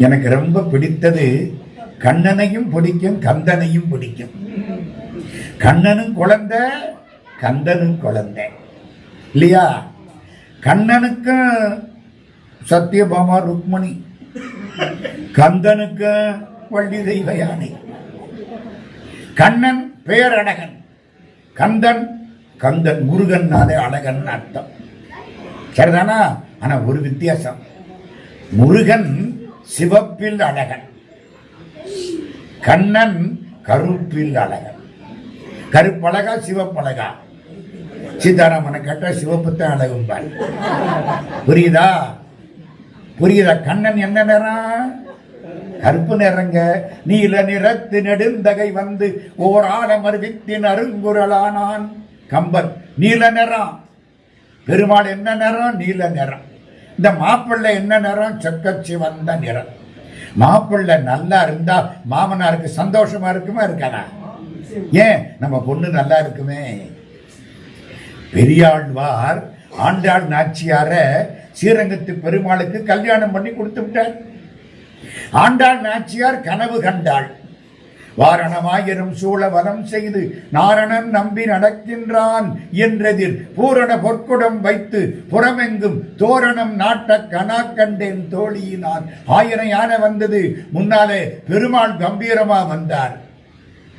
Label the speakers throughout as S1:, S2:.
S1: எனக்கு ரொம்ப பிடித்தது கண்ணனையும் பிடிக்கும், கந்தனையும் பிடிக்கும். கண்ணனும் குழந்தை, கந்தனும் குழந்தை இல்லையா? கண்ணனுக்கும் சத்யபாமா ருக்மணி, கந்தனுக்கும் வள்ளி தெய்வ யானை. கண்ணன் பேரழகன், கந்தன் கந்தன் முருகன்னாலே அழகன் அர்த்தம். சரிதானா? ஆனா ஒரு வித்தியாசம், முருகன் சிவப்பில் அழகன், கண்ணன் கருப்பில் அழகன். கருப்பழகா சிவப்பழகா? சீதாராமனை கேட்டா சிவப்புத்தான் அழகும்பார். புரியுதா? புரியுதா? கண்ணன் என்ன நிறம்? கருப்பு நிறங்க. நீல நிறத்து நெடுந்தகை வந்து ஓர் ஆலமருவித்தின் அருங்குரலானான் கம்பன். நீல நிறம். பெருமாள் என்ன நிறம்? நீல நிறம். இந்த மாப்பிள்ளை என்ன நிறம்? செக்கச்சி வந்த நிறம். மாப்பிள்ளை நல்லா இருந்தா மாமனாருக்கு சந்தோஷமா இருக்குமா இருக்காதா? ஏன்? நம்ம பொண்ணு நல்லா இருக்குமே. பெரியாழ்வார் ஆண்டாள் நாச்சியார ஸ்ரீரங்கத்து பெருமாளுக்கு கல்யாணம் பண்ணி கொடுத்து விட்டார். ஆண்டாள் நாச்சியார் கனவு கண்டாள். வாரணமாயிரம் சூழ வனம் செய்து நாரணன் நம்பி நடக்கின்றான் என்றதில் பூரண பொற்குடம் வைத்து புறமெங்கும் தோரணம் நாட்ட கனா கண்டேன் தோழியினான். 1000 யானை வந்தது. முன்னாலே பெருமாள் கம்பீரமா வந்தார்.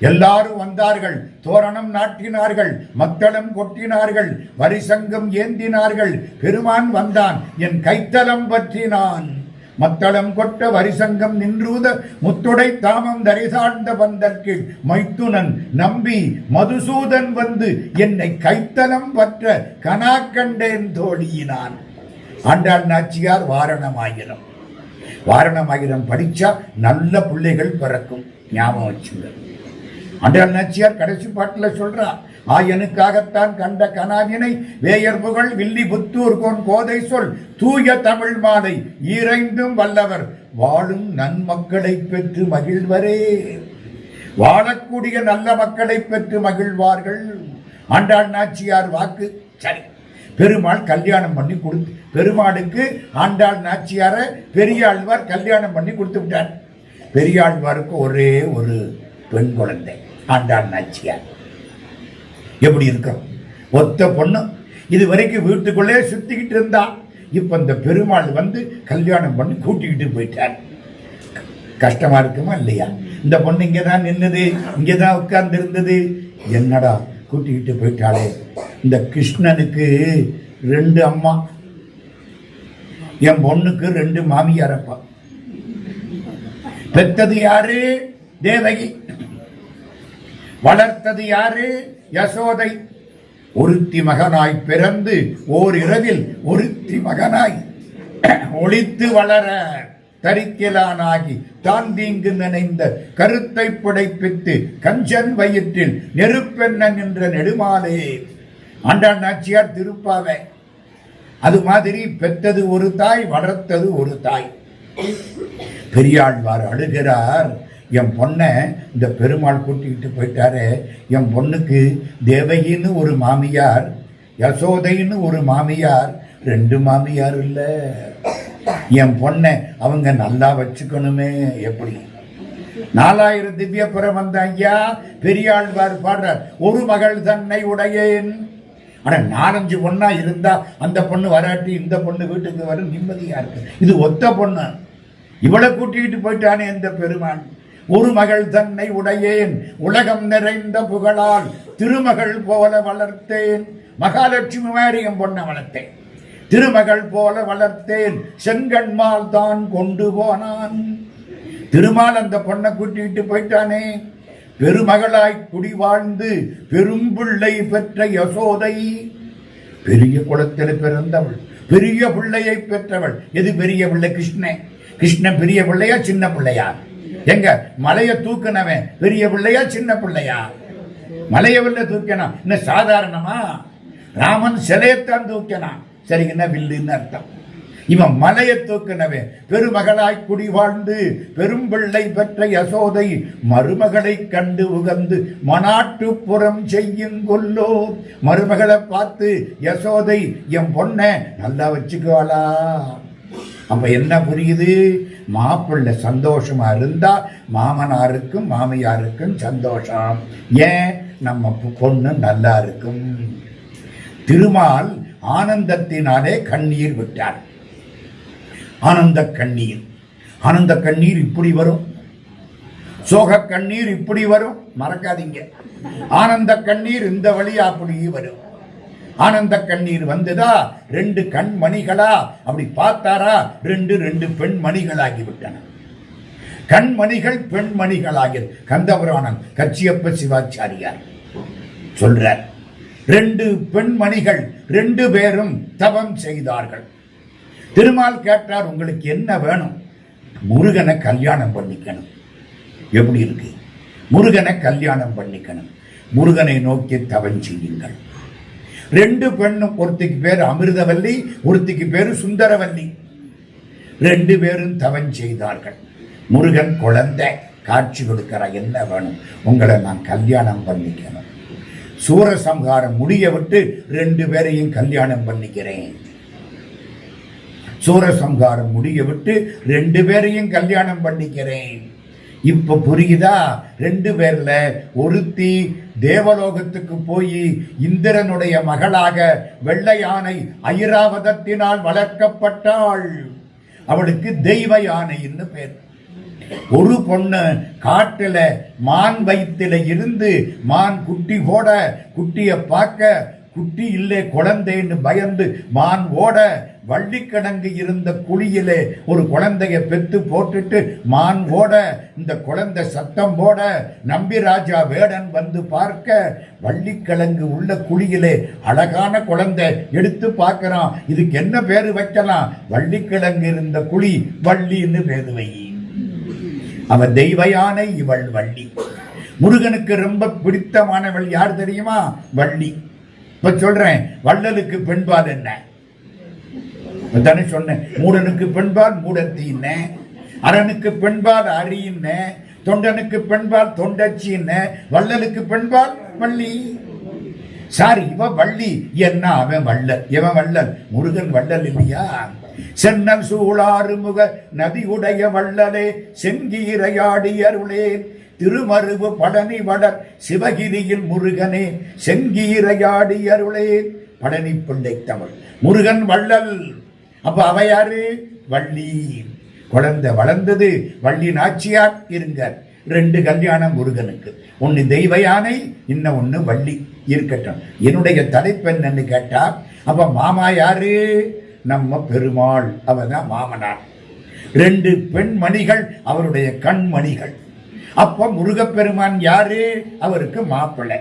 S1: எல்லாரும் வந்தார்கள். தோரணம் நாட்டினார்கள், மத்தளம் கொட்டினார்கள், வரிசங்கம் ஏந்தினார்கள். பெருமான் வந்தான், என் கைத்தலம் பற்றினான். மத்தளம் கொட்ட வரிசங்கம் நின்றூத முத்துடை தாமம் தரிசார்ந்த வந்தற்கு மைத்துனன் நம்பி மதுசூதன் வந்து என்னை கைத்தலம் பற்ற கனா கண்டேன் தோழியினான். ஆண்டாள் நாச்சியார் வாரணமாயிரம். வாரணமாயிரம் படிச்சா நல்ல பிள்ளைகள் பிறக்கும். ஞாபகம் வச்சுங்க. ஆண்டாள் நாச்சியார் கடைசி பாட்டில் சொல்றா, ஆயனுக்காகத்தான் கண்ட கனாவினை வேயர் புகழ் வில்லி புத்தூர் கோன் கோதை சொல் தூய தமிழ் மாலை ஈரைந்தும் வல்லவர் வாழும் நன்மக்களை பெற்று மகிழ்வரே. வாழக்கூடிய நல்ல மக்களை பெற்று மகிழ்வார்கள். ஆண்டாள் நாச்சியார் வாக்கு சரி. பெருமாள் கல்யாணம் பண்ணி கொடுத்து, பெருமாளுக்கு ஆண்டாள் நாச்சியார பெரியாழ்வார் கல்யாணம் பண்ணி கொடுத்து விட்டார். பெரியாழ்வாருக்கு ஒரே ஒரு பெண் குழந்தை ஆண்டாள் நாச்சியார். எப்படி இருக்கும்? ஒத்த பொண்ணு. இது வரைக்கும் வீட்டுக்குள்ளே சுத்திக்கிட்டு இருந்தா. இப்ப இந்த பெருமாள் வந்து கல்யாணம் பண்ணி கூட்டிக்கிட்டு போயிட்டார். கஷ்டமா இருக்குமா இல்லையா? இந்த பொண்ணு இங்கதான் நின்னுது, இங்கதான் உட்கார்ந்து இருந்தது. என்னடா கூட்டிக்கிட்டு போயிட்டாளே. இந்த கிருஷ்ணனுக்கு 2 அம்மா, என் பொண்ணுக்கு 2 மாமியாரப்பா. பெத்தது யாரு? தேவகி. வளர்த்தது யாரு? யசோதை. ஒருத்தி மகனாய் பிறந்து ஓர் இரவில் ஒருத்தி மகனாய் ஒளித்து வளர தரிக்கிலானாகி தான் தீங்கு நினைந்த கருத்தை புடைப்பித்து கஞ்சன் வயிற்றில் நெருப்பெண்ண நின்ற நெடுமாலே. ஆண்டாள் நாச்சியார் திருப்பாவை. அது மாதிரி பெத்தது ஒரு தாய், வளர்த்தது ஒரு தாய். பெரியாழ்வார் அழுகிறார், என் பொண்ணை இந்த பெருமாள் கூட்டிக்கிட்டு போயிட்டாரு. என் பொண்ணுக்கு தேவகின்னு ஒரு மாமியார், யசோதைன்னு ஒரு மாமியார், 2 மாமியார் இல்ல. என் பொண்ணை அவங்க நல்லா வச்சுக்கணுமே. எப்படி? 4000 திவ்ய புறம் வந்த ஐயா பெரியாழ்வார் பாடுறார், ஒரு மகள் தன்னை உடையேன். ஆனா 4-5 பொண்ணா இருந்தா அந்த பொண்ணு வராட்டி இந்த பொண்ணு வீட்டுக்கு வர நிம்மதியா இருக்கு. இது ஒத்த பொண்ணு. இவளை கூட்டிக்கிட்டு போயிட்டானே இந்த பெருமான். ஒரு மகள் தன்னை உடையேன் உலகம் நிறைந்த புகழால் திருமகள் போல வளர்த்தேன். மகாலட்சுமி மாதிரி என் பொண்ணை வளர்த்தேன். திருமகள் போல வளர்த்தேன். செங்கண்மால் தான் கொண்டு போனான். திருமால் அந்த பொண்ணை கூட்டிட்டு போயிட்டானே. பெருமகளாய் குடி வாழ்ந்து பெரும்பிள்ளை பெற்ற யசோதை. பெரிய குலத்தில் பிறந்தவள், பெரிய பிள்ளையை பெற்றவள். எது பெரிய பிள்ளை? கிருஷ்ணன். கிருஷ்ணன் பெரிய பிள்ளையா சின்ன பிள்ளையா? எங்க மலைய தூக்கினவன் பெரிய பிள்ளையா சின்ன பிள்ளையா? மலையவில்லை தூக்கினான். இன்னும் சாதாரணமா? ராமன் சிலையத்தான் தூக்கினான். சரி, என்ன வில்லுன்னு அர்த்தம். இவன் மலையை தூக்கினவன். பெருமகளாய் குடி வாழ்ந்து பெரும்பிள்ளை பெற்ற யசோதை மருமகளை கண்டு உகந்து மனாட்டுப்புறம் செய்யும் கொல்லோ. மருமகளை பார்த்து யசோதை என் பொண்ணை நல்லா வச்சுக்குவாளா அப்ப என்ன புரியுது? மாப்பிள்ளை சந்தோஷமா இருந்தா மாமனாருக்கும் மாமியாருக்கும் சந்தோஷம். ஏன்? நம்ம பொண்ணு நல்லா இருக்கும். திருமால் ஆனந்தத்தினாலே கண்ணீர் விட்டார். ஆனந்த கண்ணீர். ஆனந்த கண்ணீர் இப்படி வரும், சோக கண்ணீர் இப்படி வரும், மறக்காதீங்க. ஆனந்த கண்ணீர் இந்த வழியா அப்படியே வரும். ஆனந்த கண்ணீர் வந்ததா 2 கண்மணிகளா அப்படி பார்த்தாரா, 2 பெண்மணிகளாகி விட்டன. கண்மணிகள் பெண்மணிகளாகி கந்தபுராணம் கச்சியப்ப சிவாச்சாரியார் சொல்றார். 2 பெண்மணிகள் 2 பேரும் தவம் செய்தார்கள். திருமால் கேட்டார், உங்களுக்கு என்ன வேணும்? முருகனை கல்யாணம் பண்ணிக்கணும். எப்படி இருக்கு? முருகனை கல்யாணம் பண்ணிக்கணும். முருகனை நோக்கி தவம் செய்யுங்கள். 2 பெண்ணும், ஒருத்திக்கு பேரு அமிர்தவல்லி, ஒருத்திக்கு பேரு சுந்தரவல்லி. 2 பேரும் தவம் செய்தார்கள். முருகன் குழந்தை காட்சி கொடுக்கிற, என்ன வேணும்? உங்களை நான் கல்யாணம் பண்ணிக்கணும். சூரசம்ஹாரம் முடிய விட்டு 2 பேரையும் கல்யாணம் பண்ணிக்கிறேன். சூரசம்ஹாரம் முடிய விட்டு 2 பேரையும் கல்யாணம் பண்ணிக்கிறேன். இப்ப புரியுதா? 2 பேர்ல ஒருத்தி தேவலோகத்துக்கு போய் இந்திரனுடைய மகளாக வெள்ளை யானை ஐராவதத்தினால் வளர்க்கப்பட்டாள். அவளுக்கு தெய்வ யானைன்னு பேர். ஒரு பொண்ணு காட்டுல மான் வயிற்றில இருந்து மான் குட்டி போட, குட்டிய பார்க்க குட்டி இல்லை குழந்தைன்னு பயந்து மான் ஓட, வள்ளிக்கிழங்கு இருந்த குழியிலே ஒரு குழந்தைய பெத்து போட்டுட்டு மான் ஓட, இந்த குழந்தை சத்தம் போட நம்பிராஜா வேடன் வந்து பார்க்க, வள்ளிக்கிழங்கு உள்ள குழியிலே அழகான குழந்தை எடுத்து பார்க்கிறான். இதுக்கு என்ன பேரு வைக்கலாம்? வள்ளிக்கிழங்கு இருந்த குழி வள்ளின்னு பேரு வை. அவ தெய்வ யானை, இவள் வள்ளி. முருகனுக்கு ரொம்ப பிடித்தமானவள் யார் தெரியுமா? வள்ளி. இப்ப சொல்றேன், வள்ளலுக்கு பெண்பால் என்ன தானே சொன்னேன். மூடனுக்கு பெண்பால் மூடத்தின்ன, அரனுக்கு பெண்பால் அரின்ன, தொண்டனுக்கு பெண்பால் தொண்டச்சின்ன, வள்ளலுக்கு பெண்பால் வள்ளி. சாரி, இவ வள்ளி என்ன, அவன் வள்ளல். இவன் வள்ளல், முருகன் வள்ளல் இல்லையா? சென்னல் சூளாறு முக நதி உடைய வள்ளலே செங்கீரையாடி அருளே, திருமருவு பழனி வளர் சிவகிரியில் முருகனே செங்கீரையாடி அருளே. பழனி பிள்ளை தமிழ். முருகன் வள்ளல். அப்ப அவ யாரு? வள்ளி. குழந்தை வளர்ந்தது. வள்ளி நாச்சியார் இருங்க. 2 கல்யாணம் முருகனுக்கு. ஒன்னு தெய்வ யானை, இன்னும் ஒன்னு வள்ளி. இருக்கட்டும். என்னுடைய தலைப்பு என்னன்னு கேட்டா, அப்ப மாமா யாரு? நம்ம பெருமாள். அவதான் மாமனார். 2 பெண்மணிகள் அவருடைய கண்மணிகள். அப்ப முருகப்பெருமான் யாரு? அவருக்கு மாப்பிள்ளை.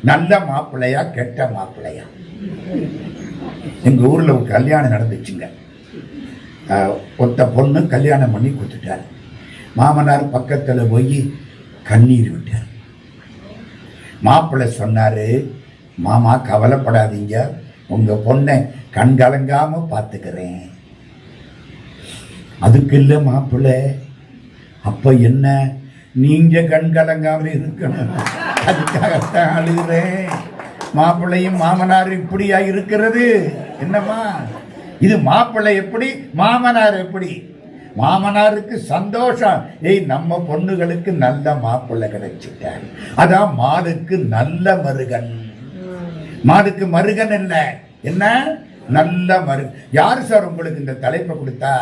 S1: நல்ல மாப்பிள்ளையா கெட்ட மாப்பிள்ளையா? எங்க ஊர்ல ஒரு கல்யாணம் நடந்துச்சுங்க. ஒத்த பொண்ணு கல்யாணம் பண்ணி கொடுத்துட்டார். மாமனார் பக்கத்துல போய் கண்ணீர் விட்டார். மாப்பிள்ளை சொன்னாரு, மாமா கவலைப்படாதீங்க, உங்க பொண்ணை கண்கலங்காம பார்த்துக்கிறேன். அதுக்கு இல்ல மாப்பிள்ளை, அப்ப என்ன, நீங்க கண்கலங்காம இருக்கணும், அதுக்காகத்தான் அழுகிறேன். மாப்பிள்ளையும் மாமனார் இப்படியா இருக்கிறது? என்னம்மா இது? மாப்பிள்ளை எப்படி, மாமனார் எப்படி? மாமனாருக்கு சந்தோஷம், ஏய் நம்ம பொண்ணுகளுக்கு நல்ல மாப்பிள்ளை கிடைச்சிட்டார். அதான் மாடுக்கு நல்ல மருகன். மாடுக்கு மருகன் என்ன? என்ன நல்ல மருகன். யாரு சார் உங்களுக்கு இந்த தலைப்பை கொடுத்தா?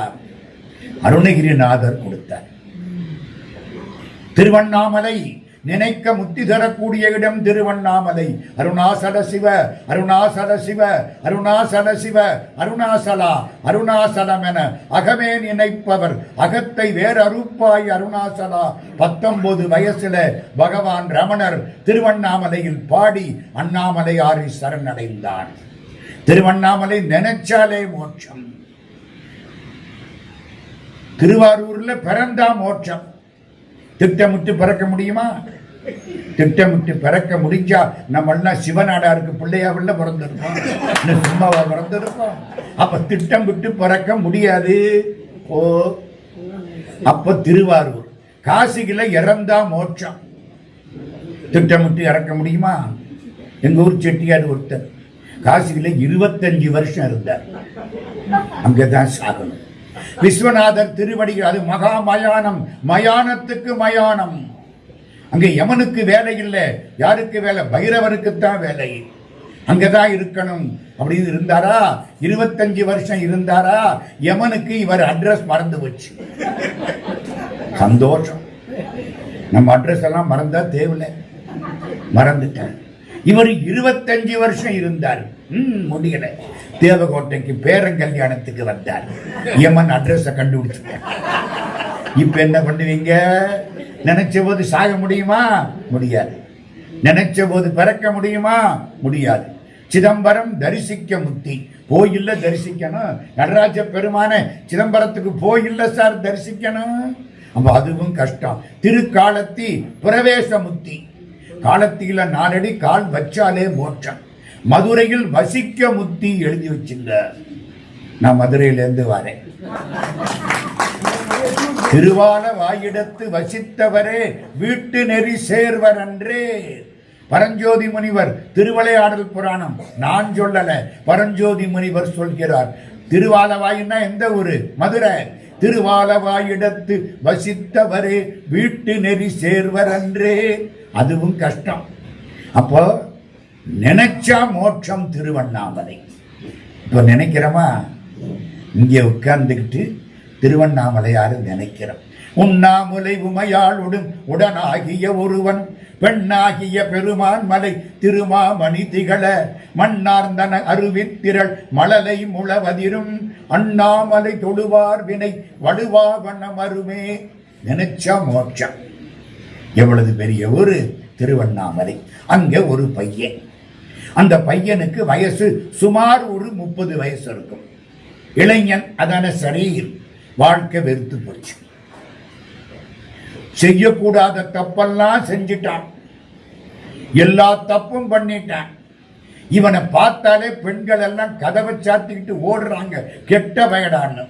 S1: அருணகிரிநாதர் கொடுத்தார். திருவண்ணாமலை நினைக்க முத்தி தரக்கூடிய இடம் திருவண்ணாமலை. அருணாசல சிவ, அருணாசல சிவ, அருணாசல சிவ, அருணாசலா, அருணாசலம் என அகமே நினைப்பவர் அகத்தை வேறு அறுப்பாய் அருணாசலா. 19 வயசுல பகவான் ரமணர் திருவண்ணாமலையில் பாடி அண்ணாமலையாரை சரணடைந்தார். திருவண்ணாமலை நினைச்சாலே மோட்சம். திருவாரூர்ல பிறந்தா மோட்சம். திட்டமிட்டு பிறக்க முடியுமா? திட்டமிட்டு பிறக்க முடிஞ்சா நம்ம எல்லாம் சிவநாடாருக்கு பிள்ளையாவில் பிறந்திருப்போம், சும்மாவா பிறந்திருப்போம்? அப்ப திட்டம் விட்டு பிறக்க முடியாது. ஓ, அப்ப திருவாரூர் காசியில இறந்தா மோட்சம். திட்டமிட்டு இறக்க முடியுமா? எங்க ஊர் செட்டியார் ஒருத்தர் காசியில 25 வருஷம் இருந்தார். அங்கதான் சாகணும். விஸ்வநாதர் திருவடிகள், அது மகா மயானம், மயானத்துக்கு மயானம். அங்க யமனுக்கு வேலை இல்லை. யாருக்கு வேலை? பைரவருக்குத்தான் வேலை. அங்கதான் இருக்கணும் அப்படின்னு இருந்தாரா? 25 வருஷம் இருந்தாரா? யமனுக்கு இவர் அட்ரஸ் மறந்து போச்சு. சந்தோஷம். நம்ம அட்ரஸ் எல்லாம் மறந்தா தேவையில்லை, மறந்துட்டேன். இவர் 25 வருஷம் இருந்தார். முடியல. தேவகோட்டைக்கு பேரங்கல்யாணத்துக்கு வந்தார். யமன் அட்ரஸ கண்டுபிடிச்சுட்டார். இப்ப என்ன பண்ணுவீங்க? நினைச்ச போது சாக முடியுமா? முடியாது. நினைச்ச போது பிறக்க முடியுமா? முடியாது. சிதம்பரம் தரிசிக்க முத்தி. போயில்ல தரிசிக்கணும். நடராஜ பெருமான சிதம்பரத்துக்கு போயில்ல சார் தரிசிக்கணும். அப்ப அதுவும் கஷ்டம். திருக்காலத்தி பிரவேச முத்தி. காலத்தில 4 அடி கால் வச்சாலே மோட்சம். மதுரையில் வசிக்க முத்தி எழுதி வச்சுங்க. நான் மதுரையிலிருந்து வரேன். திருவால வாயிடத்து வசித்தவரே வீட்டு நெறி சேர்வர் அன்றே. பரஞ்சோதி முனிவர், திருவிளையாடல் புராணம் நான் சொல்லல, பரஞ்சோதி முனிவர் சொல்கிறார். திருவாலவாயின்னா எந்த ஊரு? மதுரை. திருவாலவாயிடத்து வசித்தவரே வீட்டு நெறி சேர்வர் அன்றே. அதுவும் கஷ்டம். அப்போ நினைச்சா மோட்சம் திருவண்ணாமலை. இப்போ நினைக்கிறோமா? இங்கே உட்கார்ந்துக்கிட்டு திருவண்ணாமலையாரு நினைக்கிறோம். உண்ணாமுலை உமையாளுடன் உடனாகிய ஒருவன் பெண்ணாகிய பெருமான் மலை திருமாமணி திகழ மண்ணார்ந்தன அருவின் திரள் மழலை முழவதிரும் அண்ணாமலை தொழுவார் வினை வடுவாவன மருமே. நினைச்சா மோட்சம். எவ்வளவு பெரிய ஒரு திருவண்ணாமலை. அங்க ஒரு பையன். அந்த பையனுக்கு வயசு சுமார் ஒரு 30 வயசு இருக்கும். இளைஞன். அதான சரீர். வாழ்க்கை வெறுத்து போச்சு. செய்யக்கூடாத தப்பெல்லாம் செஞ்சிட்டான். எல்லா தப்பும் பண்ணிட்டான். இவனை பார்த்தாலே பெண்கள் எல்லாம் கதவை சாத்திக்கிட்டு ஓடுறாங்க, கெட்ட வயடான்னு.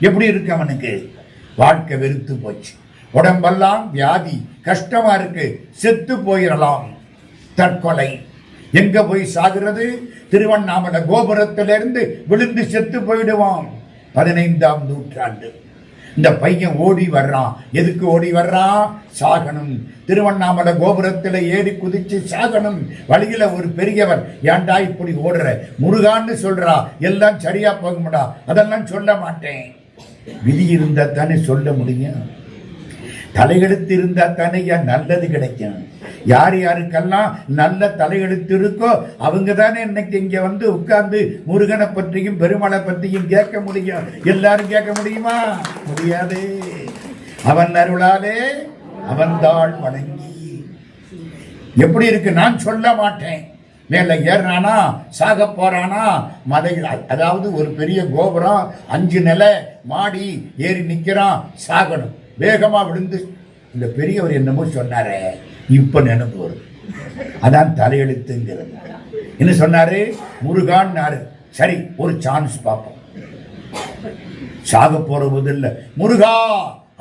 S1: எப்படி இருக்கு அவனுக்கு? வாழ்க்கை வெறுத்து போச்சு. உடம்பெல்லாம் வியாதி, கஷ்டமா இருக்கு. செத்து போயிடலாம். தற்கொலை. எங்க போய் சாகுறது? திருவண்ணாமலை கோபுரத்திலிருந்து விழுந்து செத்து போயிடுவான். 15ஆம் நூற்றாண்டு. இந்த பையன் ஓடி வர்றான். எதுக்கு ஓடி வர்றான்? சாகணும். திருவண்ணாமலை கோபுரத்தில் ஏறி குதிச்சு சாகணும். வழியில ஒரு பெரியவர், ஏண்டா இப்படி ஓடுற? முருகான்னு சொல்றா, எல்லாம் சரியா போகும்டா. அதெல்லாம் சொல்ல மாட்டேன். விதி இருந்தா தானே சொல்ல முடியும். தலையெழுத்து இருந்தா தானே நல்லது கிடைக்கும். யார் யாருக்கெல்லாம் நல்ல தலையெழுத்து இருக்கோ அவங்க தானே இன்னைக்கு இங்க வந்து உட்கார்ந்து முருகனை பற்றியும் பெருமாளை பற்றியும் கேட்க முடியும். எல்லாரும் கேட்க முடியுமா? முடியாது. அவன் அருளாலே அவன்தாள் வணங்கி. எப்படி இருக்கு? நான் சொல்ல மாட்டேன். மேல ஏறானா, சாக போறானா, மலையில், அதாவது ஒரு பெரிய கோபுரம் 5 நிலை மாடி ஏறி நிக்கிறான், சாகணும். வேகமா விழுந்து. இந்த பெரியவர் என்னமோ சொன்னாரே, இப்ப நினைப்பு வருது. அதான் தலையெழுத்துங்கிறது. என்ன சொன்னாரு? முருகான்னாரு. சரி, ஒரு சான்ஸ் பார்ப்போம். சாக போறது இல்ல. முருகா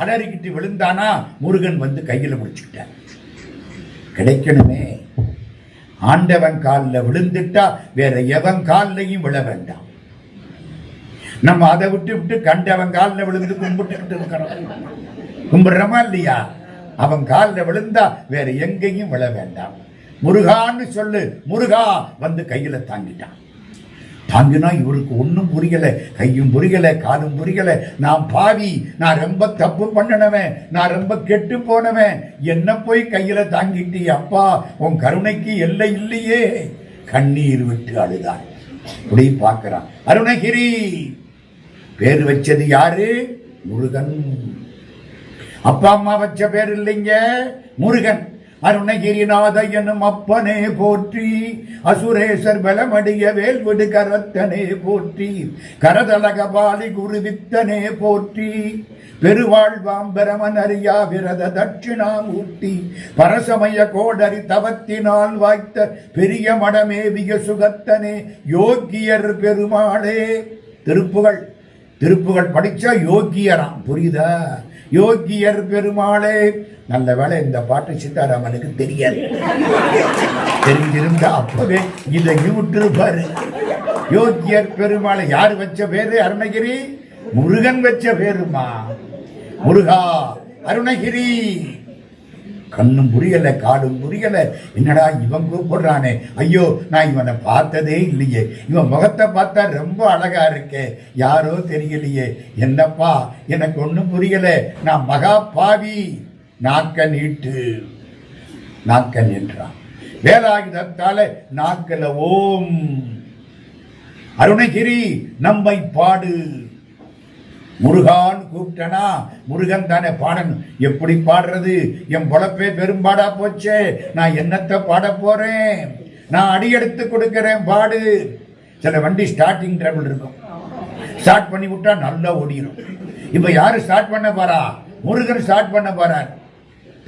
S1: அலறிக்கிட்டு விழுந்தானா, முருகன் வந்து கையில முடிச்சுக்கிட்டார். கிடைக்கணுமே. ஆண்டவன் காலில் விழுந்துட்டா வேற எவன் காலிலையும் விழ வேண்டாம். நம்ம அதை விட்டு விட்டு கண்டவன் காலில் விழுந்து கும்பிட்டுக்கிட்டு இருக்கிறோம். கும்பிடுறமா இல்லையா? அவன் காலில் விழுந்தா வேற எங்கேயும் விழ வேண்டாம். முருகான்னு சொல்லு. முருகா வந்து கையில தாங்கிட்டான். தாங்கினா இவருக்கு ஒன்னும் புரியல. கையும் புரியல, காலும் புரியல. நான் பாவி, நான் ரொம்ப தப்பு பண்ணனவன், நான் ரொம்ப கெட்டு போனவன். என்ன போய் கையில தாங்கிட்டு அப்பா உன் கருணைக்கு எல்லை இல்லையே. கண்ணீர் விட்டு அழுதான். இப்படி பார்க்கிறான். அருணகிரி பேர் வச்சது யாரு? முருகன். அப்பா அம்மா வச்ச பேர் இல்லைங்க, முருகன். அருணகிரிநாத எனும் அப்பனே போற்றி, அசுரேசர் பலமடிய வேல்விடு கரத்தனே போற்றி, கரதலகபாலி குருவித்தனே போற்றி, பெருவாழ்வாம் பிரமன் அறியா விரத தட்சிணாமூர்த்தி, பரசமய கோடரி தவத்தினால் வாய்த்த பெரிய மடமேவிய சுகத்தனே யோகியர் பெருமாளே. திருப்புகள். திருப்புகள் படிச்சா யோகியராம். புரியுதா? யோகியர் பெருமாளே. நல்ல வேளை இந்த பாட்டு சீதாராமனுக்கு தெரியாது. தெரிஞ்சிருந்தா அப்பவே இதை விட்டுருப்பாரு. யோகியர் பெருமாளை. யார் வச்ச பேரு? அருணகிரி. முருகன் வச்ச பேருமா. முருகா அருணகிரி. கண்ணும் புரியல, காடும் புரியல. என்னடா இவன் கூப்பிடுறானே, ஐயோ நான் இவனை பார்த்ததே இல்லையே, இவன் முகத்தை பார்த்தா ரொம்ப அழகா இருக்கே, யாரோ தெரியலையே, என்னப்பா எனக்கு ஒன்றும் புரியல, நான் மகா பாவி, நாக்க நீட்டு. நாக்கன் என்றான். வேலாயுதத்தால நாக்கல ஓம். அருணகிரி நம்மை பாடு. முருகான் கூப்பிட்டனா, முருகன் தானே பாடணும். எப்படி பாடுறது? என் பொழப்பே பெரும்பாடா போச்சே, நான் என்னத்தை பாட போறேன்? நான் அடி எடுத்து கொடுக்கிறேன், பாடு. சில வண்டி ஸ்டார்டிங் ட்ரபிள் இருக்கும், ஸ்டார்ட் பண்ணி விட்டா நல்லா ஓடிடும். இப்ப யாரு ஸ்டார்ட் பண்ண போறா? முருகன் ஸ்டார்ட் பண்ண போறார்.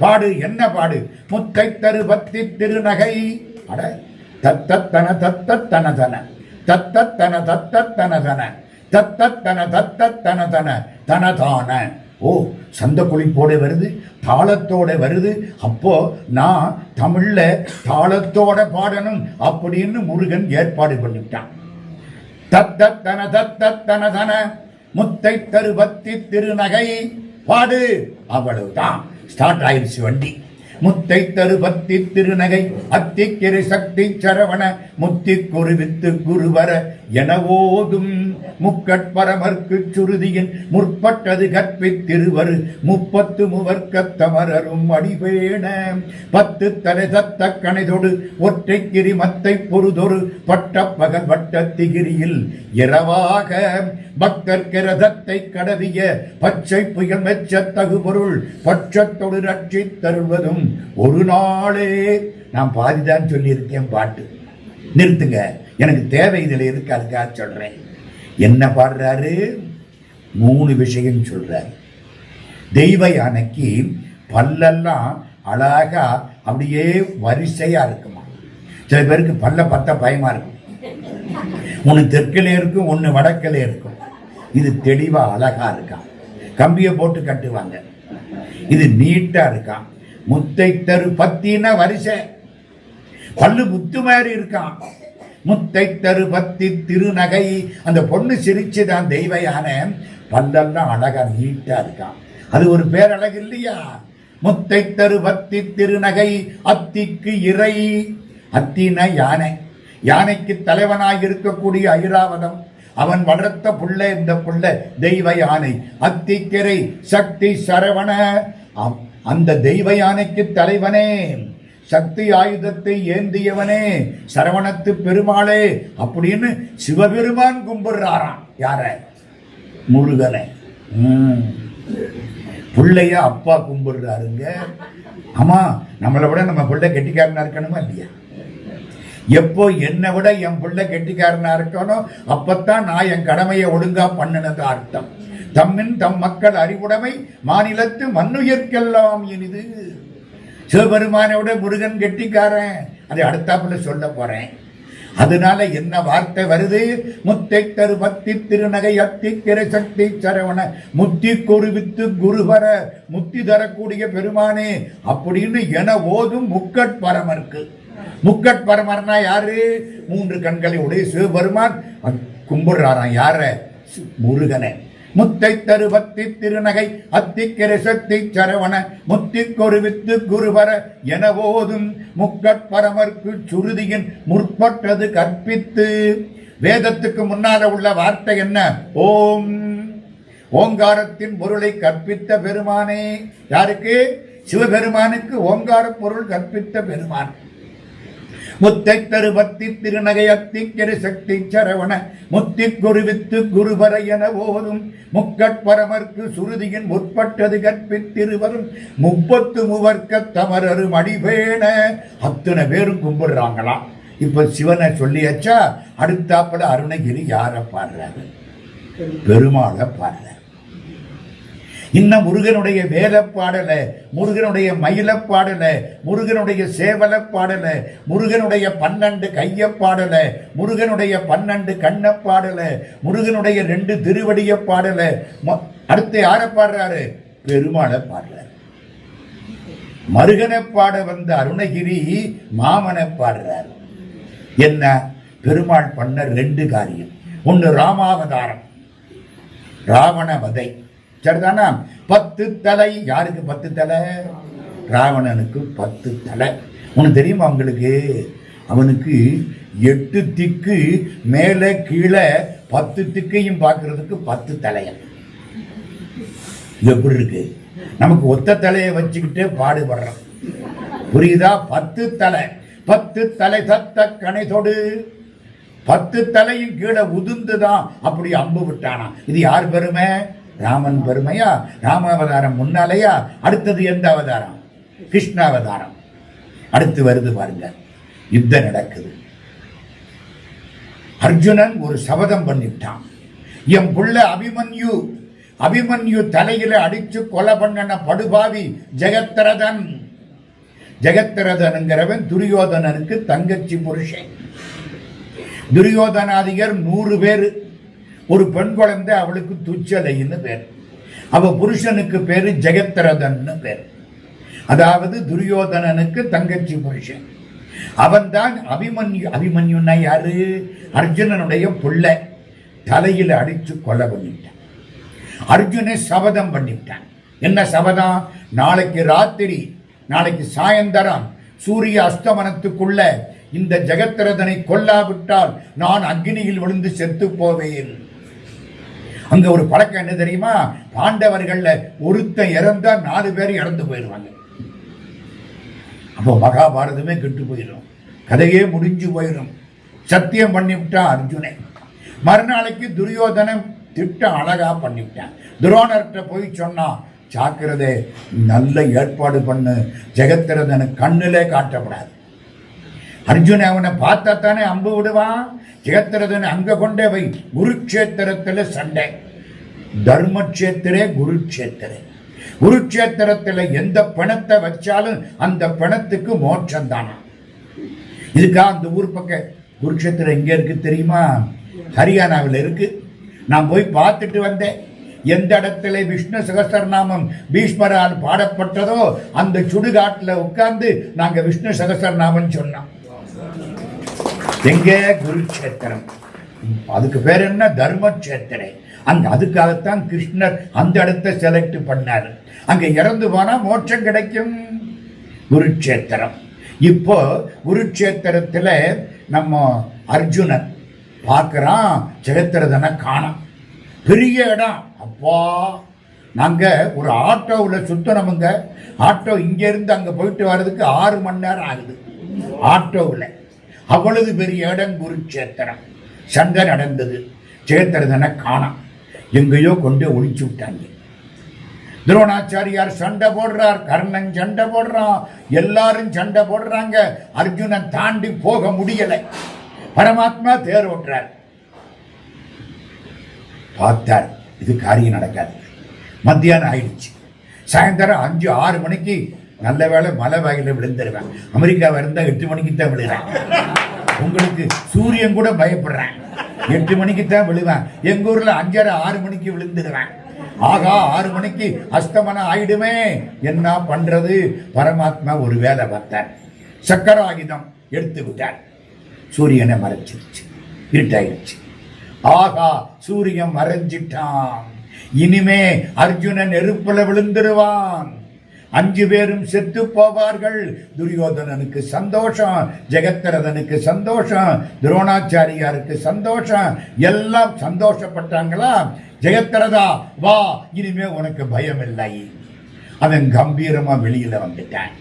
S1: பாடு. என்ன பாடு? முத்தை தரு பக்தி திருநகை. அட தத்தன தத்தன தன தத்தன தத்தன தன தத்தன தத்தன தன தனதான. ஓ, சந்த குளிப்போட வருது, தாளத்தோட வருது. அப்போ நான் தமிழ்ல தாளத்தோட பாடணும் அப்படின்னு முருகன் ஏற்பாடு பண்ணிவிட்டான். தத்தன தத்தன தன முத்தை தரு பக்தி திருநகை பாடு. அவ்வளவுதான், ஸ்டார்ட் ஆயிடுச்சு வண்டி. முத்தை தரு பக்தி திருநகை அத்திக்கிரை சக்தி சரவண முத்தி குருவித்து குருவர எனவோதும் முக்கட்பரமர்க்கு சுருதியின் முற்பட்டது கற்பித்திருவரு முப்பத்து முவர்க்கத்தமரரும் அடிவேண பத்து தலை தத்த கணைதொடு ஒற்றைக்கிரி மத்தை பொருதொரு பட்ட பகல் வட்டத்திகிரியில் இரவாக பக்தர்கிரதத்தை கடவிய பச்சை புயல் மெச்ச தகு பொருள் பட்சத்தொடு ரட்சி தருவதும் ஒரு நாளே. நான் பாதிதான் சொல்லியிருக்கேன், பாட்டு நிறுத்துங்க, எனக்கு தேவை இதில் இருக்கு, அதுக்காக சொல்றேன். என்ன பாடுறாரு? 3 விஷயம் சொல்றாரு. தெய்வ யானைக்கு பல்லெல்லாம் அழகா அப்படியே வரிசையா இருக்குமா. சில பேருக்கு பல்ல பார்த்தா பயமா இருக்கும். ஒன்று தெற்கிலே இருக்கும், ஒன்று வடக்கிலே இருக்கும். இது தெளிவா அழகா இருக்கான், கம்பியை போட்டு கட்டுவாங்க. இது நீட்டா இருக்கான். முத்தை தரு பத்தின வரிசை, பல்லு முத்து மாதிரி இருக்கான். முத்தை தரு பத்தி திருநகை, அந்த பொண்ணு சிரிச்சுதான் தெய்வ யானை, பல்லெல்லாம் அழகா நீட்டா இருக்கான். அது ஒரு பேரழகு இல்லையா? முத்தை தரு பத்தி திருநகை அத்திக்கு இறை. அத்தின யானை, யானைக்கு தலைவனாக இருக்கக்கூடிய ஐராவதம், அவன் வளர்த்த புள்ள இந்த புள்ள தெய்வ யானை. அத்திக்கரை சக்தி சரவண, அந்த தெய்வ யானைக்கு தலைவனே, சக்தி ஆயுதத்தை ஏந்தியவனே, சரவணத்து பெருமாளே அப்படின்னு சிவபெருமான் கும்பிடுறாராம். யார? முருகனை. பிள்ளைய அப்பா கும்பிடுறாருங்க. ஆமா, நம்மளை விட நம்ம பிள்ளை கெட்டிக்காரனா இருக்கணுமா இல்லையா? எப்போ என்னை விட என் பிள்ளை கெட்டிக்காரனா இருக்கணும், அப்பத்தான் நான் என் கடமையை ஒழுங்கா பண்ணினது அர்த்தம். தம்மின் தம் மக்கள் அறிவுடைமை மாநிலத்து மண்ணுயிர்க்கெல்லாம் இனிது. சிவபெருமானோட முருகன் கெட்டிக்காரன், அதை அடுத்தாப்புல சொல்ல போறேன். அதனால என்ன வார்த்தை வருது? முத்தை தரு பக்தி திருநகை அத்திக்கிரை சக்தி சரவண முத்தி கொருவித்து குருவர, முத்தி தரக்கூடிய பெருமானே அப்படின்னு என ஓதும் முக்கட்பரமர்க்கு. முக்கட்பரமர்னா யாரு? 3 கண்களை உடைய சிவபெருமான் கும்பிடுறாராம். யார? முருகனை. முத்தை தரு பக்தி திருநகை அத்திக்கிரை சக்தி சரவண முத்தி கொருவித்து குருவர என ஓதும் முக்கட்பரமர்க்கு சுருதியின் முற்பட்டது கற்பித்து. வேதத்துக்கு முன்னால உள்ள வார்த்தை என்ன? ஓம். ஓங்காரத்தின் பொருளை கற்பித்த பெருமானே. யாருக்கு? சிவபெருமானுக்கு ஓங்கார பொருள் கற்பித்த பெருமான். முத்தை தரு பக்தி திருநகை அத்திக்கிரை சக்தி சரவண முத்தி குருவித்து குருவர என ஓதும் முக்கட்பரமர்க்கு சுருதியின் முற்பட்டது கற்பித்திருவரும் 30 முவர்க்கத்தமரரும் அடிபேண. அத்தனை பேரும் கும்பிடுறாங்களாம். இப்ப சிவனை சொல்லியாச்சா, அடுத்தாப்புல அருணகிரி யார பாடுறாரு? பெருமாளை பாடுறாரு. இன்னும் முருகனுடைய வேலை பாடல, முருகனுடைய மயில பாடல, முருகனுடைய சேவல பாடல, முருகனுடைய 12 கைய பாடல, முருகனுடைய 12 கண்ண பாடல, முருகனுடைய 2 திருவடிய பாடல. அடுத்து யார பாடுறாரு? பெருமாளை பாடுறாரு. மருகனை பாட வந்த அருணகிரி மாமனை பாடுறாரு. என்ன? பெருமாள் பண்ண 2 காரியம். ஒன்று ராமாவதாரம், ராவண வதை. சரிதானா? 10 தலை. யாருக்கு 10 தலை? ராவணனுக்கு 10 தலை. உனக்கு தெரியுமா அவங்களுக்கு? அவனுக்கு 8 திக்கு மேல கீழே 10 திக்கையும் பார்க்கறதுக்கு 10 தலைய. எப்படி இருக்கு? நமக்கு ஒத்த தலையை வச்சுக்கிட்டே பாடுபடுறோம். புரியுதா? 10 தலை. 10 தலை தத்த கணைதொடு. 10 தலையும் கீழே உதிர்ந்துதான் அப்படி அம்பு விட்டானா. இது யார் பெருமை? ராமன் பெருமையா? ராம அவதாரம் முன்னாலேயா? அடுத்தது எந்த அவதாரம்? கிருஷ்ண அவதாரம். அடுத்து வருது பாருங்க. யுத்தம் நடக்குது. அர்ஜுனன் ஒரு சபதம் பண்ணிட்டான். என் புள்ள அபிமன்யு தலையில அடிச்சு கொலை பண்ணன படுபாவி ஜெகத்ரதன். ஜெகத்ரதன்ங்கிறவன் துரியோதனனுக்கு தங்கச்சி புருஷன். துரியோதனாதிகர் 100 பேரு. ஒரு பெண் குழந்தை, அவளுக்கு துச்சலைன்னு பேர். அவ புருஷனுக்கு பேரு ஜெகத்ரதன் பேர். அதாவது துரியோதனனுக்கு தங்கச்சி புருஷன். அவன் தான் அபிமன்யு. அபிமன்யுன்னா யாரு? அர்ஜுனனுடைய புள்ள. தலையில அடிச்சு கொலை பண்ணிட்டான். அர்ஜுன சபதம் பண்ணிட்டான். என்ன சபதம்? நாளைக்கு ராத்திரி, நாளைக்கு சாயந்தரம் சூரிய அஸ்தமனத்துக்குள்ள இந்த ஜெகத்ரதனை கொல்லாவிட்டால் நான் அக்னியில் விழுந்து செத்து போவேன். அங்க ஒரு பழக்கம் என்ன தெரியுமா? பாண்டவர்கள்ல ஒருத்தன் இறந்தா 4 பேர் இறந்து போயிடுவாங்க. அப்போ மகாபாரதமே கெட்டு போயிடும், கதையே முடிஞ்சு போயிடும். சத்தியம் பண்ணிவிட்டான் அர்ஜுனன். மறுநாளைக்கு துரியோதனன் திட்டம் அழகா பண்ணிவிட்டான். துரோணர்கிட்ட போய் சொன்னான், ஜாக்கிரதை, நல்ல ஏற்பாடு பண்ணு, ஜெகத்ரதனை கண்ணிலே காட்டப்படாது. அர்ஜுன் அவனை பார்த்தா தானே அம்பு விடுவான். ஜெகத்ரதனை அங்க கொண்டே வை. குருக்ஷேத்திரத்துல சண்டை. தர்மக்ஷேத்திரே குருக்ஷேத்திரே. குருக்ஷேத்திரத்துல எந்த பிணத்தை வச்சாலும் அந்த பிணத்துக்கு மோட்சம் தானா. இதுக்கா அந்த ஊர் பக்கம் குருக்ஷேத்திரம் எங்க இருக்கு தெரியுமா? ஹரியானாவில் இருக்கு. நான் போய் பார்த்துட்டு வந்தேன். எந்த இடத்துல விஷ்ணு சகஸ்ரநாமம் பீஷ்மரால் பாடப்பட்டதோ அந்த சுடுகாட்டுல உட்கார்ந்து நாங்க விஷ்ணு சகஸ்ரநாமம் சொன்னோம். எங்க? குருக்ஷேத்திரம். அதுக்கு பேர் என்ன? தர்மக்ஷேத்திரே. அங்க அதுக்காகத்தான் கிருஷ்ணர் அந்த இடத்தை செலக்ட் பண்ணாரு. அங்க இறந்து போனா மோட்சம் கிடைக்கும். குருக்ஷேத்திரம். இப்போ குருக்ஷேத்திரத்துல நம்ம அர்ஜுனன் பார்க்கிறான், ஜெகத்ரதனை காணோம். பெரிய இடம். அப்பா, நாங்க ஒரு ஆட்டோவில் சுத்தனமுங்க. ஆட்டோ இங்க இருந்து அங்க போயிட்டு வர்றதுக்கு 6 மணி நேரம் ஆகுது ஆட்டோவில். அவ்வளவு பெரிய இடம் குருக்ஷேத்திரம். சண்டை நடந்தது. ஜெகத்ரதனை காணோம். எங்கேயோ கொண்டு ஒழிச்சு விட்டாங்க. துரோணாச்சாரியார் சண்டை போடுறார், கர்ணன் சண்டை போடுறான், எல்லாரும் சண்டை போடுறாங்க. அர்ஜுனன் தாண்டி போக முடியலை. பரமாத்மா தேர் ஓட்டுறார். பார்த்தார், இது காரியம் நடக்காது. மத்தியானம் ஆயிடுச்சு. சாயந்தரம் 5-6 மணிக்கு நல்ல வேளை மலை வாயில விழுந்துருவேன். அமெரிக்காவை இருந்தா 8 மணிக்கு தான் விழுவேன். உங்களுக்கு சூரியன் கூட பயப்படுறேன். 8 மணிக்கு தான் விழுவேன். எங்க ஊர்ல 5:30-6 மணிக்கு விழுந்துடுவேன். ஆகா, 6 மணிக்கு அஸ்தமனம் ஆயிடுமே, என்ன பண்றது? பரமாத்மா ஒரு வேலை பார்த்தார். சக்கராயுதம் எடுத்து விட்டார். சூரியனை மறைச்சிருச்சு. இருட்டாயிடுச்சு. ஆகா, சூரியன் மறைஞ்சிட்டான். இனிமே அர்ஜுனன் நெருப்புல விழுந்துருவான். 5 பேரும் செத்து போவார்கள். துரியோதனனுக்கு சந்தோஷம், ஜெகத்ரதனுக்கு சந்தோஷம், துரோணாச்சாரியாருக்கு சந்தோஷம். எல்லாம் சந்தோஷப்பட்டாங்களா? ஜெகத்ரதா வா, இனிமே உனக்கு பயம் இல்லை. அவன் கம்பீரமா வெளியில வந்துட்டான்.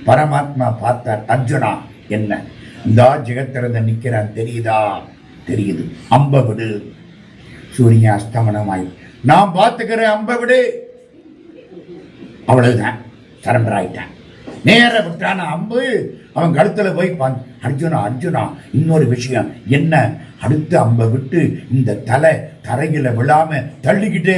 S1: பரமாத்மா பார்த்தார், அர்ஜுனா என்ன இந்த ஜெகத்ரதன் நிக்கிறான் தெரியுதா? தெரியுது. அம்ப விடு. சூரிய அஸ்தமனமாய் நான் பார்த்துக்கிறேன், அம்ப விடு. அவ்வளவுதான். சரண்டர் ஆயிட்டான். நேர விட்டான அம்பு அவன் கழுத்துல போய் அர்ஜுனா அர்ஜுனா இன்னொரு விஷயம் என்ன? அடுத்த அம்பை விட்டு இந்த தலை தரையில விழாம தள்ளிக்கிட்டே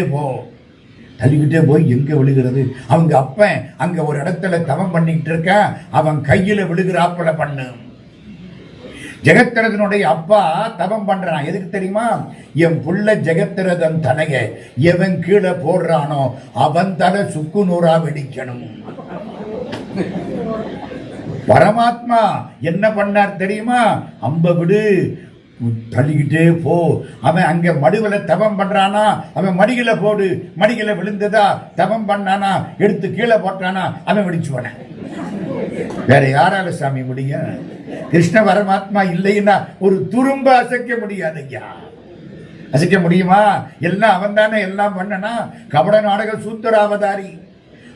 S1: போய் எங்க விழுகிறது? அவங்க அப்பன் அங்க ஒரு இடத்துல தவம் பண்ணிட்டு இருக்க, அவன் கையில விழுகிறாப்புல பண்ணு. ஜெகத்ரதனுடைய அப்பா தவம் பண்றான். எதுக்கு தெரியுமா? என் புள்ள ஜெகத்ரதன் தலைய எவன் கீழே போடுறானோ அவன் தலை சுக்கு நூறா வெடிக்கணும். பரமாத்மா என்ன பண்ணார் தெரியுமா? அம்ப விடு, தள்ளிக்கிட்டே போ. அவன் அங்க மடுவில தவம் பண்றானா, அவன் மடிகளை போடு. மடிகளை விழுந்ததா, தவம் பண்ணானா, எடுத்து கீழே போட்டானா, அவன் வெடிச்சு போன. வேற யாரால சாமி முடியும்? கிருஷ்ண பரமாத்மா இல்லைன்னா ஒரு துரும்ப அசைக்க முடியாது ஐயா. அசைக்க முடியுமா? எல்லாம் அவன் தானே எல்லாம் பண்ணனா. கபட நாடக சூத்திராவதாரி.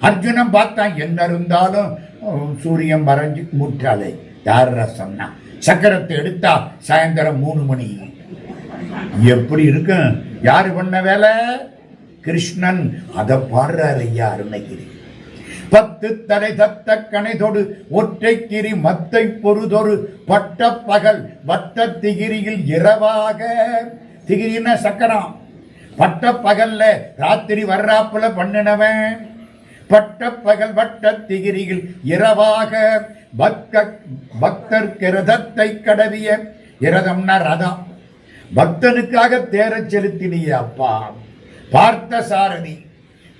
S1: அர்ஜுனன் பார்த்தான், என்ன இருந்தாலும் சூரியன் மறைஞ்சு முற்றாலே. யார சொன்னா? சக்கரத்தை எடுத்தா சாயந்தரம் 3 மணி. எப்படி இருக்கும்? யாரு பண்ண வேலை? கிருஷ்ணன். அதை பாடுறாரு ஐயா அருணகிரி. 10 தடை தத்த கணைதொடு ஒற்றைக்கிரி மத்தை பொறுதொரு பட்ட பகல் வட்ட திகிரியில் இரவாக. திகிரின்னா சக்கரம். பட்ட பகல்ல ராத்திரி வர்றாப்புல பண்ணினவன். பட்ட பகல் வட்ட திகிரியில் இரவாக பக்தர் கிரதத்தை கடவிய. இரதம்னா ரதம். பக்தனுக்காக தேர செலுத்தினிய அப்பா. பார்த்த சாரதி.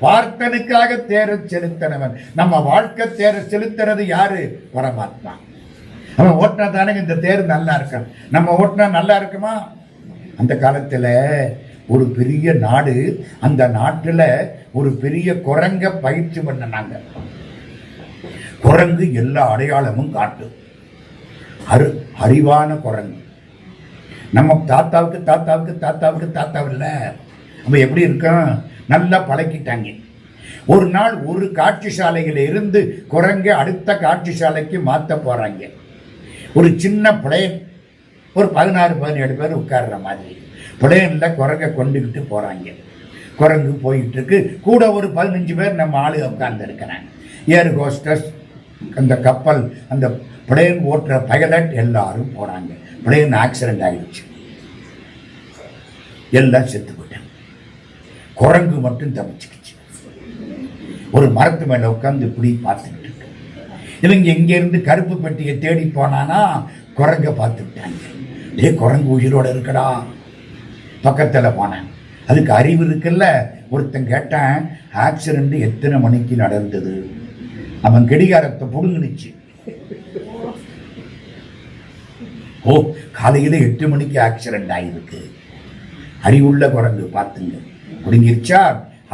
S1: பார்த்தனுக்காக தேர செலுத்தினவன். நம்ம வாழ்க்கை தேர செலுத்துறது யாரு? பரமாத்மா. அவன் ஓட்டினா தானே இந்த தேர் நல்லா இருக்கும். நம்ம ஓட்டினா நல்லா இருக்குமா? அந்த காலத்துல ஒரு பெரிய நாடு, அந்த நாட்டுல ஒரு பெரிய குரங்க பயிற்சி பண்ணாங்க. குரங்கு எல்லா அடையாளமும் காட்டும். அறிவான குரங்கு. நம்ம தாத்தாவுக்கு தாத்தாவுக்கு தாத்தாவுக்கு தாத்தாவில்ல. நம்ம எப்படி இருக்கோம்? நல்லா பழக்கிட்டாங்க. ஒரு நாள் ஒரு காட்சி சாலையில இருந்து குரங்க அடுத்த காட்சி சாலைக்கு மாத்த போறாங்க. ஒரு சின்ன பிளேன், ஒரு 16-17 பேர் உட்கார்ற மாதிரி பிளேன்ல குரங்க கொண்டுகிட்டு போறாங்க. குரங்கு போயிட்டு இருக்கு. கூட ஒரு 15 பேர் நம்ம ஆளு உட்கார்ந்து இருக்கிறாங்க. ஏர் ஹோஸ்டஸ், அந்த கப்பல், அந்த பிளேன் ஓட்டுற பைலட் எல்லாரும் போறாங்க. பிளேன் ஆக்சிடென்ட் ஆயிடுச்சு. எல்லாம் செத்து போட்டாங்க. குரங்கு மட்டும் தப்பிச்சுக்கிச்சு. ஒரு மரத்து மேல உட்கார்ந்து இப்படி பார்த்துக்கிட்டு இருக்கு. இவங்க இங்க இருந்து கருப்பு பெட்டியை தேடி போனானா குரங்க பார்த்துக்கிட்டாங்க. குரங்கு உயிரோட இருக்கடா. பக்கத்துல போனேன். அதுக்கு அறிவு இருக்குல்ல. ஒருத்தன் கேட்டான், ஆக்சிடென்ட் எத்தனை மணிக்கு நடந்தது? அவன் கடிகாரத்தை புடுங்குனுச்சு. ஓ, காலையில 8 மணிக்கு ஆக்சிடென்ட் ஆயிருக்கு. அறிவுள்ள குரங்கு பார்த்துங்க. புடுங்கிருச்சா?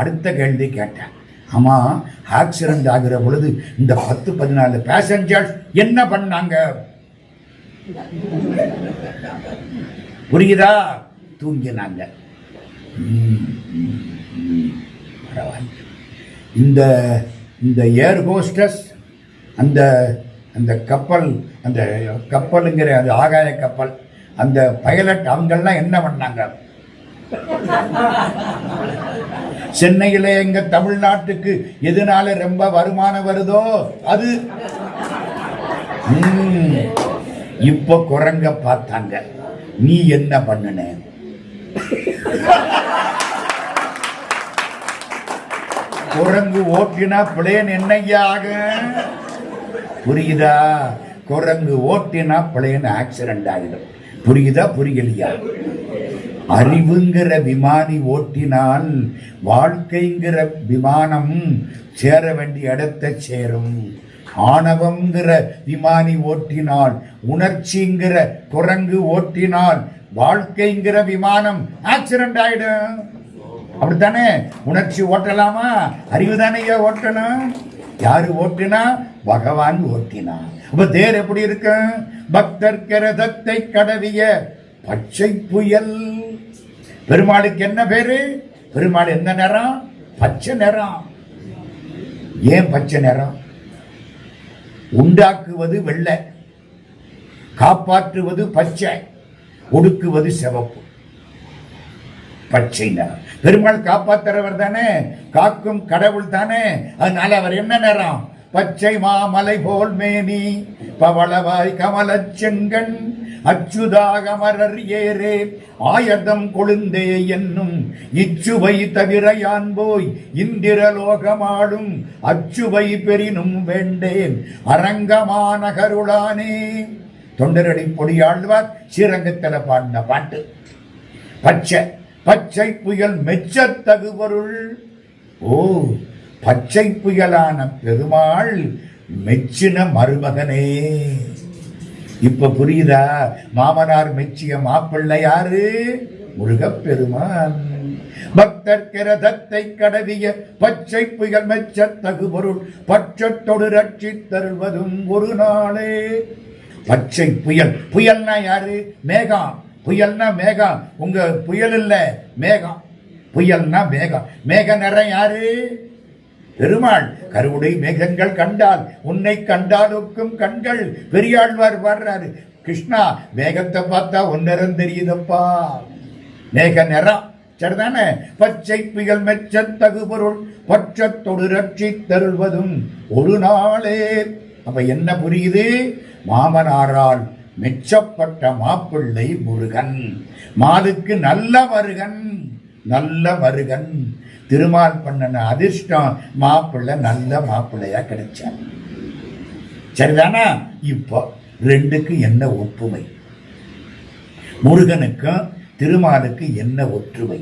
S1: அடுத்த கேள்வி கேட்டேன். ஆமா, ஆக்சிடென்ட் ஆகிற பொழுது இந்த 10-14 பேசஞ்சர்ஸ் என்ன பண்ணாங்க? புரியுதா? தூங்கினாங்க. இந்த இந்த ஏர் ஹோஸ்டஸ், அந்த அந்த கப்பல், அந்த கப்பலுங்கிற அது ஆகாய கப்பல், அந்த பைலட், அவங்கெல்லாம் என்ன பண்ணாங்க? சென்னையில எங்க தமிழ்நாட்டுக்கு எதனால ரொம்ப வருமானம் வருதோ அது. இப்ப குரங்க பார்த்தாங்க. நீ என்ன பண்ணுன? குரங்கு ஓட்டினா பிளேன் என்னையா ஆக? புரியுதா? குரங்கு ஓட்டினா பிளேன் ஆக்சிடென்ட் ஆகிடும். புரியுதா? புரியலையா? அறிவுங்கிற விமானி ஓட்டினால் வாழ்க்கைங்கிற விமானம் சேர வேண்டிய இடத்தை சேரும். ஆணவம்ங்கிற விமானி ஓட்டினால், உணர்ச்சிங்கிற குரங்கு ஓட்டினால் வாழ்க்கைங்கிற விமானம் ஆக்சிடென்ட் ஆயிடும். அப்படித்தானே? உணர்ச்சி ஓட்டலாமா? அறிவு தானே ஓட்டணும். யாரு ஓட்டினா? பகவான் ஓட்டினா. அப்ப தேர் எப்படி இருக்கு? பக்தர் கிரதத்தை கடவிய பச்சை புயல். பெருமாளுக்கு என்ன பேரு? பெருமாள் என்ன நிறம்? பச்சை நிறம். ஏன் பச்சை நிறம்? உண்டாக்குவது வெள்ளை, காப்பாற்றுவது பச்சை, ஒடுக்குவது சிவப்பு. பச்சை நிறம். பெருமாள் காப்பாற்றுறவர் தானே, காக்கும் கடவுள் தானே. அதனால அவர் என்ன நிறம்? பச்சை மாமலை போல் மேனி, பவளவாய் கமலச் செங்கண், அச்சுதாகமரர் ஏரே ஆயதம் கொழுந்தே என்னும் இச்சுவை தவிர யான் போய் இந்திரலோகமாடும் அச்சுவை பெரினும் வேண்டேன் அரங்கமான கருளானே. தொண்டரடி பொடியாழ்வார் ஸ்ரீரங்கத்தில் பாடின பாட்டு. பச்சை பச்சை புயல் மெச்சத்தகு பொருள். ஓ, பச்சை புயலான பெருமாள் மெச்சின மருமகனே. இப்ப புரியுதா? மாமனார் மெச்சிய மாப்பிள்ளை யாரு? முருகப்பெருமான். பக்தர் கிரதத்தை கடவிய பச்சை புயல் மெச்ச தகு பொருள் பட்சத்தொடு ரட்சி தருவதும் ஒரு நாளே. பச்சை புயல், புயல்னா யாரு? மேகம். புயல்னா மேகம். உங்க புயல் இல்ல, மேகம். புயல்னா மேகம். மேக நிறம் யாரு? பெருமாள். கருவுடை மேகங்கள் கண்டால் உன்னை கண்டாலுக்கும் கண்கள். பெரியாழ்வார் வர்றாரு, கிருஷ்ணா மேகத்தை பார்த்தா ஒன்னரம் தெரியுதப்பா. மேக நிறம் சரிதானே? பச்சை புயல் மெச்ச தகு பொருள் பட்சத்தொடு ரட்சி தருவதும் ஒரு நாளே. அப்ப என்ன புரியுது? மாமனாரால் மெச்சப்பட்ட மாப்பிள்ளை முருகன். மாலுக்கு நல்ல மருகன், நல்ல மருகன். திருமால் பண்ணன அதிர்ஷ்டம், மாப்பிள்ளை நல்ல மாப்பிள்ளையா கிடைச்சார். சரிதானா? இப்போ ரெண்டுக்கு என்ன ஒப்புமை? முருகனுக்கும் திருமாலுக்கு என்ன ஒற்றுமை?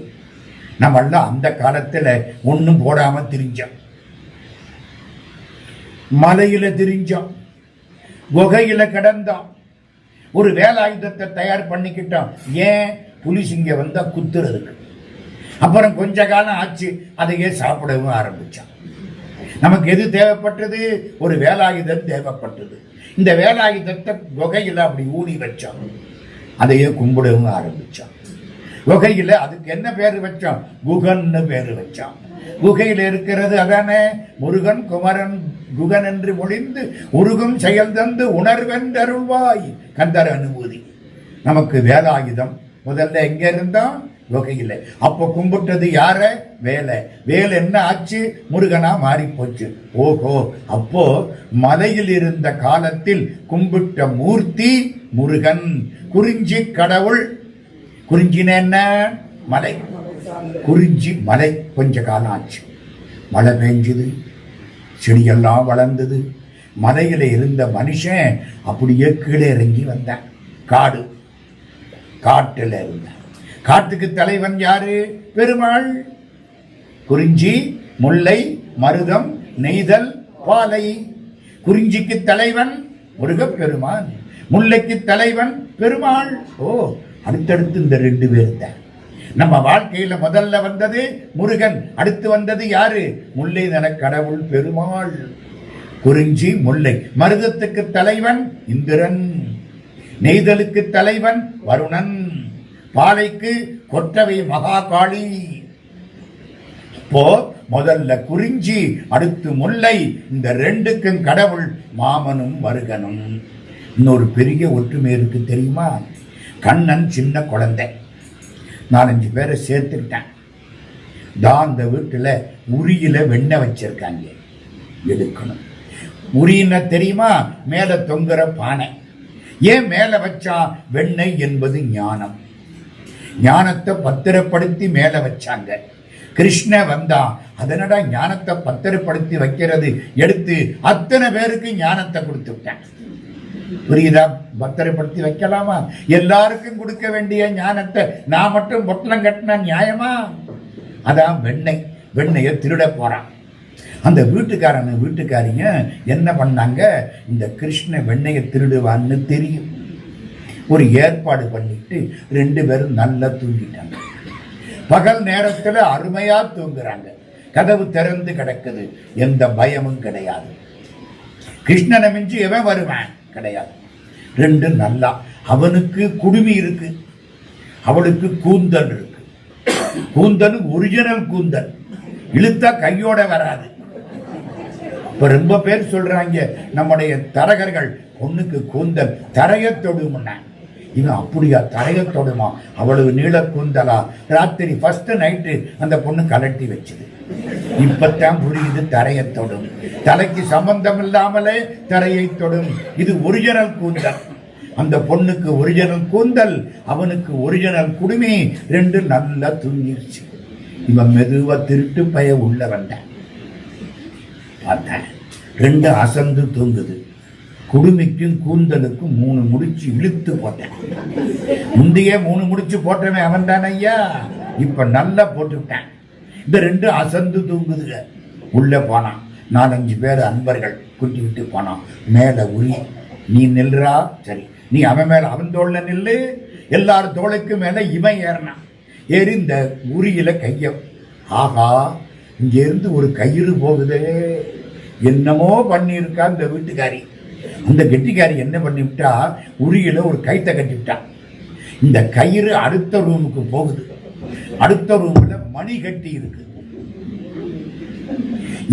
S1: நம்மெல்லாம் அந்த காலத்துல ஒன்னும் போடாம திரிஞ்சோம், மலையில திரிஞ்சோம், குகையில கிடந்தோம், ஒரு வேலாயுதத்தை தயார் பண்ணிக்கிட்டோம். ஏன்? புலிசிங்க வந்தா குத்துறதுக்கு. அப்புறம் கொஞ்ச காலம் ஆச்சு, அதையே சாப்பிடவும் ஆரம்பிச்சான். நமக்கு எது தேவைப்பட்டது? ஒரு வேலாயுதம் தேவைப்பட்டது. இந்த வேலாயுதத்தை குகையில அப்படி ஊதி வச்சோம், அதையே கும்பிடவும் ஆரம்பிச்சான். குகையில அதுக்கு என்ன பேரு வச்சோம்? குகன்னு பேரு வச்சான். குகையில இருக்கிறது அதானே முருகன் குமரன் குகன் என்று மொழிந்து உருகும் செயல் தந்து உணர்வென்றருள்வாய் கந்தர் அனுபூதி. நமக்கு வேலாயுதம் முதல்ல எங்க இருந்தோம்? குகையில. அப்ப கும்பிட்டது யார? வேலை. வேலை என்ன ஆச்சு? முருகனா மாறி போச்சு. ஓஹோ, அப்போ மலையில் இருந்த காலத்தில் கும்பிட்ட மூர்த்தி முருகன். குறிஞ்சி கடவுள். குறிஞ்சின என்ன? மலை. குறிஞ்சி மலை. கொஞ்ச காலம் ஆச்சு, மழை பெஞ்சது, செடியெல்லாம் வளர்ந்தது. மலையில இருந்த மனுஷன் அப்படியே கீழே இறங்கி வந்தான். காடு, காட்டுல இருந்த. காட்டுக்கு தலைவன் யாரு? பெருமாள். குறிஞ்சி, முல்லை, மருதம், நெய்தல், பாலை. குறிஞ்சிக்கு தலைவன் முருகப்பெருமான், முல்லைக்கு தலைவன் பெருமாள். ஓ, அடுத்தடுத்து இந்த ரெண்டு பேர் தான். நம்ம வாழ்க்கையில முதல்ல வந்தது முருகன், அடுத்து வந்தது யாரு? முல்லை நல கடவுள் பெருமாள். குறிஞ்சி, முல்லை. மருதத்துக்கு தலைவன் இந்திரன், நெய்தலுக்கு தலைவன் வருணன், பாலைக்கு கொற்றவை மகாகாளி. இப்போ முதல்ல குறிஞ்சி, அடுத்து முல்லை. இந்த ரெண்டுக்கும் கடவுள் மாமனும் மருகனும். இன்னொரு பெரிய ஒற்றுமை இருக்கு தெரியுமா? கண்ணன் சின்ன குழந்தை, 4-5 பேரை சேர்த்துக்கிட்டான். அந்த வீட்டுல உரியில வெண்ணெய் வச்சிருக்காங்க, எடுக்கணும். உரியின தெரியுமா? மேல தொங்குற பானை. ஏன் மேல வச்சா? வெண்ணெய் என்பது ஞானம். ஞானத்தை பத்திரப்படுத்தி மேல வச்சாங்க. கிருஷ்ண வந்தா, அதனடா ஞானத்தை பத்திரப்படுத்தி வைக்கிறது, எடுத்து அத்தனை பேருக்கு ஞானத்தை கொடுத்து விட்டேன். புரியுதா? பத்திரப்படுத்தி வைக்கலாமா? எல்லாருக்கும் கொடுக்க வேண்டிய ஞானத்தை நான் மட்டும் பொட்டலம் கட்டினா நியாயமா? அதான் வெண்ணெய். வெண்ணெயை திருட போறான். அந்த வீட்டுக்காரிங்க என்ன பண்ணாங்க? இந்த கிருஷ்ண வெண்ணெயை திருடுவான்னு தெரியும், ஒரு ஏற்பாடு பண்ணிட்டு 2 பேரும் நல்லா தூங்கிட்டாங்க. பகல் நேரத்துல அருமையா தூங்குறாங்க. கதவு திறந்து கிடக்குது, எந்த பயமும் கிடையாது. கிருஷ்ணனை மிஞ்சி எவன் வருவான்? கிடையாது. 2 நல்லா. அவனுக்கு குடுமி இருக்கு, அவளுக்கு கூந்தல் இருக்கு. கூந்தல் ஒரிஜினல் கூந்தல், இழுத்தா கையோட வராது. இப்ப ரொம்ப பேர் சொல்றாங்க, நம்முடைய தரகர்கள் பொண்ணுக்கு கூந்தல் தரைய தொடுமுன்னா. இவன் அப்படியா? தரைய தொடுமா? அவ்வளவு நீள கூந்தலா? ராத்திரி ஃபர்ஸ்ட் நைட்டு அந்த பொண்ணு கலட்டி வச்சது. இப்பத்தான் புரியுது தரையை தொடும். தலைக்கு சம்பந்தம் இல்லாமலே தரையை தொடும். இது ஒரிஜினல் கூந்தல். அந்த பொண்ணுக்கு ஒரிஜினல் கூந்தல், அவனுக்கு ஒரிஜினல் குடுமி. 2 நல்லா தூங்கிருச்சு. இவன் மெதுவா திருட்டு பய உள்ள வந்தான். பார்த்தேன் 2 அசந்து தூங்குது. குடுமிக்கும் கூந்தலுக்கும் 3 முடிச்சு இழுத்து போட்டேன். முந்தைய 3 முடிச்சு போட்டவன் அவன் தான் ஐயா. இப்ப நல்லா போட்டுவிட்டேன். இந்த 2 அசந்து தூங்குதுங்க. உள்ள போனான். 4-5 பேர் அன்பர்கள் கூட்டி விட்டு போனான். மேல உரி, நீ நில்றா. சரி, நீ அவன் மேல அவன் தோல்ல நில்லு. எல்லாரும் தோளுக்கு மேல இவன் ஏறினான். ஏறி இந்த உரியில கைய, ஆகா இங்க இருந்து ஒரு கயிறு போகுதே, என்னமோ பண்ணியிருக்கா இந்த வீட்டுக்காரி. அந்த கெட்டிக்காரி என்ன பண்ணிவிட்டா, உரியில ஒரு கைத்தை கட்டிவிட்டா. இந்த கயிறு அடுத்த ரூமுக்கு போகுது. அடுத்த ரூம்ல மணி கட்டி இருக்கு.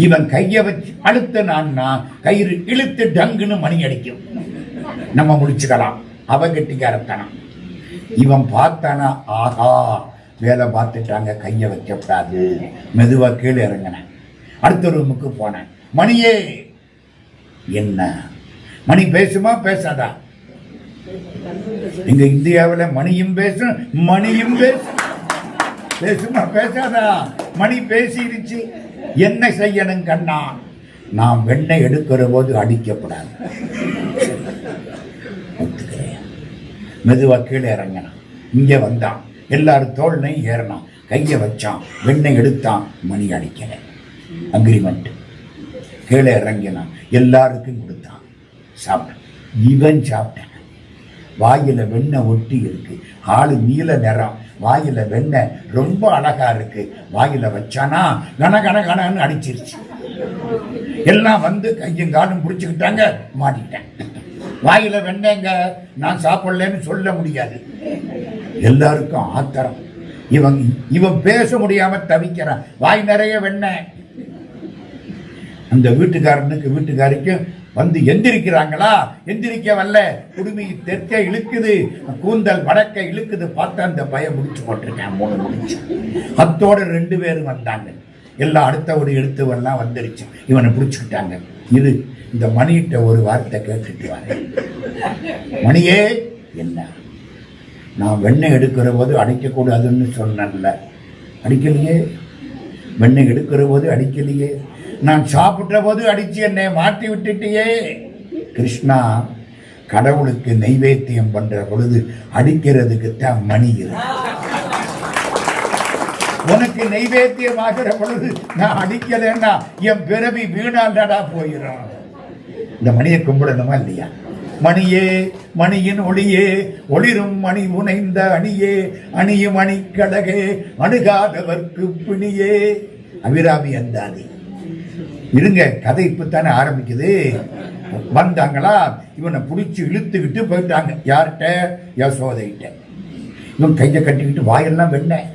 S1: இவன் கைய வச்சு அழுத்த நான்னா கயிறு இழுத்து டங்குன்னு மணி அடிக்கும். நம்ம முடிச்சுக்கலாம். அவ கெட்டிக்காரத்தனம். இவன் பார்த்தானா, ஆகா வேலை பார்த்துட்டாங்க, கைய வைக்கப்படாது. மெதுவா கீழே இறங்கினேன். அடுத்த ரூமுக்கு போனேன். மணியே, என்ன மணி பேசுமா பேசாதா? இங்க இந்தியாவில் மணியும் பேசும், மணியும் பேசும். பேசுமா பேசாதா? மணி பேசிருச்சு. என்ன செய்யணும் கண்ணா? நாம் வெண்ணெய் எடுக்கிற போது அடிக்கப்படாது. மெதுவா கீழே இறங்கினான். இங்க வந்தான். எல்லாரும் தோல்னையும் ஏறினான். கைய வச்சான். வெண்ணெய் எடுத்தான். மணி அடிக்கல. அக்ரிமெண்ட். கீழே இறங்கினான். எல்லாருக்கும் கொடுத்தான். சாப்பிட்டான். இவன் சாப்பிட்டான். வாயில வெண்ணெய் ஒட்டி இருக்கு. ஆளு நீல நிறம். வாயில வெண்ணெய் ரொம்ப அழகா இருக்கு. வாயில வச்சானா கன கன கனன்னு அடிச்சிருச்சு. எல்லாம் வந்து கையும் காலும் பிடிச்சுக்கிட்டாங்க. மாட்டிக்கிட்டேன். வாயில வெண்ணெய்ங்க, நான் சாப்பிடலன்னு சொல்ல முடியாது. எல்லாருக்கும் ஆத்திரம். இவன் பேச முடியாம தவிக்கிறான். வாய் நிறைய வெண்ணெய். அந்த வீட்டுக்காரிக்கும் வந்து எந்திரிக்கிறாங்களா? எந்திரிக்க வரல. குடுமி தெற்க இழுக்குது, கூந்தல் வடக்க இழுக்குது. பார்த்தா அந்த பயம் முடிச்சு போட்டிருக்கேன். 3 முடிச்சு. அத்தோட 2 பேரும் வந்தாங்க. எல்லாம் அடுத்த ஒரு எடுத்துவெல்லாம் வந்துருச்சு. இவனை பிடிச்சுக்கிட்டாங்க. இது இந்த மணிகிட்ட ஒரு வார்த்தை கேட்டுட்டு வர. மணியே, என்ன நான் வெண்ணெய் எடுக்கிற போது அடிக்கக்கூடாதுன்னு சொன்னேன்ல, அடிக்கலையே. வெண்ணெய் எடுக்கிற போது அடிக்கலையே. நான் சாப்பிட்ட போது அடிச்சு என்னை மாட்டி விட்டுட்டியே. கிருஷ்ணா, கடவுளுக்கு நைவேத்தியம் பண்ற பொழுது அடிக்கிறதுக்கு தான் மணி இருக்கு. உனக்கு நைவேத்தியம் ஆகிற பொழுது நான் அடிக்கலன்னா என் பிறவி வீணாண்டா போயிடும். இந்த மணியை கும்பிடணுமா இல்லையா? மணியே, மணியின் ஒளியே, ஒளிரும் மணி உனைந்த அணியே, அணியும் அணிக்கடகே, அணுகாதவர்க்கு பிணியே. அபிராமி அந்தாதி. இருங்க, கதை இப்பத்தானே ஆரம்பிக்குது. வந்தாங்களா, இவனை பிடிச்சி இழுத்துக்கிட்டு போயிட்டாங்க. யார்கிட்ட? யசோதைகிட்ட. இவன் கையை கட்டிக்கிட்டு வாயெல்லாம் வெண்ணெய்.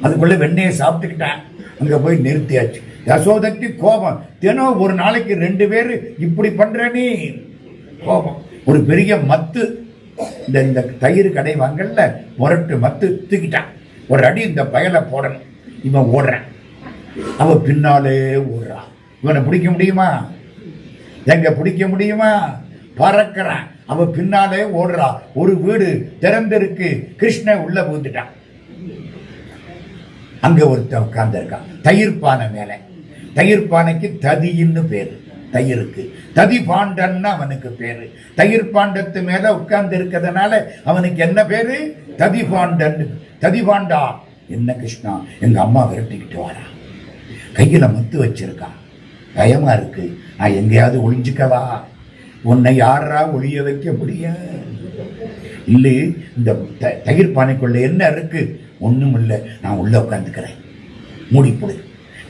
S1: அதுக்குள்ள வெண்ணெயை சாப்பிட்டுக்கிட்டான். அங்க போய் நிறுத்தியாச்சு. யசோதைக்கு கோபம். தினம் ஒரு நாளைக்கு 2 பேர் இப்படி பண்ற நீ. கோபம். ஒரு பெரிய மத்து, இந்த தயிர் கடை வாங்கல, முரட்டு மத்து தூக்கிட்டான். ஒரு அடி இந்த பயலை போடணும். இவன் ஓடுறான். அவன் பின்னாலே ஓடுறான். இவனை பிடிக்க முடியுமா? எங்க பிடிக்க முடியுமா? பறக்கிறான். அவன் பின்னாலே ஓடுறா. ஒரு வீடு திறந்திருக்கு. கிருஷ்ணன் உள்ள புகுந்துட்டான். அங்க ஒருத்தன் உட்கார்ந்து இருக்கான். தயிர் பானை மேல. தயிர் பானைக்கு ததின்னு பேரு. தயிருக்கு ததி பாண்டன் அவனுக்கு பேரு. தயிர் பாண்டத்து மேல உட்கார்ந்து இருக்கிறதுனால அவனுக்கு என்ன பேரு? ததி பாண்டன். ததி பாண்டா. என்ன கிருஷ்ணா, எங்க அம்மா விரட்டிக்கிட்டு வாரா. கையில மத்து வச்சிருக்கான். பயமா இருக்கு. நான் எங்கேயாவது ஒளிஞ்சுக்கவா? உன்னை யாரா ஒளிய வைக்க முடியும்? இல்லை, இந்த தயிர் பானைக்குள்ள என்ன இருக்கு? ஒண்ணும் இல்லை. நான் உள்ள உட்காந்துக்கிறேன். மூடிப்பொடு.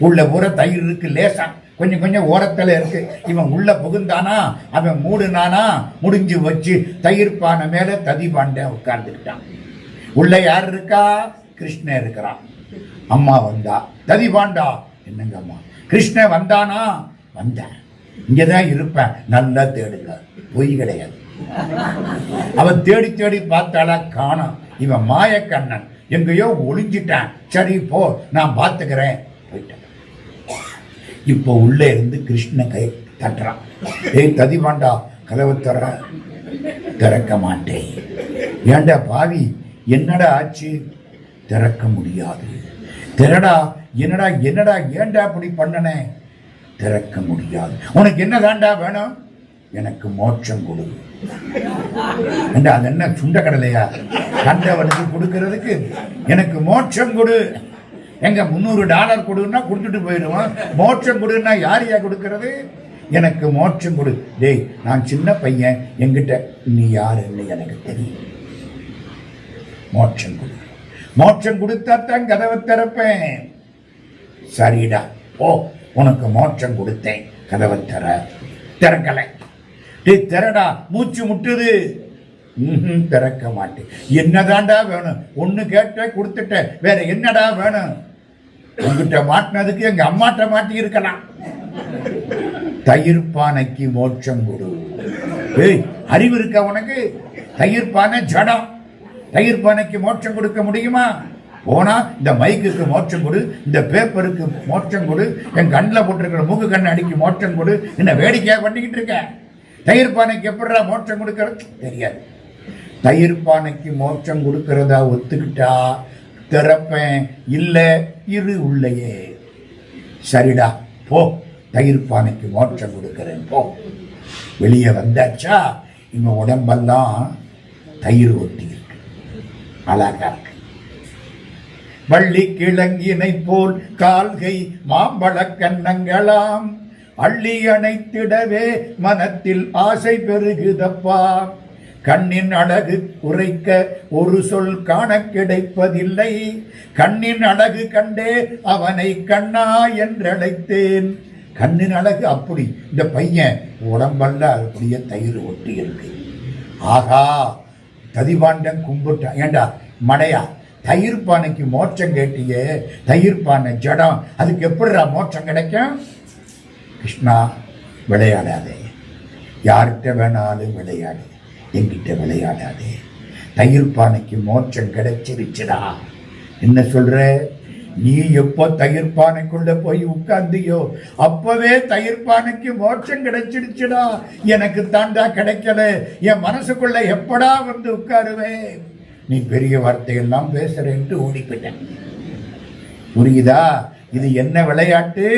S1: உள்ள பூரா தயிர் இருக்கு. லேசா கொஞ்சம் கொஞ்சம் ஓரத்துல இருக்கு. இவன் உள்ள புகுந்தானா, அவன் மூடுனானா, முடிஞ்சு வச்சு தயிர் பானை மேல ததி பாண்ட உட்கார்ந்துக்கிட்டான். உள்ள யார் இருக்கா? கிருஷ்ணன் இருக்கிறான். அம்மா வந்தா. ததி பாண்டா. என்னங்க அம்மா? கிருஷ்ணன் வந்தானா? வந்தேன். இங்கதான் இருப்பேன். நல்லா தேடுங்க. பொய் கிடையாது. அவன் தேடி தேடி பார்த்தாளா, காணோம். இவன் மாயக்கண்ணன். எங்கேயோ ஒளிஞ்சிட்டான். சரி போ, நான் பார்த்துக்கிறேன். போயிட்டேன். இப்போ உள்ளே இருந்து கிருஷ்ணன் கை தட்டுறான். ஏய் ததி பாண்டா, கதவை திறக்க மாட்டேன். ஏண்டா பாவி, என்னடா ஆச்சு? திறக்க முடியாது. திறடா. என்னடா என்னடா, ஏண்டா அப்படி பண்ணனே? திறக்க முடியாது. உனக்கு என்ன தாண்டா வேணும்? எனக்கு மோட்சம் கொடு. அது என்ன சுண்ட கடலையா? கண்டவனுக்கு கொடுக்கறதுக்கு எனக்கு மோட்சம் கொடு. எங்க $300 கொடுன்னா கொடுத்துட்டு போயிடுவான். மோட்சம் கொடுன்னா யாரையா கொடுக்கறது? எனக்கு மோட்சம் கொடு. டேய், நான் சின்ன பையன், என்கிட்ட நீ யாருன்னு எனக்கு தெரியும், மோட்சம் கொடு. மோட்சம் கொடுத்தாத்தான் கதவை திறப்பேன். சரிடா போ, உனக்கு மோட்சம் கொடுத்தேன், கதவை திறக்கலை. டேய் திறடா, மூச்சு முட்டுது. திறக்க மாட்டேன். என்னதாண்டா வேணும்? ஒண்ணு கேட்ட கொடுத்துட்ட, வேற என்னடா வேணும்? உங்ககிட்ட மாட்டினதுக்கு எங்க அம்மாட்ட மாட்டி இருக்கலாம். தயிர் பானைக்கு மோட்சம் கொடு. ஏய், அறிவு இருக்க உனக்கு? தயிர் பானை ஜடம், தயிர் பானைக்கு மோட்சம் கொடுக்க முடியுமா? போனா இந்த மைக்குக்கு மோட்சம் கொடு, இந்த பேப்பருக்கு மோட்சம் கொடு, என் கண்ணில் போட்டிருக்கிற மூக்கு கண்ணை அடிக்கு மோட்சம் கொடு. என்ன வேடிக்கையா பண்ணிக்கிட்டு இருக்க? தயிர் பானைக்கு எப்படா மோட்சம் கொடுக்கறது தெரியாது. தயிர் பானைக்கு மோட்சம் கொடுக்கறதா ஒத்துக்கிட்டா திறப்பேன், இல்ல இரு உள்ளையே. சரிடா போ, தயிர் பானைக்கு மோட்சம் கொடுக்கிறேன் போ. வெளியே வந்தாச்சா, இங்க உடம்பெல்லாம் தயிர் ஒட்டி இருக்கு, அழகா இருக்கு. வள்ளி கிழங்கினை போல் கால்கை மாம்பழ கன்னங்களாம் அள்ளி அணைத்திடவே மனத்தில் ஆசை பெருகுதப்பா. கண்ணின் அழகு குறைக்க ஒரு சொல் காண கிடைப்பதில்லை. கண்ணின் அழகு கண்டே அவனை கண்ணா என்றழைத்தேன். கண்ணின் அழகு அப்படி, இந்த பையன் உடம்பல்ல அப்படியே தயிர் ஒட்டி இருக்கு. ஆகா, ததிபாண்டன் கும்பிட்டான். ஏண்டா மடையா, தயிர் பானைக்கு மோட்சம் கேட்டியே, தயிர் பானை ஜடம், அதுக்கு எப்படிடா மோட்சம் கிடைக்கும்? கிருஷ்ணா, விளையாடாதே, யார்கிட்ட வேணாலும் விளையாடு, என்கிட்ட விளையாடாதே. தயிர் பானைக்கு மோட்சம் கிடைச்சிருச்சுடா. என்ன சொல்ற? நீ எப்போ தயிர் பானைக்குள்ள போய் உட்கார்ந்தியோ அப்பவே தயிர் பானைக்கு மோட்சம் கிடைச்சிருச்சுடா. எனக்கு தாண்டா கிடைக்கல, என் மனசுக்குள்ள எப்படா வந்து உட்காருவேன்? நீ பெரிய வார்த்தையெல்லாம் பேசுறேன்ட்டு ஓடிப்பிட்டேன். புரியுதா? இது என்ன விளையாட்டு?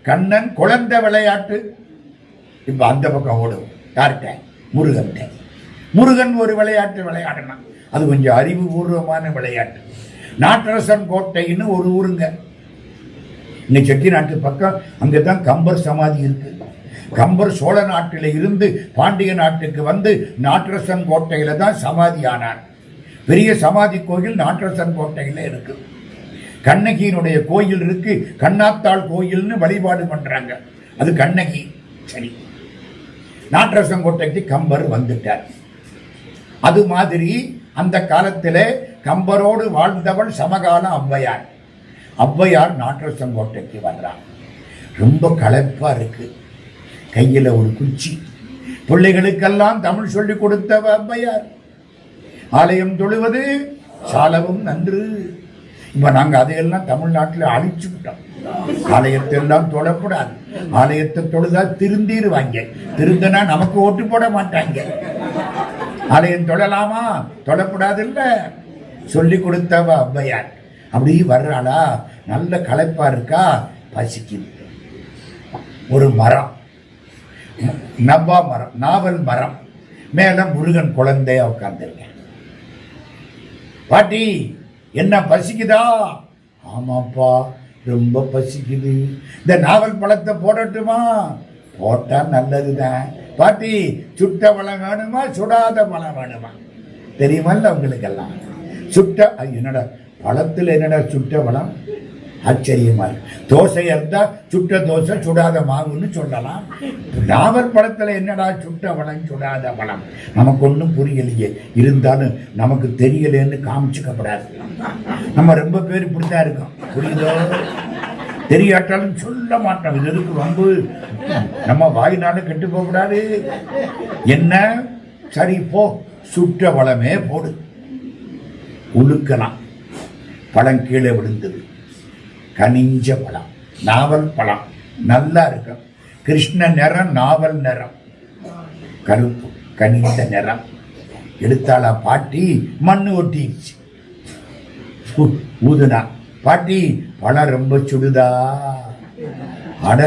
S1: கண்ணன் குழந்தை விளையாட்டு. இப்ப அந்த பக்கம் ஓடும். யார்கிட்ட? முருகன். முருகன் ஒரு விளையாட்டு விளையாடணும், அது கொஞ்சம் அறிவுபூர்வமான விளையாட்டு. நாட்டரசன் கோட்டைன்னு ஒரு ஊருங்க, இந்த செட்டி நாட்டு பக்கம். அங்கதான் கம்பர் சமாதி இருக்கு. கம்பர் சோழ நாட்டில இருந்து பாண்டிய நாட்டுக்கு வந்து நாட்டரசன் கோட்டையில தான் சமாதி ஆனார். பெரிய சமாதி கோயில் நாட்டரசன் கோட்டையில இருக்கு. கண்ணகியினுடைய கோயில் இருக்கு, கண்ணாத்தாள் கோயில்னு வழிபாடு பண்றாங்க, அது கண்ணகி. சரி, நாட்டரசன் கோட்டைக்கு கம்பர் வந்துட்டார். அது மாதிரி அந்த காலத்தில் கம்பரோடு வாழ்ந்தவள் சமகால ஔவையார். ஔவையார் நாட்டரசன் கோட்டைக்கு வர்றார். ரொம்ப களைப்பா இருக்கு, கையில ஒரு குச்சி. பிள்ளைகளுக்கெல்லாம் தமிழ் சொல்லி கொடுத்த ஔவையார். ஆலயம் தொழுவது சாலவும் நன்று. இப்ப நாங்க அதையெல்லாம் தமிழ்நாட்டில் அழிச்சு விட்டோம். ஆலயத்தை எல்லாம் தொழக்கூடாது, ஆலயத்தை தொழுதா திருந்திருவாங்க, திருந்தனா நமக்கு ஓட்டு போட மாட்டாங்க. ஆலயம் தொழலாமா? தொழக்கூடாது இல்ல, சொல்லி கொடுத்தவ ஔவையார். அப்படி வர்றாளா, நல்ல களைப்பா இருக்கா, பசிக்குது. ஒரு மரம், நவ்வா மரம், நாவல் மரம் மேல முருகன் குழந்தைய உட்கார்ந்துருக்கேன். பாட்டி என்ன பசிக்குதா? ஆமாப்பா, ரொம்ப பசிக்குது. இந்த நாவல் பழத்தை போடட்டுமா? போட்டா நல்லதுதான். பாட்டி, சுட்ட பழம் வேணுமா சுடாத பழம் வேணுமா? தெரியுமல்ல உங்களுக்கெல்லாம். சுட்ட, என்னடா பழத்துல என்னடா சுட்ட பழம்? ஆச்சரியமா இருக்கு. தோசை இருந்தா சுட்ட தோசை சுடாத மாவுன்னு சொல்லலாம். நாவல் பழத்துல என்னடா சுட்ட பழம் சுடாத பழம்? நமக்கு ஒன்றும் புரியலையே. இருந்தாலும் நமக்கு தெரியலன்னு காமிச்சுக்கப்படாது. நம்ம ரொம்ப பேர் இப்படித்தான் இருக்கோம், புரியுதோ? தெரியாட்டாலும் சொல்ல மாட்டோம். இது எதுக்கு வந்து நம்ம வாயினாலும் கெட்டு போக கூடாது. என்ன சரி போ, சுட்ட பழமே போடு. உழுக்கலாம், பழம் கீழே விழுந்தது. கனிஞ்ச பழம், நாவல் பழம், நல்லா இருக்கும். கிருஷ்ண நிறம், நாவல் நிறம், கருப்பு கனிந்த நிறம். எடுத்தாளா பாட்டி, மண்ணு ஒட்டிடுச்சு. ஊதுனா, பாட்டி பழம் ரொம்ப சுடுதா? அட,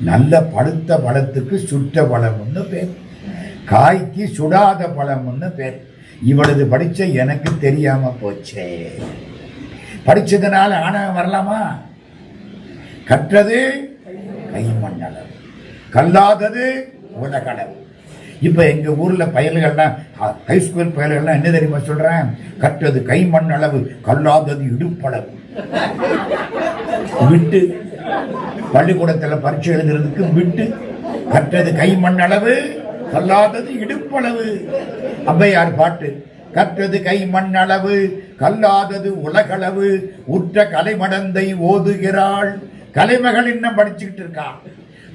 S1: நல்ல பழுத்த பழத்துக்கு சுட்ட பழம்னு பேர், காய்க்கு சுடாத பழம்னு பேர். இவளது படிச்ச எனக்கு தெரியாம போச்சே. படிச்சதுனால ஆணவம் வரலாமா? கற்றது கைமண்ணளவு, கல்லாதது உலகளவு. இப்ப எங்க ஊர்ல பயல்கள்லாம், ஹைஸ்கூல் பயல்கள்லாம் என்ன தெரியுமா சொல்றேன்? கற்றது கைமண் அளவு, கல்லாதது இடுப்பளவு. விட்டு பள்ளிக்கூடத்துல பரீட்சை எழுதுறதுக்கு விட்டு, கற்றது கைமண் அளவு, கல்லாதது இடுப்பளவு. ஔவையார் பாட்டு. கற்றது கைமண் அளவு, கல்லாதது உலகளவு, உற்ற கலைமடந்தை ஓதுகிறாள். கலைமகள் இன்னும் படிச்சுக்கிட்டு இருக்கா.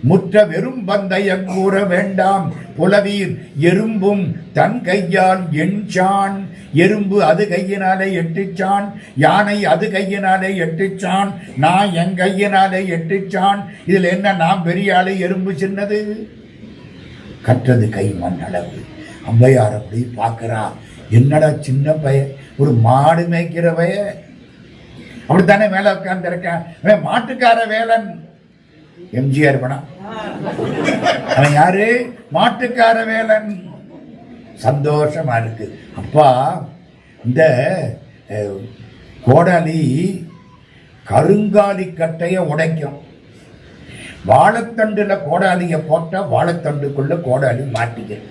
S1: முற்ற வெறும் பந்தைய கூற வேண்டாம் புலவீர், எறும்பும் தன் கையால் எண்சான். எறும்பு அது கையினாலே எட்டுச்சான், யானை அது கையினாலே எட்டுச்சான், நான் என் கையினாலே எட்டுச்சான். இதுல என்ன, நான் பெரிய ஆளு, எறும்பு சின்னது. கற்றது கை மண் அளவு. ஔவையார் அப்படி பார்க்கிறா. என்னடா சின்ன பைய, ஒரு மாடு மேய்க்கிற பைய, அப்படித்தானே மேல உட்கார்ந்து இருக்கான். மாட்டுக்கார வேலன். எம்ஜிஆர் படம். அவன் யாரு? மாட்டுக்கார வேலன். சந்தோஷமா இருக்கு. அப்பா, இந்த கோடாலி கருங்காலி கட்டைய உடைக்கும். வாழைத்தண்டுல கோடாலிய போட்டா வாழைத்தண்டுக்குள்ள கோடாலி மாட்டிக்க.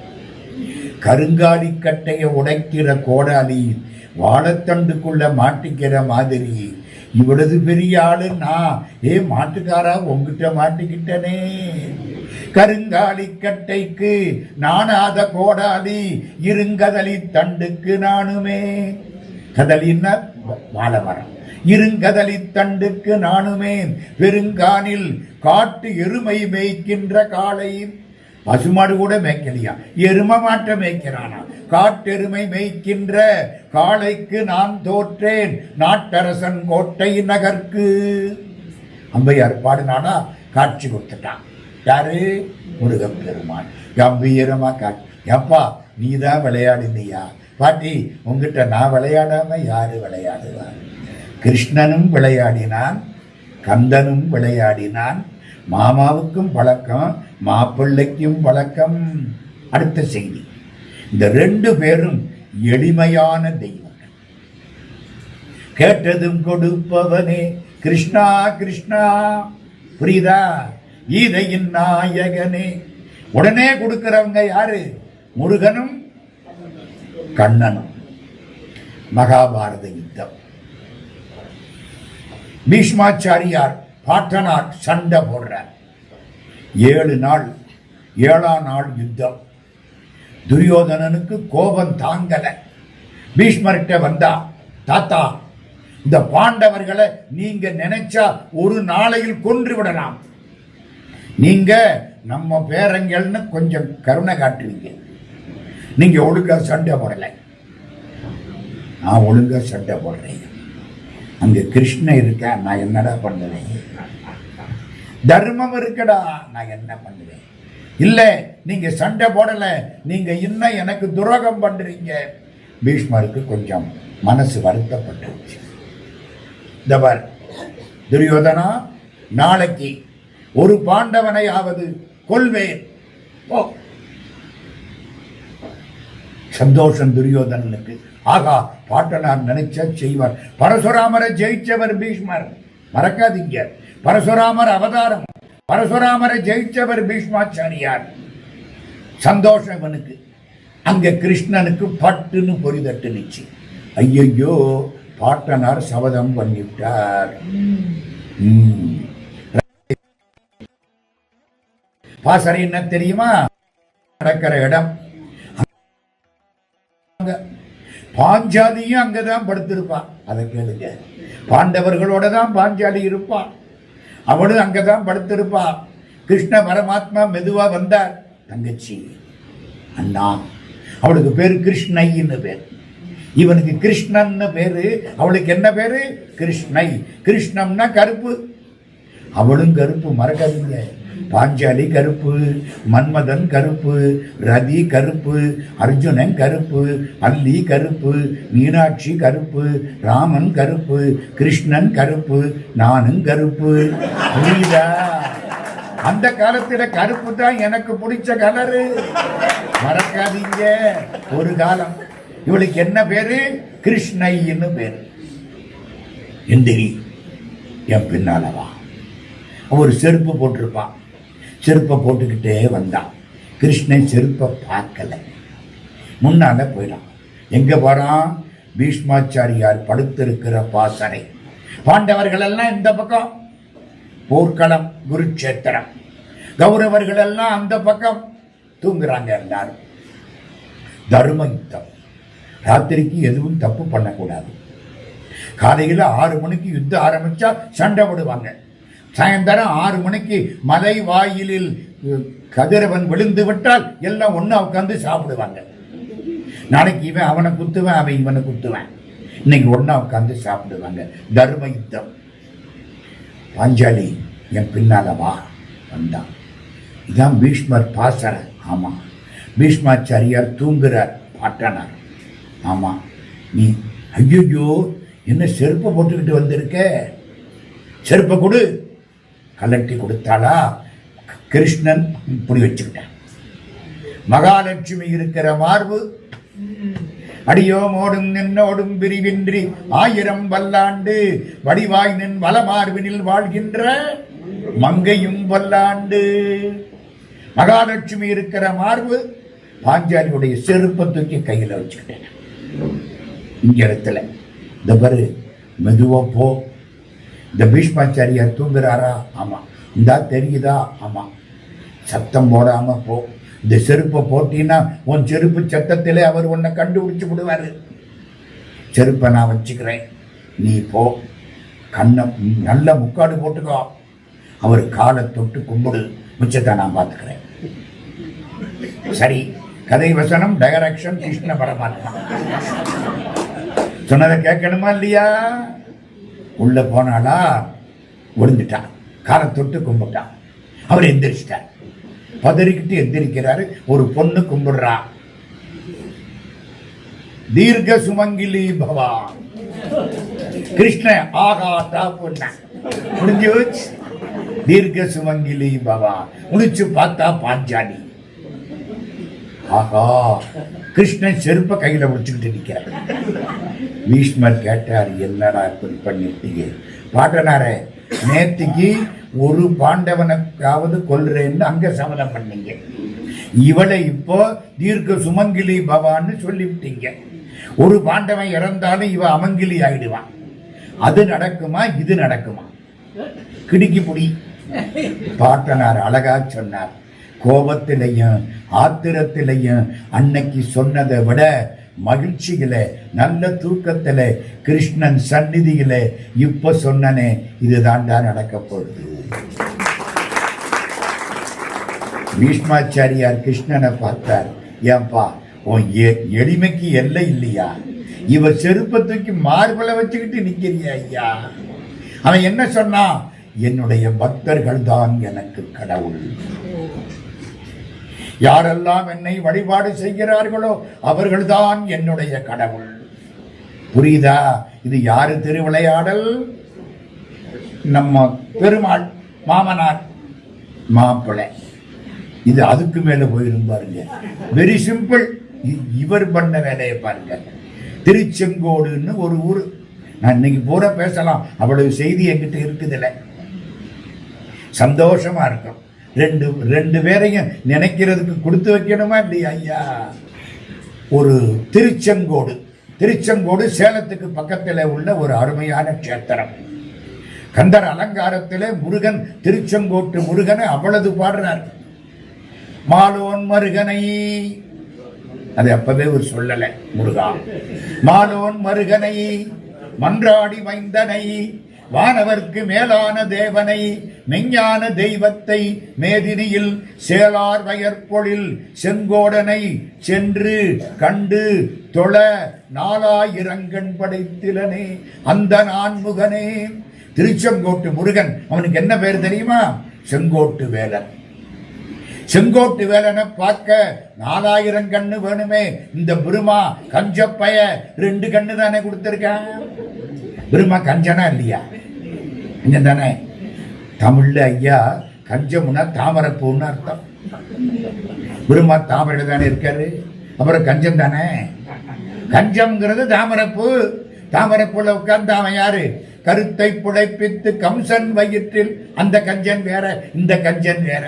S1: கருங்காலி கட்டைய உடைக்கிற கோடாலி வாழைத்தண்டுக்குள்ள மாட்டிக்கிற மாதிரி இவ்வளவு பெரிய ஆளு நான். மாட்டுக்காரா, உங்ககிட்ட மாட்டிக்கிட்டனே. கருங்காலி கட்டைக்கு நானாத கோடாலி, இருங்கதலி தண்டுக்கு நானுமே. கதலின்னா வாழை மரம். இருங்கதலி தண்டுக்கு நானுமே. பெருங்கானில் காட்டு எருமை மேய்க்கின்ற காளை. பசுமாடு கூட மேய்க்கலையா, எரும மாட்ட மேய்க்கிறானா. காட்டெருமை மேய்க்கின்ற காளைக்கு நான் தோற்றேன், நாட்டரசன் கோட்டை நகர்க்கு. ஔவையார் பாடினானா, காட்சி கொடுத்துட்டான். யாரு? முருகப்பெருமான். கம்பீரமா காட்சி. எப்பா, நீதான் விளையாடினியா? பாட்டி, உங்ககிட்ட நான் விளையாடாம யாரு விளையாடுவார்? கிருஷ்ணனும் விளையாடினான், கந்தனும் விளையாடினான். மாமாவுக்கும் பழக்கம், மாப்பிள்ளைக்கும் பழக்கம். அடுத்த செய்தி, இந்த ரெண்டு பேரும் எளிமையான தெய்வங்கள். கேட்டதும் கொடுப்பவனே கிருஷ்ணா கிருஷ்ணா. புரியுதா? கீதையின் நாயகனே. உடனே கொடுக்கிறவங்க யாரு? முருகனும் கண்ணனும். மகாபாரத யுத்தம். பீஷ்மாச்சாரியார் பாட்டனார் சண்டை போடுறார். 7 நாள், 7ஆம் நாள் யுத்தம். துரியோதனனுக்கு கோபம் தாங்கல. பீஷ்மர்கிட்ட வந்தா, தாத்தா, இந்த பாண்டவர்களை நீங்க நினைச்சா ஒரு நாளையில் கொன்று விடலாம். நீங்க நம்ம பேரங்கள்னு கொஞ்சம் கருணை காட்டுவீங்க. நீங்க ஒழுங்கா சண்டை போடல, நான் ஒழுங்கா சண்டை போடுறேன். அங்க கிருஷ்ணன் இருக்க, நான் என்னடா பண்ணுவேன்? தர்மம் இருக்கடா, நான் என்ன பண்ணுவேன்? இல்ல, நீங்க சண்டை போடல, நீங்க இன்னும் எனக்கு துரோகம் பண்றீங்க. பீஷ்மருக்கு கொஞ்சம் மனசு வருத்தப்பட்டுருச்சு. தபர் துரியோதனா, நாளைக்கு ஒரு பாண்டவனையாவது கொல்வேன். சந்தோஷம் துரியோதனனுக்கு. ஆகா, பாட்டனார் நினைச்சா செய்வார். பரசுராமரை ஜெயிச்சவர் பீஷ்மர், மறக்காதீங்க. பரசுராமர் அவதாரம், பரசுராமரை ஜெயிச்சவர் பீஷ்மாச்சாரியார். சந்தோஷம் இவனுக்கு. அங்க கிருஷ்ணனுக்கு பட்டுன்னு பொறிதட்டு நிச்சு. ஐயோ, பாட்டனார் சபதம் பண்ணிவிட்டார். பாசறை என்ன தெரியுமா? நடக்கிற இடம். பாஞ்சாலியும் அங்கதான் படுத்திருப்பான். அதை கேளுங்க. பாண்டவர்களோட தான் பாஞ்சாலி இருப்பான், அவளும் அங்கதான் படுத்திருப்பா. கிருஷ்ண பரமாத்மா மெதுவா வந்தார். தங்கச்சி, அண்ணா. அவளுக்கு பேரு கிருஷ்ணைன்னு பேர், இவனுக்கு கிருஷ்ணன் பேரு. அவளுக்கு என்ன பேரு? கிருஷ்ணை. கிருஷ்ணம்னா கருப்பு, அவளும் கருப்பு, மறக்காதீங்க. பாஞ்சாலி கருப்பு, மன்மதன் கருப்பு, ரதி கருப்பு, அர்ஜுனன் கருப்பு, அல்லி கருப்பு, மீனாட்சி கருப்பு, ராமன் கருப்பு, கிருஷ்ணன் கருப்பு, நானும் கருப்பு. புரியுதா? அந்த காலத்துல கருப்பு தான் எனக்கு பிடிச்ச கலரு, மறக்காதீங்க. ஒரு காலம் இவளுக்கு என்ன பேரு? கிருஷ்ணைன்னு பேரு. எந்திரி, என் பின்னாலவா. ஒரு செருப்பு போட்டிருப்பான். செருப்பை போட்டுக்கிட்டே வந்தான். கிருஷ்ணன் செருப்பை பார்க்கல, முன்னால போயிடான். எங்க போறான்? பீஷ்மாச்சாரியார் படுத்திருக்கிற பாசறை. பாண்டவர்கள் எல்லாம் இந்த பக்கம் போர்க்களம் குருட்சேத்திரம், கௌரவர்கள் எல்லாம் அந்த பக்கம் தூங்குறாங்க. எல்லாரும் தர்ம யுத்தம். ராத்திரிக்கு எதுவும் தப்பு பண்ணக்கூடாது. காலையில் 6 மணிக்கு யுத்தம் ஆரம்பிச்சா சண்டை விடுவாங்க. சாயந்தரம் 6 மணிக்கு மலை வாயிலில் கதிரவன் விழுந்து விட்டால் எல்லாம் ஒன்னா உட்காந்து சாப்பிடுவாங்க. நாளைக்கு இவன் அவனை குத்துவேன், அவன் இவனை குத்துவேன். இன்னைக்கு ஒன்னா உட்காந்து சாப்பிடுவாங்க. தர்ம யுத்தம். பாஞ்சாலி என் பின்னால வா வந்தான். இதான் பீஷ்மர் பாசற. ஆமா, பீஷ்மாச்சாரியார் தூங்குறார். பாட்டனார். ஆமா, நீ ஐயோ என்ன செருப்பை போட்டுக்கிட்டு வந்திருக்க, செருப்பை கொடு. கலட்டி கொடுத்தாளா? கிருஷ்ணன் இப்படி வச்சுக்கிட்டான். மகாலட்சுமி இருக்கிற மார்பு, அடியோமோடும் நின்னோடும் பிரிவின்றி 1000 வல்லாண்டு வடிவாய் நின் வலமார்பினில் வாழ்கின்ற மங்கையும் வல்லாண்டு. மகாலட்சுமி இருக்கிற மார்பு. பாஞ்சாலியுடைய செருப்பை தூக்கி கையில் வச்சுக்கிட்டேன். இங்க இடத்துல இந்த பாரு, மெதுவா போ. இந்த பீஷ்மாச்சாரியார் தூங்குறாரா? ஆமா. இந்தா தெரியுதா? ஆமா. சத்தம் போடாம போ. இந்த செருப்பை போட்டீங்கன்னா உன் செருப்பு சத்தத்திலே அவர் உன்னை கண்டுபிடிச்சு விடுவாரு. செருப்பை நான் வச்சுக்கிறேன், நீ போ. கண்ணை நல்ல முக்காடு போட்டுக்கோ. அவர் காலை தொட்டு கும்பிடு, மிச்சத்தை நான் பார்த்துக்கிறேன். சரி, கதை வசனம் டைரக்ஷன் கிருஷ்ண பரமாத்மா. சொன்னதை கேட்கணுமா இல்லையா? உள்ள போனாலா? விழுந்துட்டான். காலை தொட்டு கும்பிட்டான். அவர் எந்திரிச்சிட்டார். பதறிக்கிட்டு எந்திரிக்கிறாரு. ஒரு பொண்ணு கும்பிடுறா. தீர்க்க சுமங்கிலி பவா. கிருஷ்ண ஆகா தாப்புன்னா முடிஞ்சு. தீர்க்க சுமங்கிலி பவா. முடிச்சு பார்த்தா பாஞ்சாலி. ஆகா, கிருஷ்ணன் செருப்ப கையில முடிச்சுக்கிட்டு நிற்கிறார். பீஷ்மர் கேட்டார், என்னடா இப்படி பண்ணிட்டீங்க? பாட்டனாரே, நேத்திக்கு ஒரு பாண்டவனுக்காவது கொல்றேன்னு அங்க சமதம் பண்ணீங்க. இவளை இப்போ தீர்க்க சுமங்கிலி பவான்னு சொல்லிவிட்டீங்க. ஒரு பாண்டவன் இறந்தாலும் இவ அமங்கிலி ஆயிடுவான். அது நடக்குமா? இது நடக்குமா? கிடுக்கி புடி. பாட்டனார் அழகா சொன்னார். கோபத்திலையும் ஆத்திரத்திலையும் அன்னைக்கு சொன்னதை விட மகிழ்ச்சியில, நல்ல தூக்கத்துல, கிருஷ்ணன் சந்நிதியில இப்ப சொன்னனே, இதுதான்டா நடக்க போகுது. பீஷ்மாச்சாரியார் கிருஷ்ணனை பார்த்தார். ஏன்பா, உன் எளிமைக்கு எல்லை இல்லையா? இவ செருப்பத்துக்கு மார்பலை வச்சுக்கிட்டு நிக்கிறியா ஐயா? அவன் என்ன சொன்னான்? என்னுடைய பக்தர்கள் தான் எனக்கு கடவுள். யாரெல்லாம் என்னை வழிபாடு செய்கிறார்களோ அவர்கள்தான் என்னுடைய கடவுள். புரியுதா? இது யாரு திருவிளையாடல்? நம்ம பெருமாள் மாமனார் மாப்பிள்ளை. இது அதுக்கு மேல போயிரும் பாருங்க. Very simple. இவர் பண்ண வேலையை பாருங்க. திருச்செங்கோடுன்னு ஒரு ஊர். நான் இன்னைக்கு பூரா பேசலாம், அவ்வளவு செய்தி என்கிட்ட இருக்குதுல்ல. சந்தோஷமா இருக்கும். ரெண்டு பேரையும் நினைக்கிறதுக்கு கொடுத்து வைக்கணுமா இல்லையா ஐயா? ஒரு திருச்செங்கோடு. திருச்செங்கோடு சேலத்துக்கு பக்கத்தில் உள்ள ஒரு அருமையான கஷேத்திரம். கந்தர் அலங்காரத்தில் முருகன், திருச்செங்கோட்டு முருகனை அவ்வளவு பாடுறார். மாலோன் மருகனை, அது அப்பவே ஒரு சொல்லல. முருகா மாலோன் மருகனை, மன்றாடி வைந்தனை, வானவர்க்கு மேலான தேவனை, மெஞ்ஞான தெய்வத்தை, மேதினியில் சேலார் வயற்பொழில் செங்கோடனை சென்று கண்டு தொழ நாலாயிரங்கண் படைத்திலனே அந்த நான்முகனே. திருச்செங்கோட்டு முருகன், அவனுக்கு என்ன பேர் தெரியுமா? செங்கோட்டு வேலன். செங்கோட்டு வேலனை பார்க்க 4000 கண்ணு வேணுமே. இந்த பிரம்மா கஞ்சப்பைய 2 கண்ணு தானே கொடுத்திருக்கான். பிரம்மா கஞ்சனா இல்லையா? கஞ்சன் தானே. தமிழ்ல ஐயா கஞ்சம்னா தாமரைப்பூன்னு அர்த்தம். பிரம்மா தாமரை தானே இருக்காரு, அப்புறம் கஞ்சம் தானே. கஞ்சம்ங்கிறது தாமரைப்பூ. தாமரைப்பூல உட்கார்ந்து அவன் யாரு? கருத்தை புடைப்பித்து கம்சன் வயிற்றில். அந்த கஞ்சன் வேற, இந்த கஞ்சன் வேற.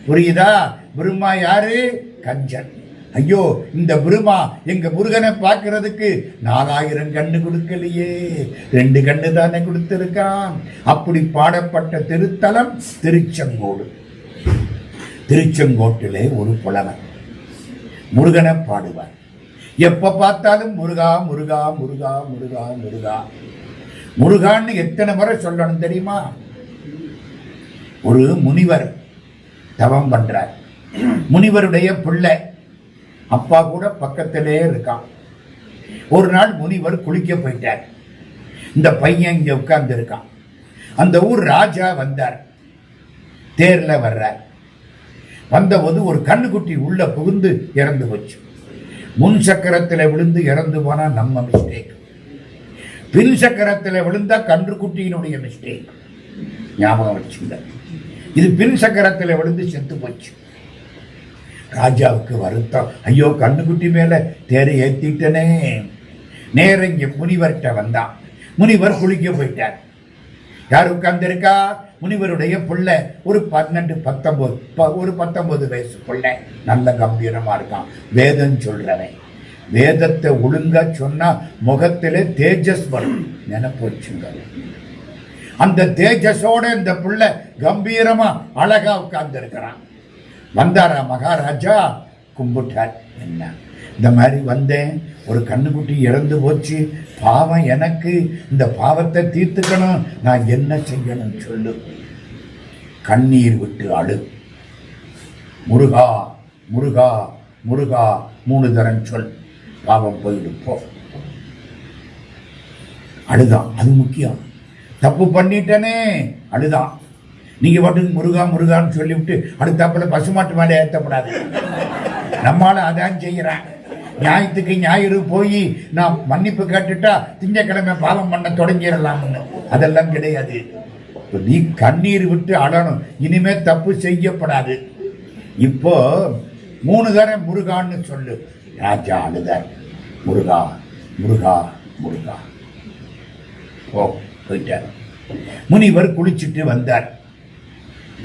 S1: புரியுதா? பிரம்மா யாரு? கஞ்சன். ஐயோ, இந்த பிரம்மா எங்க முருகனை பார்க்கிறதுக்கு 4000 கண்ணு கொடுக்கலையே, 2 கண்ணு தானே கொடுத்திருக்கான். அப்படி பாடப்பட்ட திருத்தலம் திருச்செங்கோடு. திருச்செங்கோட்டிலே ஒரு புலவன் முருகனை பாடுவார். எப்ப பார்த்தாலும் முருகா முருகா முருகா முருகா முருகா முருகான்னு எத்தனை முறை சொல்லணும் தெரியுமா? ஒரு முனிவர் தவம் பண்றார். முனிவருடைய பிள்ளை அப்பா கூட பக்கத்திலே இருக்கான். ஒரு நாள் முனிவர் குளிக்க போயிட்டார். இந்த பையன் இங்க உட்கார்ந்து இருக்கான். அந்த ஊர் ராஜா வந்தார். தேர்ல வர்றார். வந்தபோது ஒரு கண்ணுக்குட்டி உள்ள புகுந்து இறந்து போச்சு. முன் சக்கரத்தில் விழுந்து இறந்து போனா நம்ம மிஸ்டேக், பின் சக்கரத்தில் விழுந்தா கன்றுக்குட்டியினுடைய மிஸ்டேக். ஞாபகம் வச்சுங்க. இது பின் சக்கரத்தில் விழுந்து செத்து போச்சு. ராஜாவுக்கு வருத்தம். ஐயோ, கண்ணுக்குட்டி மேல தேரை ஏத்திட்டனே. நேர இங்க முனிவர்கிட்ட வந்தான். முனிவர் குளிக்க போயிட்டார். யார் உட்கார்ந்திருக்கா? முனிவருடைய பிள்ளை. ஒரு 19 வயசு பிள்ளை. நல்ல கம்பீரமா இருக்கான். வேதம் சொல்றவன். வேதத்தை ஒழுங்கா சொன்னா முகத்திலே தேஜஸ் வரும். நினைப்பு வச்சுங்க. அந்த தேஜஸோட இந்த பிள்ளை கம்பீரமா அழகா உட்கார்ந்து இருக்கிறான். வந்தாரா மகாராஜா? கும்பிட்டார். என்ன இந்த மாதிரி வந்தேன், ஒரு கண்ணுக்குட்டி இறந்து போச்சு, பாவம் எனக்கு, இந்த பாவத்தை தீர்த்துக்கணும், நான் என்ன செய்யணும் சொல்லு. கண்ணீர் விட்டு அழு. முருகா முருகா முருகா 3 தரம் சொல், பாவம் போயிடு போ. அழுதான். அது முக்கியம். தப்பு பண்ணிட்டனே, அழுதான். நீங்க பாட்டுக்கு முருகா முருகான்னு சொல்லிவிட்டு அடுத்தாப்புல பசுமாட்டு மேலே ஏற்றப்படாது. நம்மளால அதான் செய்யறேன். ஞாயிற்றுக்கு ஞாயிறு போய் நான் மன்னிப்பு கேட்டுட்டா திங்கக்கிழமை பாவம் பண்ண தொடங்கிடலாம்னு. அதெல்லாம் கிடையாது. நீ கண்ணீர் விட்டு அழணும். இனிமே தப்பு செய்யப்படாது. இப்போ 3 தரம் முருகான்னு சொல்லு. ராஜா அழுதார். முருகா முருகா முருகா. ஓ, போயிட்டார். முனிவர் குளிச்சுட்டு வந்தார்.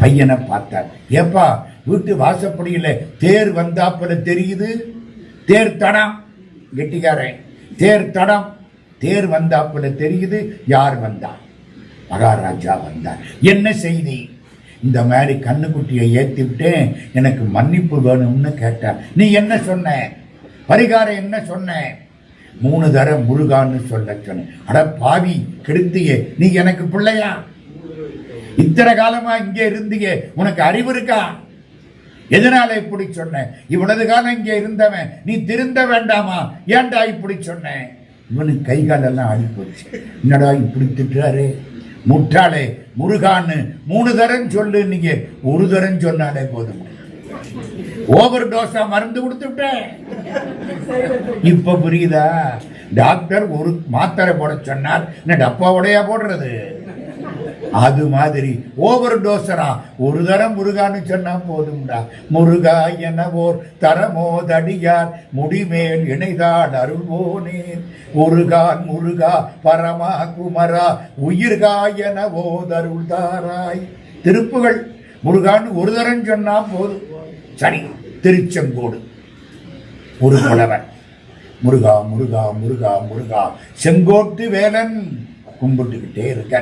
S1: பையனை பார்த்தார். ஏப்பா, வீட்டு வாசப்படியில தேர் வந்தாப்புல தெரியுது. தேர் தடம். கெட்டிக்காரன். தேர் தடம். தேர் வந்தாப்புல தெரியுது. யார் வந்தா? மகாராஜா வந்தார். என்ன செய்தி? இந்த மாதிரி கண்ணுக்குட்டியை ஏத்தி விட்டேன், எனக்கு மன்னிப்பு வேணும்னு கேட்டார். நீ என்ன சொன்ன? பரிகாரம் என்ன சொன்ன? 3 தரம் முருகான்னு சொல்ல சொன்ன. அட பாவி, கெடுத்தியே, நீ எனக்கு பிள்ளையா? இத்தனை காலமா இங்கே இருந்தியே, உனக்கு அறிவு இருக்கா? எதனால இப்படி சொன்ன? இவ்வளவு காலம் இங்கே இருந்தவன் நீ திருந்த வேண்டாமா? ஏன்டா இப்படி சொன்ன? இவனுக்கு கை காலெல்லாம் ஆடி போச்சு. என்னடா இப்படி திட்டுறாரு? முட்டாளே, முருகான்னு 3 தரம் சொல்லு. நீங்க 1 தரம் சொன்னாலே போதும். ஓவர் டோஸா மருந்து கொடுத்து விட்டேன். இப்ப புரியுதா? டாக்டர் ஒரு மாத்திரை போட சொன்னார், என்ன டப்பாவோடையா போடுறது? அது மாதிரி ஓவர் டோசரா 1 தரம் முருகான்னு சொன்னா போதும்டா. முருகா எனவோர் தரமோதடியார் முடிமேல் இணைதாட் அருள்வோனே. முருகான் முருகா பரமா குமரா உயிர்கா எனவோதருள் தாராய். திருப்புகள். முருகான்னு 1 தரம் சொன்னா போதும். சரி, திருச்செங்கோடு ஒரு புலவன். முருகா முருகா முருகா முருகா செங்கோட்டு வேலன் கும்பிட்டுக்கிட்டே இருக்க.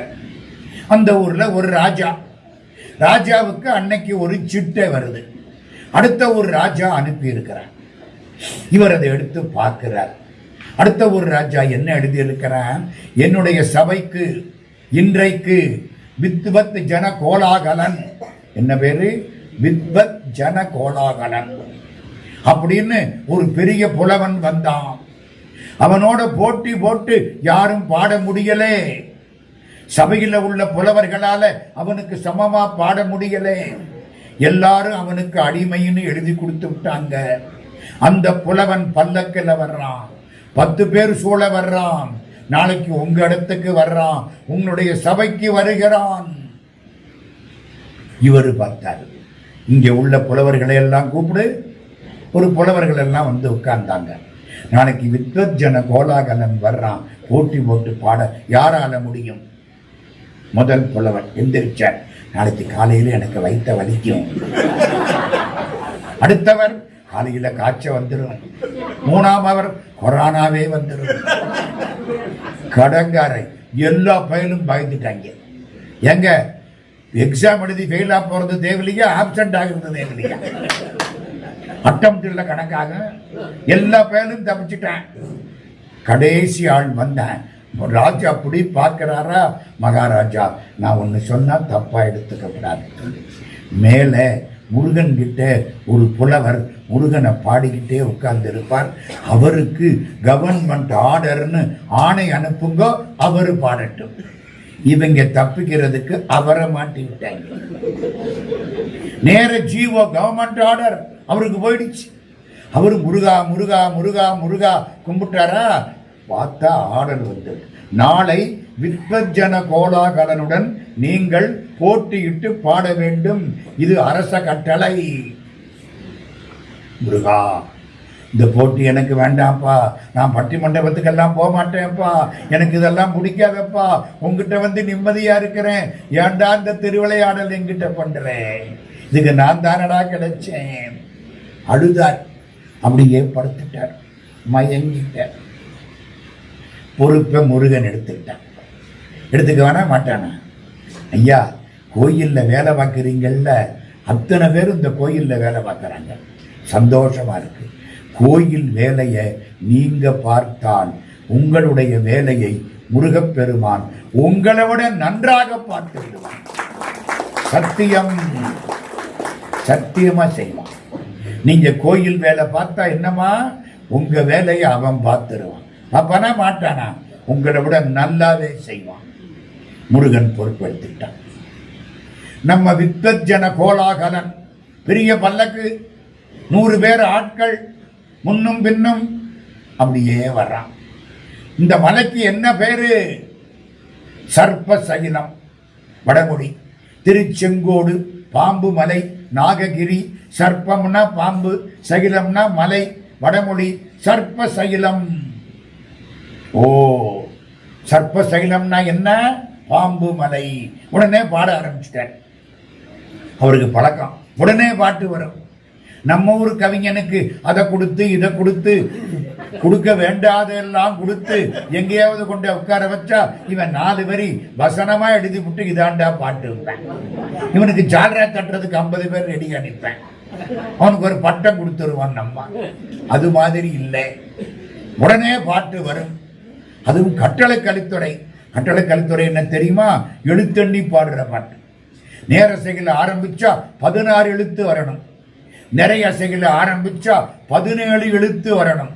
S1: அந்த ஊர்ல ஒரு ராஜா. ராஜாவுக்கு அன்னைக்கு ஒரு சிட்டை வருது. அடுத்த ஒரு ராஜா அனுப்பி இருக்கிறார். இவர் அதை எடுத்து பார்க்கிறார். அடுத்த ஒரு ராஜா என்ன எழுதி இருக்கிறார்? என்னுடைய சபைக்கு இன்றைக்கு வித்வத் ஜன கோலாகலன். என்ன பேரு? வித்வத் ஜன கோலாகலன் அப்படின்னு ஒரு பெரிய புலவன் வந்தான். அவனோட போட்டி போட்டு யாரும் பாட முடியலே. சபையில உள்ள புலவர்களால அவனுக்கு சமமா பாட முடியலே. எல்லாரும் அவனுக்கு அடிமைன்னு எழுதி கொடுத்து விட்டாங்க. அந்த புலவன் பல்லக்கில் வர்றான். 10 பேர் சூழ வர்றான். நாளைக்கு உங்க இடத்துக்கு வர்றான், உங்களுடைய சபைக்கு வருகிறான். இவரு பார்த்தாரு, இங்க உள்ள புலவர்களை எல்லாம் கூப்பிடு. ஒரு புலவர்கள் எல்லாம் வந்து உட்கார்ந்தாங்க. நாளைக்கு வித்வத் ஜன கோலாகலன் வர்றான், போட்டி போட்டு பாட யாரால முடியும்? முதல் புலவன் எந்திரிச்சார். நாளைக்கு காலையில் எனக்கு வயிற்ற வலிக்கும். அடுத்தவர் காலையில காய்ச்சல் வந்துடும். மூணாம் அவர் கொரோனாவே வந்துடும். கடங்காரை எல்லா பயலும் பயந்துட்டாங்க. எங்க எக்ஸாம் எழுதி ஃபெயிலா போறது தேவையில்லையா, ஆப்சென்ட் ஆகிறது தேவையில்லையா, அட்டம்ப்ட்ல கணக்காக எல்லா பயலும் தப்பிச்சுட்டேன். கடைசி ஆள் வந்தேன். ராஜா அப்படி பார்க்கிறாரா, மகாராஜா நான் ஒன்று சொன்னா தப்பா எடுத்துக்க கூடாது. மேலே முருகன் கிட்ட ஒரு புலவர் முருகனை பாடிக்கிட்டே உட்கார்ந்து இருப்பார். அவருக்கு கவர்மெண்ட் ஆர்டர்னு ஆணை அனுப்புங்க, அவரு பாடட்டும். இவங்க தப்பிக்கிறதுக்கு அவரை மாட்டி விட்டாங்க. நேர ஜீவோ கவர்மெண்ட் ஆர்டர் அவருக்கு போயிடுச்சு. அவரு முருகா முருகா முருகா முருகா கும்பிட்டாரா, பார்த்தா ஆர்டர் வந்தது. நாளை வித்வஜன கோலாகலனுடன் நீங்கள் போட்டியிட்டு பாட வேண்டும், இது அரச கட்டளை. முருகா இந்த போட்டி எனக்கு வேண்டாம்ப்பா, நான் பட்டி மண்டபத்துக்கெல்லாம் போக மாட்டேன்ப்பா, எனக்கு இதெல்லாம் பிடிக்காதப்பா, உங்ககிட்ட வந்து நிம்மதியா இருக்கிறேன், ஏன்டா இந்த திருவிளையாடல் என்கிட்ட பண்றேன், இதுக்கு நான் தானடா கிடைச்சேன். அழுதார், அப்படியே படுத்துட்டார், மயங்கிட்டார். பொறுப்பை முருகன் எடுத்துக்கிட்டான். எடுத்துக்க வேணா மாட்டானா? ஐயா கோயிலில் வேலை பார்க்குறீங்கல்ல, அத்தனை பேரும் இந்த கோயிலில் வேலை பார்க்குறாங்க, சந்தோஷமா இருக்கு. கோயில் வேலையை நீங்க பார்த்தால் உங்களுடைய வேலையை முருகப்பெருமான் உங்களை விட நன்றாக பார்த்து விடுவான். சத்தியம், சத்தியமா செய்வான். நீங்க கோயில் வேலை பார்த்தா என்னமா, உங்க வேலையை அவன் பார்த்துருவான். அப்பனா மாட்டானா, உங்களை விட நல்லாவே செய்வான். முருகன் பொறுப்பெடுத்துட்டான். நம்ம வித்வஜன கோலாகலன் பெரிய பல்லக்கு, 100 பேர் ஆட்கள் முன்னும் பின்னும் அப்படியே வர்றான். இந்த மலைக்கு என்ன பேரு? சர்ப்பசகிலம், வடமொழி. திருச்செங்கோடு பாம்பு மலை, நாககிரி. சர்ப்பம்னா பாம்பு, சகிலம்னா மலை, வடமொழி சர்ப்பசகிலம். ஓ, சர்ப்பசகிலம்னா என்ன? பாம்பு மலை. உடனே பாட ஆரம்பிச்சிட்டார். அவருக்கு பழக்கம், உடனே பாட்டு வரும். நம்ம ஊர் கவிஞனுக்கு அதை கொடுத்து இதை கொடுத்து, கொடுக்க வேண்டாதெல்லாம் கொடுத்து எங்கேயாவது கொண்டு உட்கார வச்சா இவன் 4 வரி வசனமா எழுதி விட்டு இதாண்டா பாட்டு இருப்பேன். இவனுக்கு ஜால்ரா தட்டுறதுக்கு 50 பேர் ரெடி அனுப்பேன். அவனுக்கு ஒரு பட்டம் கொடுத்துருவான் நம்ம. அது மாதிரி இல்லை, உடனே பாட்டு வரும். அதுவும் கட்டளை கலித்துறை. கட்டளை கலித்துறை என்ன தெரியுமா? எழுத்தண்ணி பாடுற பாட்டு. நேர செய்கையில் ஆரம்பிச்சா 16 எழுத்து வரணும், நிறைய செய்கையில் ஆரம்பிச்சா 17 எழுத்து வரணும்.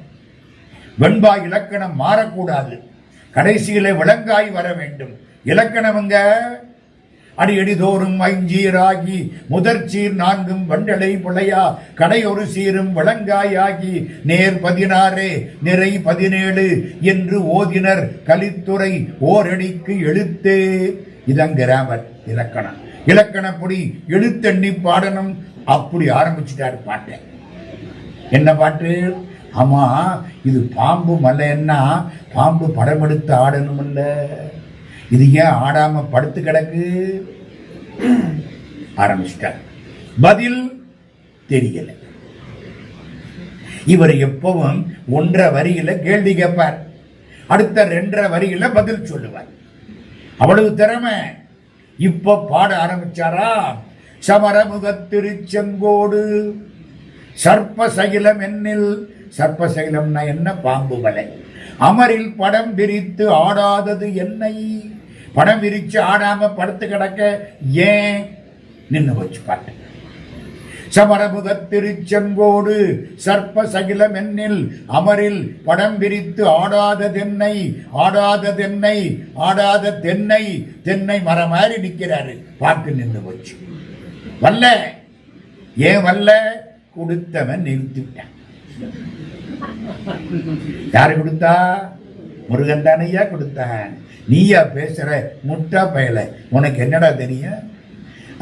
S1: வெண்பா இலக்கணம் மாறக்கூடாது, கடைசியில விளங்காய் வர வேண்டும். இலக்கணம்ங்க அடியடி தோறும் 5 முதற்சீர் 4 வண்டலை பிள்ளையா கடை ஒரு சீரும் விளங்காயாகி நேர் 16 நிறை 17 என்று ஓதினர் கலித்துறை ஓரடிக்கு எழுத்து. இதன் கிராமர் இலக்கணம். இலக்கணப்படி எழுத்தண்ணி பாடணும். அப்படி ஆரம்பிச்சுட்டாரு பாட்டை. என்ன பாட்டு? ஆமா, இது பாம்பு மலைன்னா பாம்பு படம் எடுத்து ஆடணும் இல்ல, இது ஏன் ஆடாம படுத்து கிடக்கு? ஆரம்பிச்சிட்டார். பதில் தெரியல. இவர் எப்பவும் 1.5 வரியில கேள்வி கேட்பார், அடுத்த 2.5 வரியில பதில் சொல்லுவார். அவ்வளவு திறமை. இப்ப பாட ஆரம்பிச்சாரா? சமரமுக திருச்செங்கோடு சர்ப்பசகிலம் என்னில். சர்ப்பசகிலம்னா என்ன? பாம்பு மலை. அமரில் படம் விரித்து ஆடாதது என்னை. படம் விரிச்சு ஆடாம படுத்து கிடக்க ஏன்? நின்று வச்சு பாட்டு. சமரமுக திருச்செங்கோடு சர்ப்பசகிலம் என்னில் அமரில் படம் விரித்து ஆடாததென்னை. ஆடாததென்னை, ஆடாத தென்னை. தென்னை மரம் மாதிரி நிற்கிறாரு, பாட்டு நின்று வச்சு. வல்ல, ஏன் வல்ல? கொடுத்தவன் நிறுத்தி விட்டான். யாரு கொடுத்தா? முருகன் தானையா கொடுத்தான். நீயா பேசுற முட்டா பயல, உனக்கு என்னடா தெரியும்?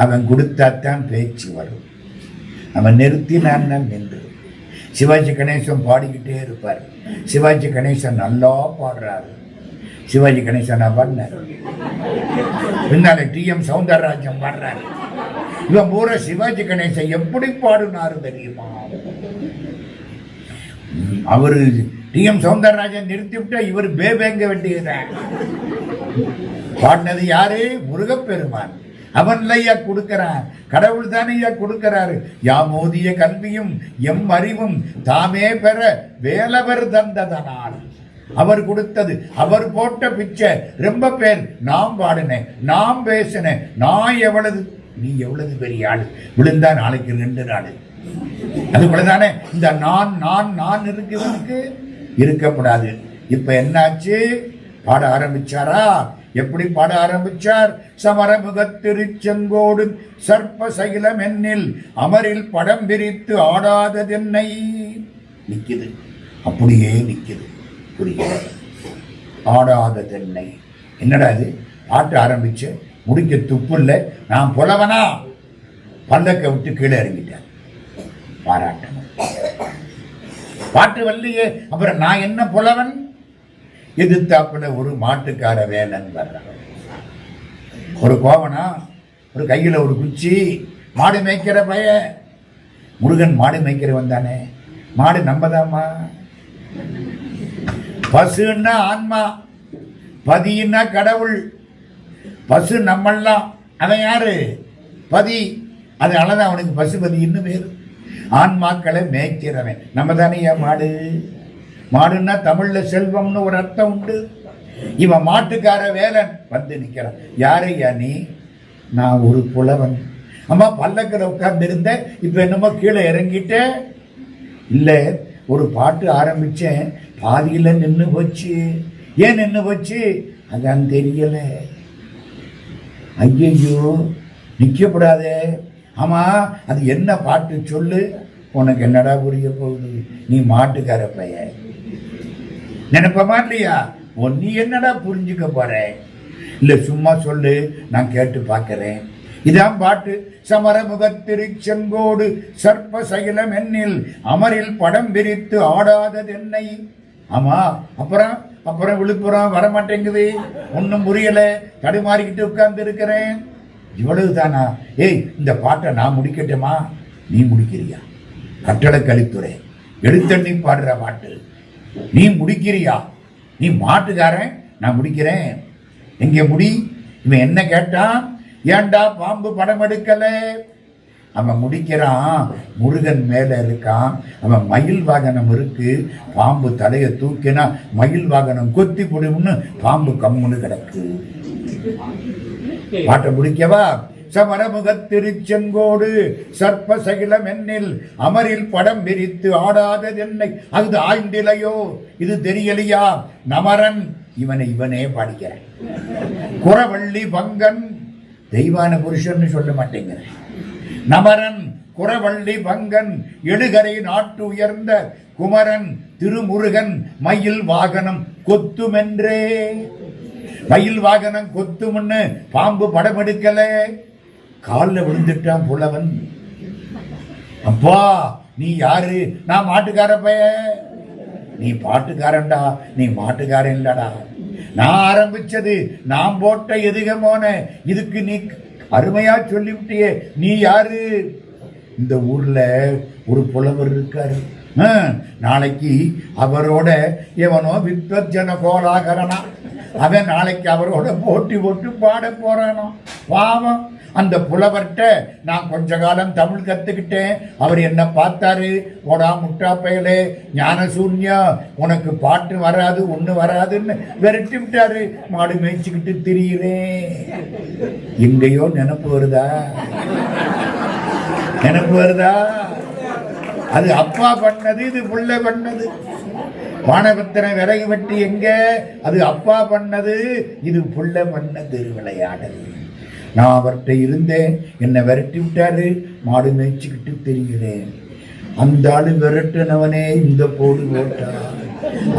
S1: அவன் கொடுத்தாத்தான் பேச்சு வரும். அவன் நிறுத்தி நான் நின்று. சிவாஜி கணேசன் பாடிக்கிட்டே இருப்பார். சிவாஜி கணேசன் நல்லா பாடுறாரு. சிவாஜி கணேசனா பாடினார், பின்னால டி.எம். சௌந்தரராஜன் பாடுறாரு. இவன் பூரா சிவாஜி கணேசன் எப்படி பாடுனாரு தெரியுமா? அவரு டி.எம். சௌந்தரராஜன் நிறுத்தி விட்டா இவர் பேபேங்க வேண்டியதான். பாடினது யாரு? முருகப்பெருமான். அவன்ல ஐயா கொடுக்கிறான், கடவுள் தானே ஐயா கொடுக்கிறாரு. யாமோதிய கல்வியும் எம் அறிவும் தாமே பெற வேலவர் தந்ததனால். அவர் கொடுத்தது, அவர் போட்ட பிச்சை. ரொம்ப பேர் நாம் பாடினேன், நாம் பேசினேன், நான் எவ்வளவு, நீ எவ்வளவு பெரிய ஆளு, விழுந்தா நாளைக்கு 2 நாள். அதுக்குள்ளதானே இந்த நான் நான் நான் இருக்கிறதுக்கு இருக்கக்கூடாது. இப்ப என்னாச்சு? பாட ஆரம்பிச்சாரா? எப்படி பாட ஆரம்பிச்சார்? சமரமுகத்திருச்செங்கோடு சர்ப்ப சைலம் என்னில் அமரில் படம் பிரித்து ஆடாததென்னை. நிக்குது, அப்படியே நிக்குது. புரியல, ஆடாததென்னை என்னடா இது? பாட்டு ஆரம்பிச்சு முடிக்க துப்பு இல்லை. நான் புலவனா? பல்லக்க விட்டு கீழே இறங்கிட்டேன். பாராட்டணும். பாட்டு வரலையே, அப்புறம் நான் என்ன புலவன்? எதிர்த்தாப்புல ஒரு மாட்டுக்கார வேலன் வர்றான். ஒரு கோவனா, ஒரு கையில ஒரு குச்சி, மாடு மேய்க்கிற பைய. முருகன் மாடு மேய்க்கிறவன் தானே. மாடு நம்பதாமா? பசுன்னா ஆன்மா, பதின்னா கடவுள். பசு நம்மெல்லாம், அவன் யாரு? பதி. அதனாலதான் அவனுக்கு பசுபதின்னு பேரு. ஆன்மாக்களை மேய்க்கிறவன் நம்ம தானே. மாடு, மாடுன்னா தமிழ்ல செல்வம்னு ஒரு அர்த்தம் உண்டு. இவன் மாட்டுக்கார வேலன் வந்து நிக்கிறான். யாரையா நீ? நான் ஒரு புலவன். அம்மா பல்லக்கில் உட்கார்ந்து இருந்த, இப்ப என்னமோ கீழே இறங்கிட்ட? இல்ல, ஒரு பாட்டு ஆரம்பிச்சேன், பாதியில நின்று போச்சு. ஏன் நின்று போச்சு? அதான் தெரியல. ஐயோ, நிக்கப்படாதே. ஆமா, அது என்ன பாட்டு சொல்லு. உனக்கு என்னடா புரிய போகுது? நீ மாட்டுக்கார பையன் நினைப்ப மாட்டியா? நீ என்னடா புரிஞ்சுக்க போற? இல்ல, சும்மா சொல்லு, நான் கேட்டு பார்க்கிறேன். இதான் பாட்டு. சமரமுகத்திருச்செங்கோடு சர்ப்ப சைலம் என்னில் அமரில் படம் பிரித்து ஆடாததென்னை. ஆமா, அப்புறம் அப்புறம் விழுப்புரம் வரமாட்டேங்குது. ஒன்னும் புரியல, தடுமாறிக்கிட்டு உட்கார்ந்து இருக்கிறேன். இவ்வளவு தானா? ஏய், இந்த பாட்டை நான் முடிக்கட்டுமா? நீ முடிக்கிறியா? கட்டளை கலித்துறை எடுத்தண்ணி பாடுற பாட்டு நீ முடிக்கிறியா? நீ மாட்டுக்காரன், நான் முடிக்கிறேன். எங்க முடி? இவன் என்ன கேட்டான்? ஏண்டா பாம்பு படம் எடுக்கல? அவன் முடிக்கிறான். முருகன் மேல இருக்கான். அவன் மயில் வாகனம் இருக்கு. பாம்பு தலையை தூக்கினா மயில் வாகனம் கொத்தி போடும்னு பாம்பு கம்முன்னு கிடக்கு. பாட்டை முடிக்கவா? சமரமுகத்திருச்செங்கோடு சர்ப்ப சகிலம் என்னில் அமரில் படம் விரித்து ஆடாததென்னை. அது ஆய்ந்திலையோ? இது தெரியலையா? நமரன் இவனே பாடிக்கிறேன். குறவள்ளி பங்கன், தெய்வான புருஷன் சொல்ல மாட்டேங்கிறேன். நமரன் குறவள்ளி பங்கன் எழுகரை நாட்டு உயர்ந்த குமரன் திருமுருகன் மயில் வாகனம் கொத்துமென்றே. மயில் வாகனம் கொத்தும்னு பாம்பு படம் எடுக்கல. காலில் விழுந்துட்டான் புலவன். அப்பா, நீ யாரு? நான் மாட்டுக்கார பைய. நீ பாட்டுக்காரன்டா, நீ மாட்டுக்காரன் இல்லடா. நான் ஆரம்பிச்சது, நான் போட்ட எதுகமோன. இதுக்கு நீ அருமையா சொல்லிவிட்டியே. நீ யாரு? இந்த ஊர்ல ஒரு புலவர் இருக்காரு. நாளைக்கு அவரோட எவனோ வித்வஜன கோலாகரனா, அவன் நாளைக்கு அவரோட போட்டி போட்டு பாட போறானோ. பாவம், அந்த புலவர்கிட்ட நான் கொஞ்ச காலம் தமிழ் கத்துக்கிட்டேன். அவர் என்ன பார்த்தாரு, போடா முட்டா பயலே, ஞான சூன்யா, உனக்கு பாட்டு வராது, ஒண்ணு வராதுன்னு விரட்டி விட்டாரு. மாடு மேய்ச்சிக்கிட்டு திரியிறேன். எங்கேயோ நினைப்பு வருதா? நினைப்பு வருதா? அது அப்பா பண்ணது, இது புள்ள பண்ணது. வானபத்திர விறகு வெட்டி எங்க? அது அப்பா பண்ணது, இது புள்ள பண்ண திருவிளையாடல். நான் அவர்கிட்ட இருந்தேன், என்னை விரட்டி விட்டாரு. மாடு மேய்ச்சிக்கிட்டு தெரிகிறேன். அந்த ஆளு விரட்டுனவனே இந்த போடு போட்டா.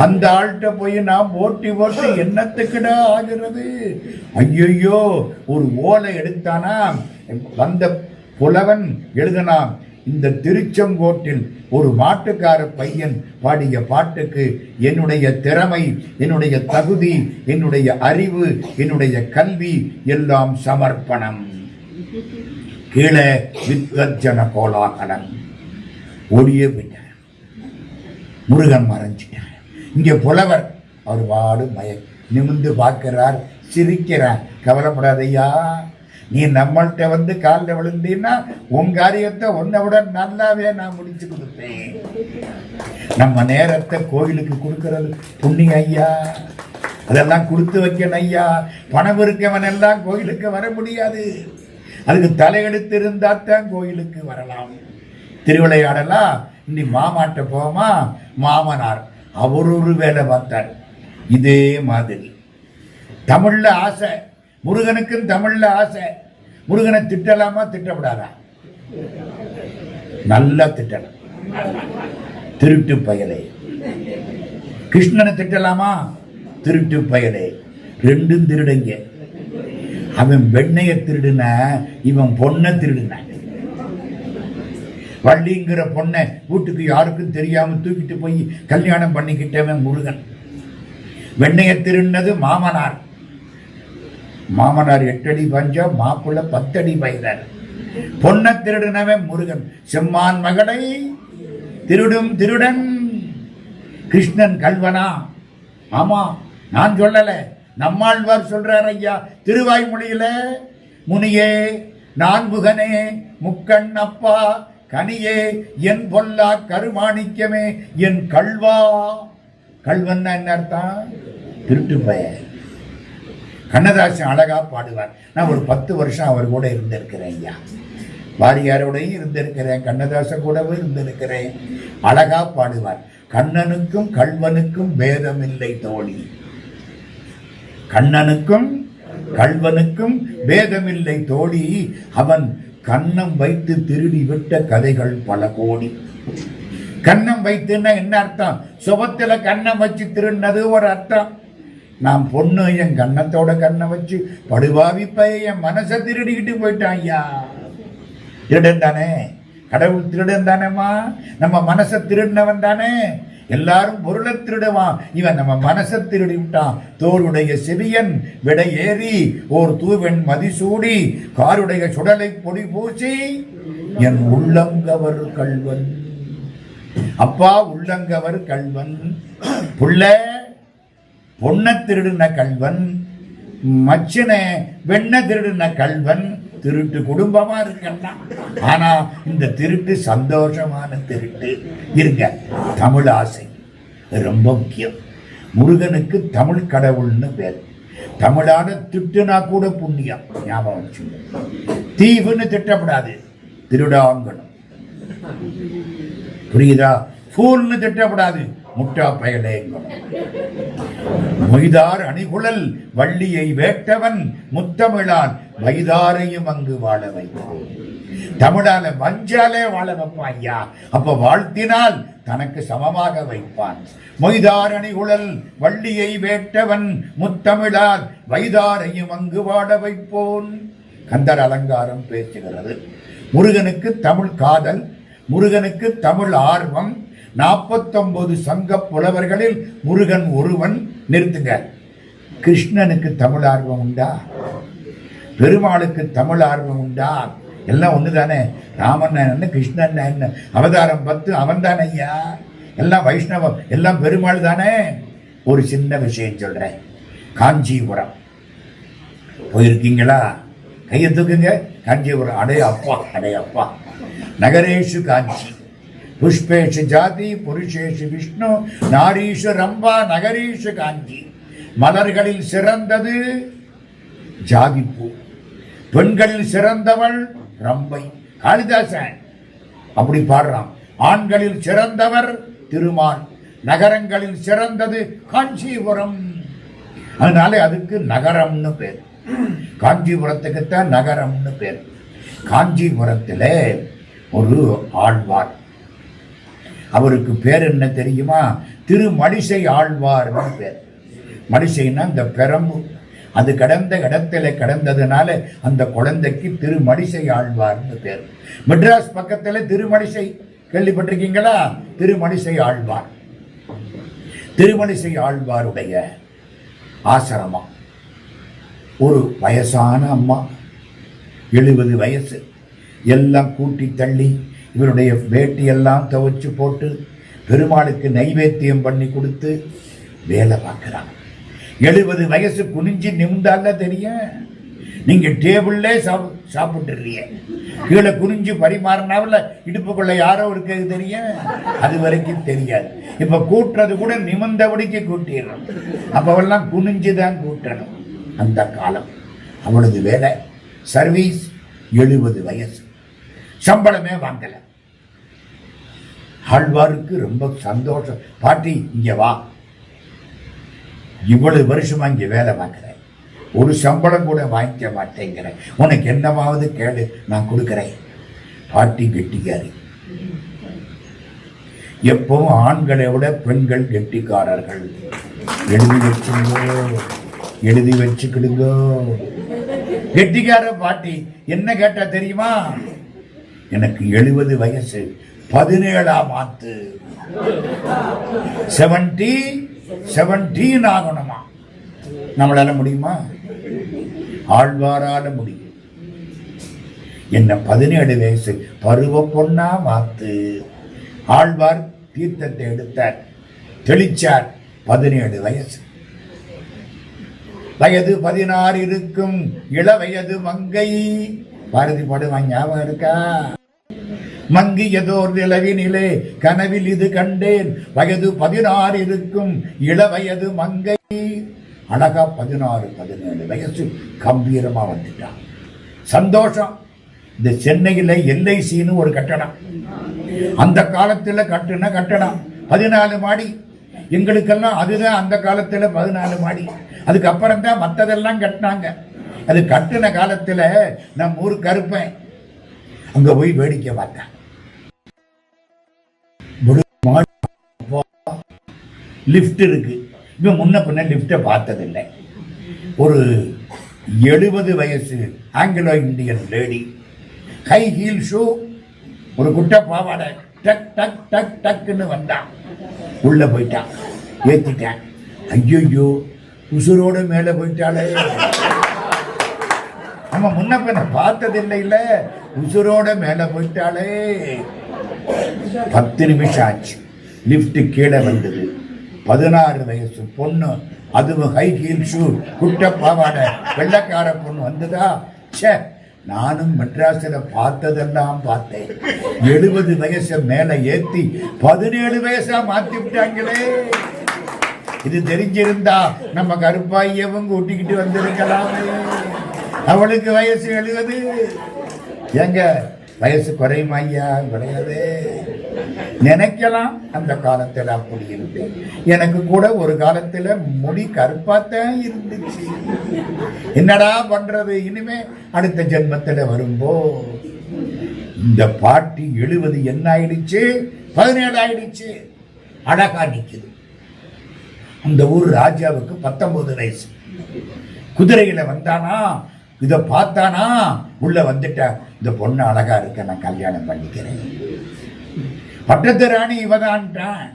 S1: அந்த ஆள்கிட்ட போய் நான் போட்டி போட்டு என்னத்துக்கிட ஆகிறது? ஐயோ, ஒரு ஓலை எடுத்தானா, வந்த புலவன் எழுதினான், இந்த திருச்செங்கோட்டில் ஒரு மாட்டுக்கார பையன் பாடிய பாட்டுக்கு என்னுடைய திறமை, என்னுடைய தகுதி, என்னுடைய அறிவு, என்னுடைய கல்வி எல்லாம் சமர்ப்பணம். கீழே வித்வஜன கோலாகலம். ஓடியே போயிட்டார். முருகன் மறைஞ்சிட்டார். இங்கே புலவர் அவர் வாடு நிமிந்து பார்க்கிறார், சிரிக்கிறார். கவலைப்படாதையா, நீ நம்மள்கிட்ட வந்து காலில் விழுந்தீன்னா உன் காரியத்தை உன்னை விட நல்லாவே நான் முடிச்சு கொடுப்பேன். நம்ம நேரத்தை கோயிலுக்கு கொடுக்கறது புண்ணியம் ஐயா, அதெல்லாம் கொடுத்து வைக்கணும் ஐயா. பணம் இருக்கவன் எல்லாம் கோயிலுக்கு வர முடியாது. அதுக்கு தலையெடுத்து இருந்தா தான் கோயிலுக்கு வரலாம். திருவிளையாடலாம். இன்னி மாமாட்ட போமா, மாமனார் அவர் ஒரு வேலை பார்த்தார். இதே மாதிரி தமிழ்ல ஆசை, முருகனுக்கும் தமிழ்ல ஆசை. முருகனை திட்டலாமா, திட்டப்படாதா? நல்லா திட்டலாம். திருட்டு பயலே. கிருஷ்ணனை திட்டலாமா? திருட்டு பயலே. ரெண்டும் திருடுங்க. அவன் வெண்ணைய திருடுன, இவன் பொண்ணை திருடுன. வள்ளிங்கிற பொண்ணை வீட்டுக்கு யாருக்கும் தெரியாம தூக்கிட்டு போய் கல்யாணம் பண்ணிக்கிட்டவன் முருகன். வெண்ணைய திருடினது மாமனார். மாமனார் 8 அடி பஞ்சா, மாப்பிள்ள 10 அடி பைதார். பொண்ணை திருடுனவன் முருகன். செம்மான் மகளை திருடும் திருடன். கிருஷ்ணன் கல்வனா? ஆமா, நான் சொல்லல, நம்மாழ்வார் சொல்றார் ஐயா திருவாய்மொழியில. முனியே நான்முகனே முக்கண் அப்பா கனியே என் பொல்லா கருமாணிக்கமே என் கல்வா. கல்வன்னா என்ன அர்த்தம்? திருட்டு பய. கண்ணதாசன் அழகா பாடுவார். நான் ஒரு 10 வருஷம் அவர் கூட இருந்திருக்கிறேன் ஐயா. வாரியாரோடையும் இருந்திருக்கிறேன், கண்ணதாசன் கூடவும் இருந்திருக்கிறேன். அழகா பாடுவார். கண்ணனுக்கும் கல்வனுக்கும் பேதமில்லை தோழி. கண்ணனுக்கும் கல்வனுக்கும் பேதமில்லை தோழி. அவன் கண்ணம் வைத்து திருடி விட்ட கதைகள் பல கோடி. கண்ணம் வைத்துன்னா என்ன அர்த்தம்? சுபத்துல கண்ணம் வச்சு திருடினது ஒரு அர்த்தம். நான் பொண்ணு என் கண்ணத்தோட கண்ணை வச்சு படுவாவி பைய என் மனசை திருடிக்கிட்டு போயிட்டான் ஐயா. திருடன் தானே, கடவுள் திருடன் தானேம்மா. நம்ம மனசை திருடினவன் தானே. எல்லாரும் பொருளை திருடுவான், இவன் நம்ம மனசை திருடி விட்டான். தோருடைய செவியன் விடை ஏறி ஓர் தூவெண் மதிசூடி காருடைய சுடலை பொடி பூசி என் உள்ளங்கவர் கல்வன். அப்பா உள்ளங்கவர் கல்வன். புள்ள பொண்ண திருடுன கல்வன், மச்சன வெண்ண திருடுன கல்வன். திருட்டு குடும்பமா இருக்கலாம். ஆனா இந்த திருட்டு சந்தோஷமான திருட்டு. இருங்க, தமிழ் ஆசை ரொம்ப முக்கியம். முருகனுக்கு தமிழ் கடவுள்னு பேர். தமிழான திட்டுனா கூட புண்ணியம். ஞாபகம் வச்சுங்க. தீவுன்னு திட்டப்படாது, திருடாங்கணும். புரியுதா? ஃபூல்னு திட்டப்படாது, முட்டா பயலேங்கணும். மொய்தார் அணிகுழல் வள்ளியை வேட்டவன் முத்தமிழால் வைதாரையும் அங்கு வாழ வைப்பான். தமிழால வஞ்சாலே வாழ வைப்பான் ஐயா. அப்ப வாழ்த்தினால் தனக்கு சமமாக வைப்பான். மொய்தார் அணிகுழல் வள்ளியை வேட்டவன் முத்தமிழால் வைதாரையும் அங்கு வாழ வைப்போன். கந்தர் அலங்காரம் பேசுகிறது. முருகனுக்கு தமிழ் காதல், முருகனுக்கு தமிழ் ஆர்வம். 49 சங்க புலவர்களில் முருகன் ஒருவன். நிறுத்துங்க. கிருஷ்ணனுக்கு தமிழ் ஆர்வம் உண்டா? பெருமாளுக்கு தமிழ் ஆர்வம் உண்டா? எல்லாம் ஒண்ணுதானே. ராமன் என்ன, கிருஷ்ணன் என்ன, அவதாரம் 10 அவன் தானே ஐயா. எல்லாம் வைஷ்ணவம், எல்லாம் பெருமாள் தானே. ஒரு சின்ன விஷயம் சொல்றேன். காஞ்சிபுரம் போயிருக்கீங்களா? கையை தூக்குங்க. காஞ்சிபுரம். அடே அப்பா, அடே அப்பா. நகரேஷு காஞ்சி புஷ்பேஷு ஜாதி புருஷேஷு விஷ்ணு நாரீஷு ரம்பா நகரீஷு காஞ்சி. மலர்களில் சிறந்தது ஜாதிப்பூ, பெண்களில் சிறந்தவள் ரம்பை. காளிதாசன் அப்படி பாடுறான். ஆண்களில் சிறந்தவர் திருமால், நகரங்களில் சிறந்தது காஞ்சிபுரம். அதனால அதுக்கு நகரம்னு பேர். காஞ்சிபுரத்துக்குத்தான் நகரம்னு பேர். காஞ்சிபுரத்தில் ஒரு ஆழ்வார். அவருக்கு பேர் என்ன தெரியுமா? திருமழிசை ஆழ்வார்னு பேர். மழிசைன்னா இந்த பெரம்பு. அது கடந்த இடத்துல கடந்ததுனால அந்த குழந்தைக்கு திருமழிசை ஆழ்வார்னு பேர். மெட்ராஸ் பக்கத்துல திருமழிசை கேள்விப்பட்டிருக்கீங்களா? திருமழிசை ஆழ்வார். திருமழிசை ஆழ்வாருடைய ஆசிரமம். ஒரு வயசான அம்மா, 70 வயசு, எல்லாம் கூட்டி தள்ளி இவருடைய வேட்டியெல்லாம் துவைச்சு போட்டு பெருமாளுக்கு நைவேத்தியம் பண்ணி கொடுத்து வேலை பார்க்கிறாங்க. 70 வயசு குனிஞ்சு நிமிந்தால தெரியும். நீங்க டேபிள்லே சாப்பிட்டுறீங்க, கீழே குனிஞ்சு பரிமாறினாவில் இடுப்புக்குள்ள யாரோ இருக்கிறது தெரியும், அது வரைக்கும் தெரியாது. இப்ப கூட்டுறது கூட நிமிந்தபடிக்கு கூட்டிடுறோம். அப்பவெல்லாம் குனிஞ்சுதான் கூட்டணும். அந்த காலம் அவளது வேலை, சர்வீஸ். 70 வயசு, சம்பளமே வாங்கல. ஆழ்வாருக்கு ரொம்ப சந்தோஷம். பாட்டி இங்க வா, இவ்வளவு வருஷமா இங்க வேலை பார்க்கிறேன், ஒரு சம்பளம் கூட வாங்கிக்க மாட்டேங்கிறேன், உனக்கு என்னமாவது கேளு நான் கொடுக்கிறேன். பாட்டி கெட்டிக்காரி. எப்பவும் ஆண்களை விட பெண்கள் கெட்டிக்காரர்கள். எழுதி வச்சுங்கோ, எழுதி வச்சுக்கிடுங்கோ. கெட்டிக்கார பாட்டி. என்ன கேட்டா தெரியுமா? எனக்கு 70 வயசு, 17ஆம் ஆத்து, 17 ஆகணுமா? நம்மளால முடியுமா? ஆழ்வாரால முடியும். என்ன 17 வயசு, பருவ பொண்ணா மாத்து. ஆழ்வார் தீர்த்தத்தை எடுத்தார், தெளிச்சார். 17 வயசு. வயது 16 இருக்கும் இளவயது மங்கை. பாரதி பாடுவாங்க, ஞாபகம் இருக்கா? மங்கியதோர் நிலவினிலே கனவில் இது கண்டேன், வயது 16 இருக்கும் இளவயது மங்கை. அழகா 16, 17 வயசு கம்பீரமா வந்துட்டான். சந்தோஷம். இந்த சென்னையில எல்ஐசின்னு ஒரு கட்டடம், அந்த காலத்துல கட்டுன கட்டடம் 14 மாடி. எங்களுக்கெல்லாம் அதுதான் அந்த காலத்துல 14 மாடி. அதுக்கப்புறம் தான் மற்றதெல்லாம் கட்டினாங்க. அது கட்டின காலத்துல நம்ம ஊர் கருப்பேன் அங்க போய் வேடிக்கை பார்த்தேன். லிப்ட் இருக்கு. இவன் முன்ன பின்ன லிப்ட பார்த்ததில்லை. ஒரு 70 வயசு Anglo Indian lady, high heel shoe, ஒரு குட்டை பாவாடை, டக் டக் டக் டக்குன்னு வந்தான். உள்ள போயிட்டான், ஏத்திட்டான். ஐயோ, உசுரோட மேல போயிட்டாளே. நம்ம முன்ன பின்ன பார்த்ததில்லை, இல்ல உசுரோட மேல போயிட்டாளே. 10 நிமிஷம் ஆச்சு, லிப்ட் கீழே வந்தது. 16 வயசு பொண்ணு, அதுவும் ஹை ஹீல் ஷூ, குட்டை பாவாடை, வெள்ளக்கார பொண்ணு வந்ததா. சே, நானும் மெட்ராஸில் பார்த்ததெல்லாம் பார்த்தேன். 70 வயசை மேல ஏத்தி 17 வயசா மாத்தி விட்டாங்களே. இது தெரிஞ்சிருந்தா நம்ம கருப்பாயவும் கூட்டிக்கிட்டு வந்திருக்கலாமே. அவளுக்கு வயசு 70. எங்க வயசு குறையுமா ஐயா? கிடையாது. நினைக்கலாம் அந்த காலத்துல அப்படி இருந்து. எனக்கு கூட ஒரு காலத்துல முடி கருப்பாத்தான் இருந்துச்சு. என்னடா பண்றது? இனிமே அடுத்த ஜென்மத்துல வரும்போ இந்த பாட்டி 70 என்ன ஆயிடுச்சு? 17 ஆயிடுச்சு. அழகா நிக்குது. அந்த ஊர் ராஜாவுக்கு 19 வயசு. குதிரையில வந்தானா, இத பார்த்தானா, உள்ள வந்துட்ட, இந்த பொண்ணு அழகா இருக்க, நான் கல்யாணம் பண்ணிக்கிறேன். பட்டத்து ராணி இவதான்ட்டான்.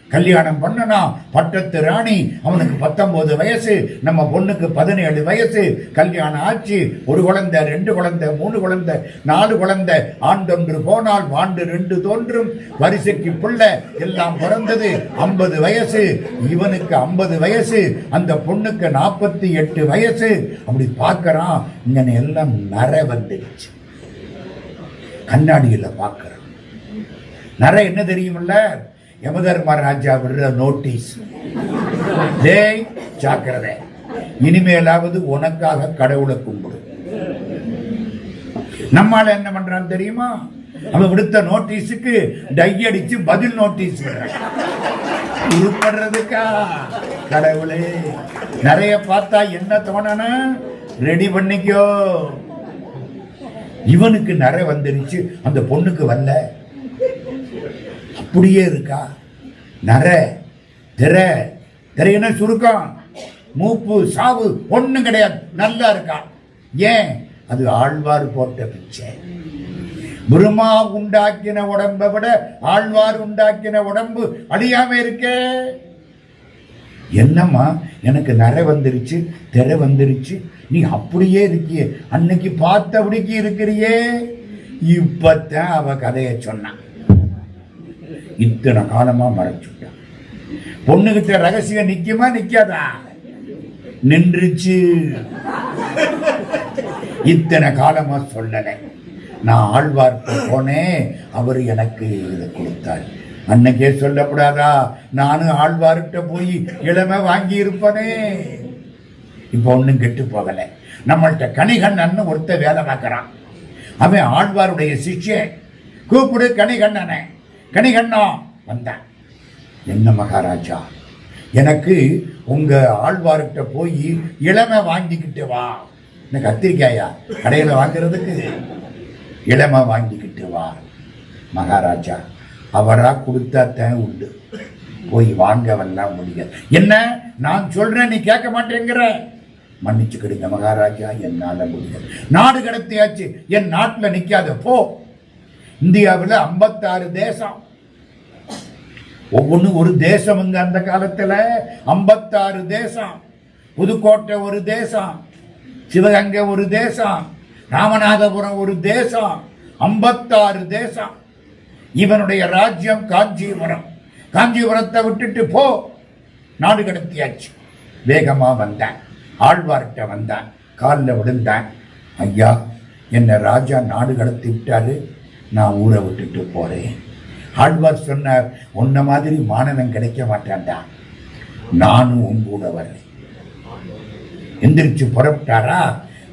S1: கல்யாணம் பண்ணனா பட்டத்து ராணி. அவனுக்கு 19 வயசு, நம்ம பொண்ணுக்கு 17 வயசு. கல்யாணம் ஆச்சு. ஒரு குழந்தை, 2 குழந்தை, 3 குழந்தை, 4 குழந்தை. ஆண்டொன்று போனால் வாண்டு 2 தோன்றும். வரிசைக்கு பிள்ளை எல்லாம் பிறந்தது. 50 வயசு. இவனுக்கு 50 வயசு, அந்த பொண்ணுக்கு 48 வயசு. அப்படி பார்க்கறான், இங்க எல்லாம் நர வந்துடுச்சு. கண்ணாடியில பார்க்கறான். நர என்ன தெரியுமில்ல? யமதர்மராஜா விடுற நோட்டீஸ். டேய் ஜாக்கிரதை, இனிமேலாவது உனக்காக கடவுளை கும்பிடு. நம்மால என்ன பண்றான் தெரியுமா? அவன் விடுத்த நோட்டீஸுக்கு டை அடிச்சு பதில் நோட்டீஸ் உருப்படுறதுக்கா? கடவுளே, நிறைய பார்த்தா என்ன தோணணும்? ரெடி பண்ணிக்கோ. இவனுக்கு நிறைய வந்துருச்சு, அந்த பொண்ணுக்கு வரல. அப்படியே இருக்கா நர. திரையின சுருக்கம். மூப்பு சாவு ஒண்ணும் கிடையாது, நல்லா இருக்கா. ஏன்? அது ஆழ்வார் போட்ட பிச்சை. பிரம்மா உண்டாக்கின உடம்பை விட ஆழ்வார் உண்டாக்கின உடம்பு அழியாம இருக்கே. என்னம்மா எனக்கு நரை வந்துருச்சு, திரை வந்துருச்சு, நீ அப்படியே இருக்கியே, அன்னைக்கு பார்த்தபடிக்கு இருக்கிறியே. இப்பத்தான் அவ கதையை சொன்னான். இத்தனை காலமா மறைச்சுட்டான். பொண்ணுகிட்ட ரகசியம் நிக்குமா நிக்காதா? நின்றுச்சு. இத்தனை காலமா சொல்லலை. நான் ஆழ்வார்க்கு போனேன், அவர் எனக்கு இதை கொடுத்தார். அன்னைக்கே சொல்லப்படாதா? நானும் ஆழ்வார்கிட்ட போய் இளமை வாங்கி இருப்பனே. இப்ப ஒன்னும் கெட்டு போகல. நம்மள்கிட்ட கணிகண்ணன் ஒருத்த வேலை பார்க்கறான். அவன் ஆழ்வாருடைய சிஷ்யன். கூப்பிடு கணிகண்ணனை. கணிகண்ணா வந்தான். என்ன மகாராஜா, எனக்கு உங்க ஆழ்வார்கிட்ட போய் இளமை வாங்கிக்கிட்டு வா. என்ன கத்திரிக்காயா கடையில வாங்குறதுக்கு? இளமை வாங்கிக்கிட்டு வா. மகாராஜா, அவரா கொடுத்தா தான் உண்டு, போய் வாங்கவெல்லாம் முடியாது. என்ன நான் சொல்றேன் நீ கேட்க மாட்டேங்கிற? மன்னிச்சுக்கிடுங்க மகாராஜா, என்னால முடியாது. நாடு கடத்தியாச்சு, என் நாட்டுல நிக்காத போ. இந்தியாவில் 56 தேசம், ஒவ்வொன்னு ஒரு தேசம். இங்க அந்த காலத்துல 56 தேசம். புதுக்கோட்டை ஒரு தேசம், சிவகங்கை ஒரு தேசம், ராமநாதபுரம் ஒரு தேசம், 56 தேசம். இவனுடைய ராஜ்யம் காஞ்சிபுரம். காஞ்சிபுரத்தை விட்டுட்டு போ. நாடு கடத்தியாச்சு. வேகமா வந்தான், ஆழ்வார்கிட்ட வந்தான், காலில் விழுந்தான். ஐயா, என்ன ராஜா நாடு கடத்தி விட்டாரு, நான் ஊரை விட்டுட்டு போறேன். ஆழ்வார் சொன்னார், உன்ன மாதிரி மானவன் கிடைக்க மாட்டான்டா, நானும் உங்கூட வரேன். எந்திரிச்சு புறப்பட்டாரா.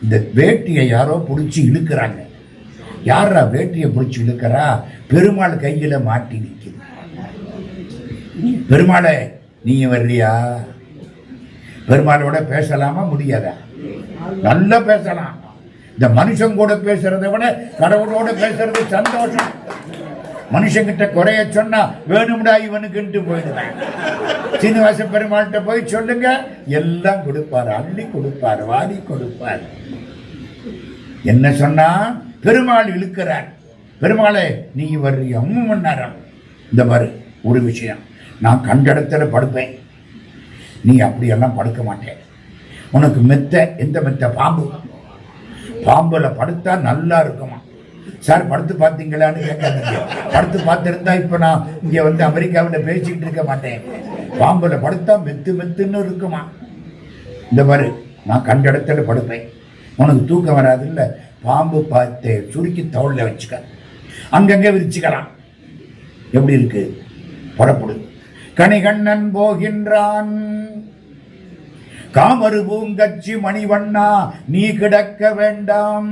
S1: இந்த வேட்டியை யாரோ பிடிச்சி இழுக்கிறாங்க. யாரா வேட்டியை பிடிச்சி இழுக்கிறா? பெருமாள் கையில மாட்டி நிற்குது. பெருமாளை நீங்க வர்றியா? பெருமாளோட பேசலாமா முடியாதா? நல்லா பேசலாம். இந்த மனுஷன் கூட பேசுறதை விட கடவுளோட பேசுறது சந்தோஷம். மனுஷங்கிட்ட குறைய சொன்னா வேணும்டா இவனுக்குன்ட்டு போயிடுவேன். சீனிவாச பெருமாள்கிட்ட போய் சொல்லுங்க, எல்லாம் கொடுப்பாரு, அள்ளி கொடுப்பாரு, வாரி கொடுப்பாரு. என்ன சொன்னா? பெருமாள் இழுக்கிறார். பெருமாளை நீ வர்றிய 3 மணி நேரம். இந்த மாதிரி ஒரு விஷயம், நான் கண்ட இடத்துல படுப்பேன், நீ அப்படியெல்லாம் படுக்க மாட்டேன். உனக்கு மெத்த எந்த மெத்த? பாம்பு. பாம்புல படுத்தா நல்லா இருக்குமா? சார் படுத்து பார்த்தீங்களான்னு கேட்காதீங்க. படுத்து பார்த்துருந்தா இப்போ நான் இங்கே வந்து அமெரிக்காவில் பேசிக்கிட்டு இருக்க மாட்டேன். பாம்புல படுத்தா மெத்து மெத்துன்னு இருக்குமா? இந்த மாதிரி நான் கண்ட இடத்துல படுப்பேன். உனக்கு தூக்கம் வராது இல்லை? பாம்பு பார்த்து சுருக்கி தோளில் வச்சுக்க, அங்கங்கே விரிச்சுக்கலாம். எப்படி இருக்கு? புறப்படு. கணிகண்ணன் போகின்றான். காமரு பூங்கச்சி மணிவண்ணா நீ கிடக்க வேண்டாம்,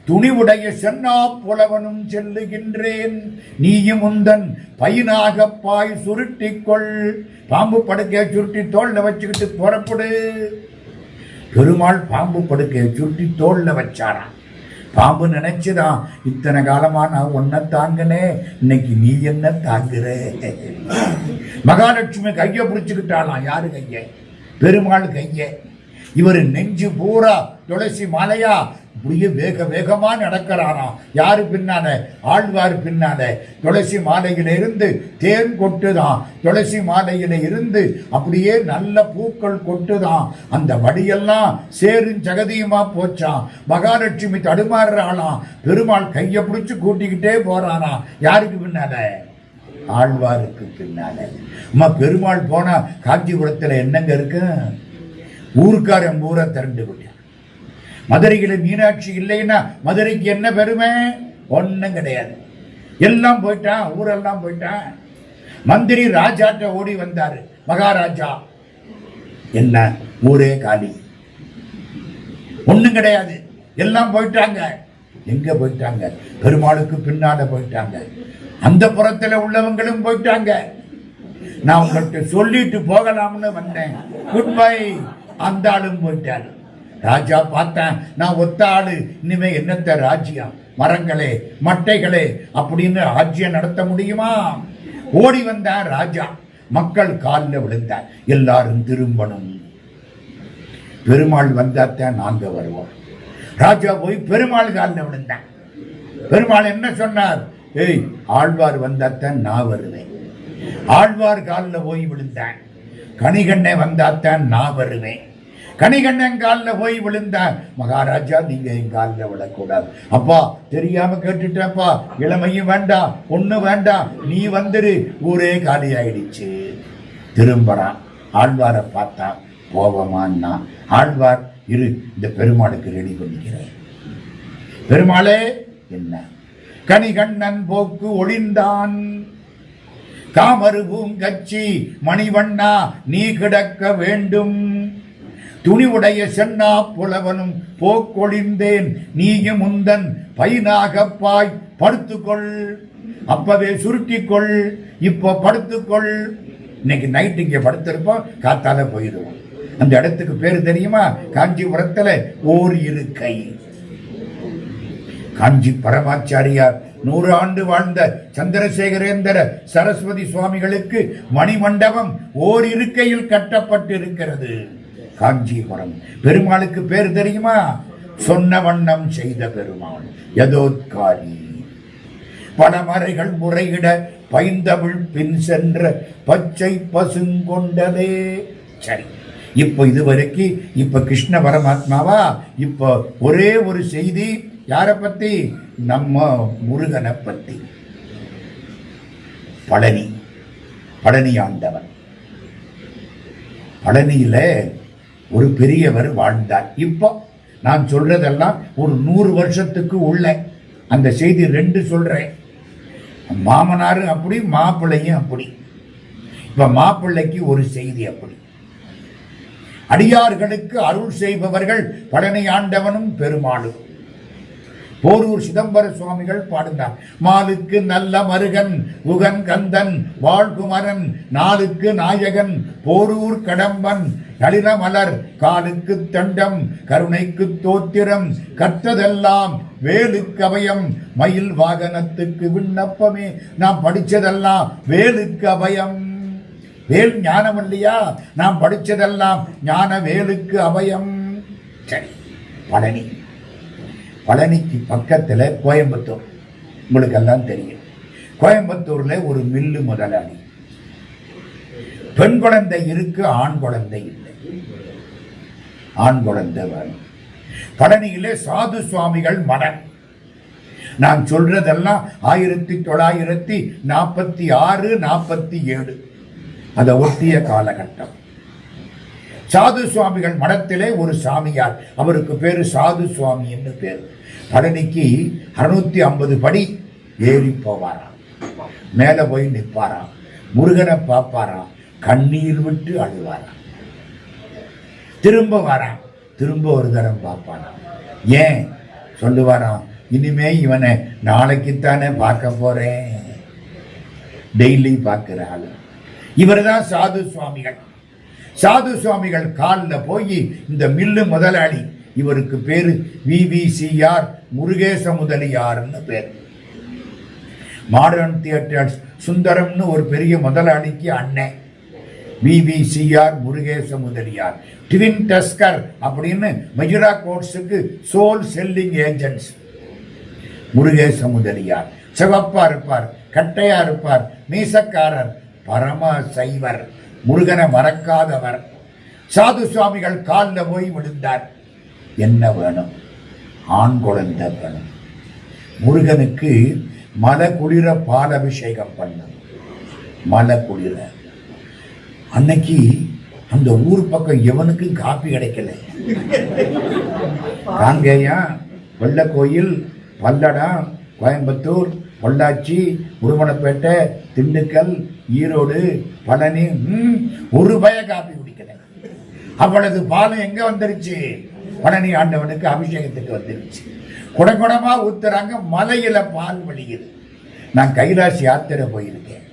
S1: துணிவுடைய சென்னா புலவனும் செல்லுகின்றேன், நீயும் உந்தன் பையனாக பாய் சுருட்டிக்கொள். பாம்பு படுக்கையை சுருட்டி தோல்ல வச்சுக்கிட்டு புறப்படு. பெருமாள் பாம்பு படுக்கையை சுருட்டி தோல்ல வச்சாராம். பாம்பு நினைச்சுதான், இத்தனை காலமா நான் உன்னை தாங்கினே, இன்னைக்கு நீ என்ன தாங்குற? மகாலட்சுமி கையை பிடிச்சுக்கிட்டாலாம். யாரு கைய? பெருமாள் கைய. இவர் நெஞ்சு பூரா துளசி மாலையா இப்படியே வேக வேகமா நடக்கிறாராம். யாரு பின்னால? ஆழ்வார் பின்னால. துளசி மாலையில இருந்து தேன் கொட்டுதான், துளசி மாலையில இருந்து அப்படியே நல்ல பூக்கள் கொட்டுதான். அந்த வடியெல்லாம் சேரும் ஜெகதியுமா போச்சான். மகாலட்சுமி தடுமாறுறாளாம். பெருமாள் கையை பிடிச்சு கூட்டிக்கிட்டே போறாராம். யாருக்கு பின்னால? ஆழ்வாருக்கு பின்னால. அம்மா, பெருமாள் போனா காஞ்சிபுரத்துல என்னங்க இருக்கு? ஊருக்காரன் பூரா திரண்டு விட்டான். மதுரையில மீனாட்சி இல்லைன்னா மதுரைக்கு என்ன பெருமை? ஒன்னும் கிடையாது. எல்லாம் போயிட்டான், ஊரெல்லாம் போயிட்டான். மந்திரி ராஜாட்ட ஓடி வந்தாரு. மகாராஜா, என்ன ஊரே காலி, ஒன்னும் கிடையாது, எல்லாம் போயிட்டாங்க. எங்க போயிட்டாங்க? பெருமாளுக்கு பின்னால போயிட்டாங்க. அந்த புறத்துல உள்ளவங்களும் போயிட்டாங்க. நான் உங்கள்கிட்ட சொல்லிட்டு போகலாம்னு வந்தேன். Good bye. அந்த ஆளும் போயிட்டாரு. ராஜா பார்த்தேன், நான் ஒத்த ஆளு, இனிமே என்னத்த ராஜ்யம்? மரங்களே மட்டைகளே அப்படின்னு ராஜ்யம் நடத்த முடியுமா? ஓடி வந்தார் ராஜா. மக்கள் காலில் விழுந்தார். எல்லாரும் திரும்பணும். பெருமாள் வந்தாத்தான் நாங்க வருவோம். ராஜா போய் பெருமாள் காலில் விழுந்தான். பெருமாள் என்ன சொன்னார்? ஏய், ஆழ்வார் வந்தாத்தான் நான் வருவேன். ஆழ்வார் காலில் போய் விழுந்தான். கணிகண்ணை வந்தாத்தான் நான் வருவேன். கணிகண்ணன் காலில் போய் விழுந்தான். மகாராஜா, நீங்க என் காலில் விழக்கூடாது. அப்பா, தெரியாம கேட்டுட்டப்பா, இளமையும் வேண்டாம், ஒண்ணு வேண்டாம், நீ வந்துரு. ஊரே காலி ஆயிடுச்சு. திரும்பறான். ஆழ்வாரை பார்த்தா கோபமானா, ஆழ்வார் இரு, இந்த பெருமாளுக்கு ரெடி பண்ணிக்கிறேன். பெருமாளே, என்ன? கணிகண்ணன் போக்கு ஒளிந்தான், காமருவும் கட்சி மணிவண்ணா நீ கிடக்க வேண்டும். துணிவுடைய சென்னா புலவனும் போக்கொழிந்தேன், நீயும் முந்தன் பைனாகப்பாய் படுத்துக்கொள். அப்பவே சுருட்டிக்கொள், இப்ப படுத்துக்கொள். இன்னைக்கு நைட்டு இங்க படுத்திருப்போம், காத்தால போயிடுவோம். அந்த இடத்துக்கு பேரு தெரியுமா? காஞ்சிபுரத்துல ஓர் இருக்கை. காஞ்சி பரமாச்சாரியார் 100 ஆண்டு வாழ்ந்த சந்திரசேகரேந்திர சரஸ்வதி சுவாமிகளுக்கு மணிமண்டபம் ஓர் இருக்கையில் கட்டப்பட்டிருக்கிறது. காஞ்சிபுரம். பெருமாளுக்கு பேர் தெரியுமா? சொன்ன வண்ணம் செய்த பெருமாள், யதோத்காரி. பணமறைகள் முறையிட பைந்தமிழ் பின் சென்ற பச்சை பசுங்கொண்டதே. சரி, இப்ப இதுவரைக்கும் இப்ப கிருஷ்ண பரமாத்மாவா? இப்ப ஒரே ஒரு செய்தி. யார பத்தி? நம்ம முருகனை பத்தி. பழனி, பழனி ஆண்டவன். பழனியில ஒரு பெரியவர் வாழ்ந்தார். இப்போ நான் சொல்றதெல்லாம் ஒரு 100 வருஷத்துக்கு உள்ள அந்த செய்தி 2 சொல்றேன். மாமனாரும் அப்படி, மாப்பிள்ளையும் அப்படி. இப்ப மாப்பிள்ளைக்கு ஒரு செய்தி அப்படி. அடியார்களுக்கு அருள் செய்பவர்கள் பழனி ஆண்டவனும் பெருமாளும். போரூர் சிதம்பர சுவாமிகள் பாடுகிறார். மாலுக்கு நல்ல மருகன் உகன் கந்தன் வாழ்குமரன், நாளுக்கு நாயகன் போரூர் கடம்பன், நளின மலர் காலுக்கு தண்டம் கருணைக்கு தோத்திரம், கற்றதெல்லாம் வேலுக்கு அபயம் மயில் வாகனத்துக்கு விண்ணப்பமே. நாம் படிச்சதெல்லாம் வேலுக்கு அபயம். வேல் ஞானம் இல்லையா? நாம் படிச்சதெல்லாம் ஞான வேலுக்கு அபயம். சரி, பழனி. பழனிக்கு பக்கத்துல கோயம்புத்தூர். உங்களுக்கு எல்லாம் தெரியும். கோயம்புத்தூர்ல ஒரு மில்லு முதலாளி. பெண் குழந்தை இருக்கு, ஆண் குழந்தை இல்லை. ஆண் குழந்தை வேணும். பழனியிலே சாது சுவாமிகள் மடம். நான் சொல்றதெல்லாம் 1946, 47 அதை ஒட்டிய காலகட்டம். சாது சுவாமிகள் மடத்திலே ஒரு சாமியார், அவருக்கு பேரு சாது சுவாமி என்று பேர். பழனிக்கு 650 படி ஏறி போவாராம். மேல போய் நிற்பாராம். முருகனை பார்ப்பாராம். கண்ணீர் விட்டு அழுவாராம். திரும்ப வாராம். திரும்ப ஒரு தரம் பார்ப்பாராம். ஏன் சொல்லுவாராம்? இனிமே இவனை நாளைக்குத்தானே பார்க்க போறேன். டெய்லி பார்க்கிற ஆளு இவர் தான் சாது சுவாமிகள். சாது சுவாமிகள் காலில் போய் இந்த மில்லு முதலாளி, இவருக்கு பேரு VVCR முருகேச முதலியார்னு பேர். மாடர்ன் தியேட்டர்ஸ் சுந்தரம்னு ஒரு பெரிய முதலாளிக்கு அண்ணன் VVCR Murugesa Mudaliar. Twin tusker அப்படின்னு மஜுரா கோட்ஸுக்கு soul selling agents. Murugesa Mudaliar சிவப்பா இருப்பார், கட்டையா இருப்பார், மீசக்காரர், பரம சைவர், முருகனை மறக்காதவர். சாது சுவாமிகள் காலில் போய் விழுந்தார். என்ன வேணும்? ஆண் குழந்தை வேணும். முருகனுக்கு மலை குளிர பால் அபிஷேகம் பண்ணும். மலை குளிர. அன்னைக்கு அந்த ஊர் பக்கம் எவனுக்கும் காப்பி கிடைக்கல. காங்கேயா, வெள்ளக்கோயில், பல்லடம், கோயம்புத்தூர், பொள்ளாச்சி, உருமணப்பேட்டை, திண்டுக்கல், ஈரோடு, பழனி, ஒரு பய காப்பி குடிக்கல. அவ்வளவு பாலம் எங்க வந்துருச்சு? பழனி ஆண்டவனுக்கு அபிஷேகத்துக்கு வந்துருச்சு. குடங்குடமா ஊத்துறாங்க. மலையில பால் வழியுது. நான் கைலாசி யாத்திரை போயிருக்கேன்.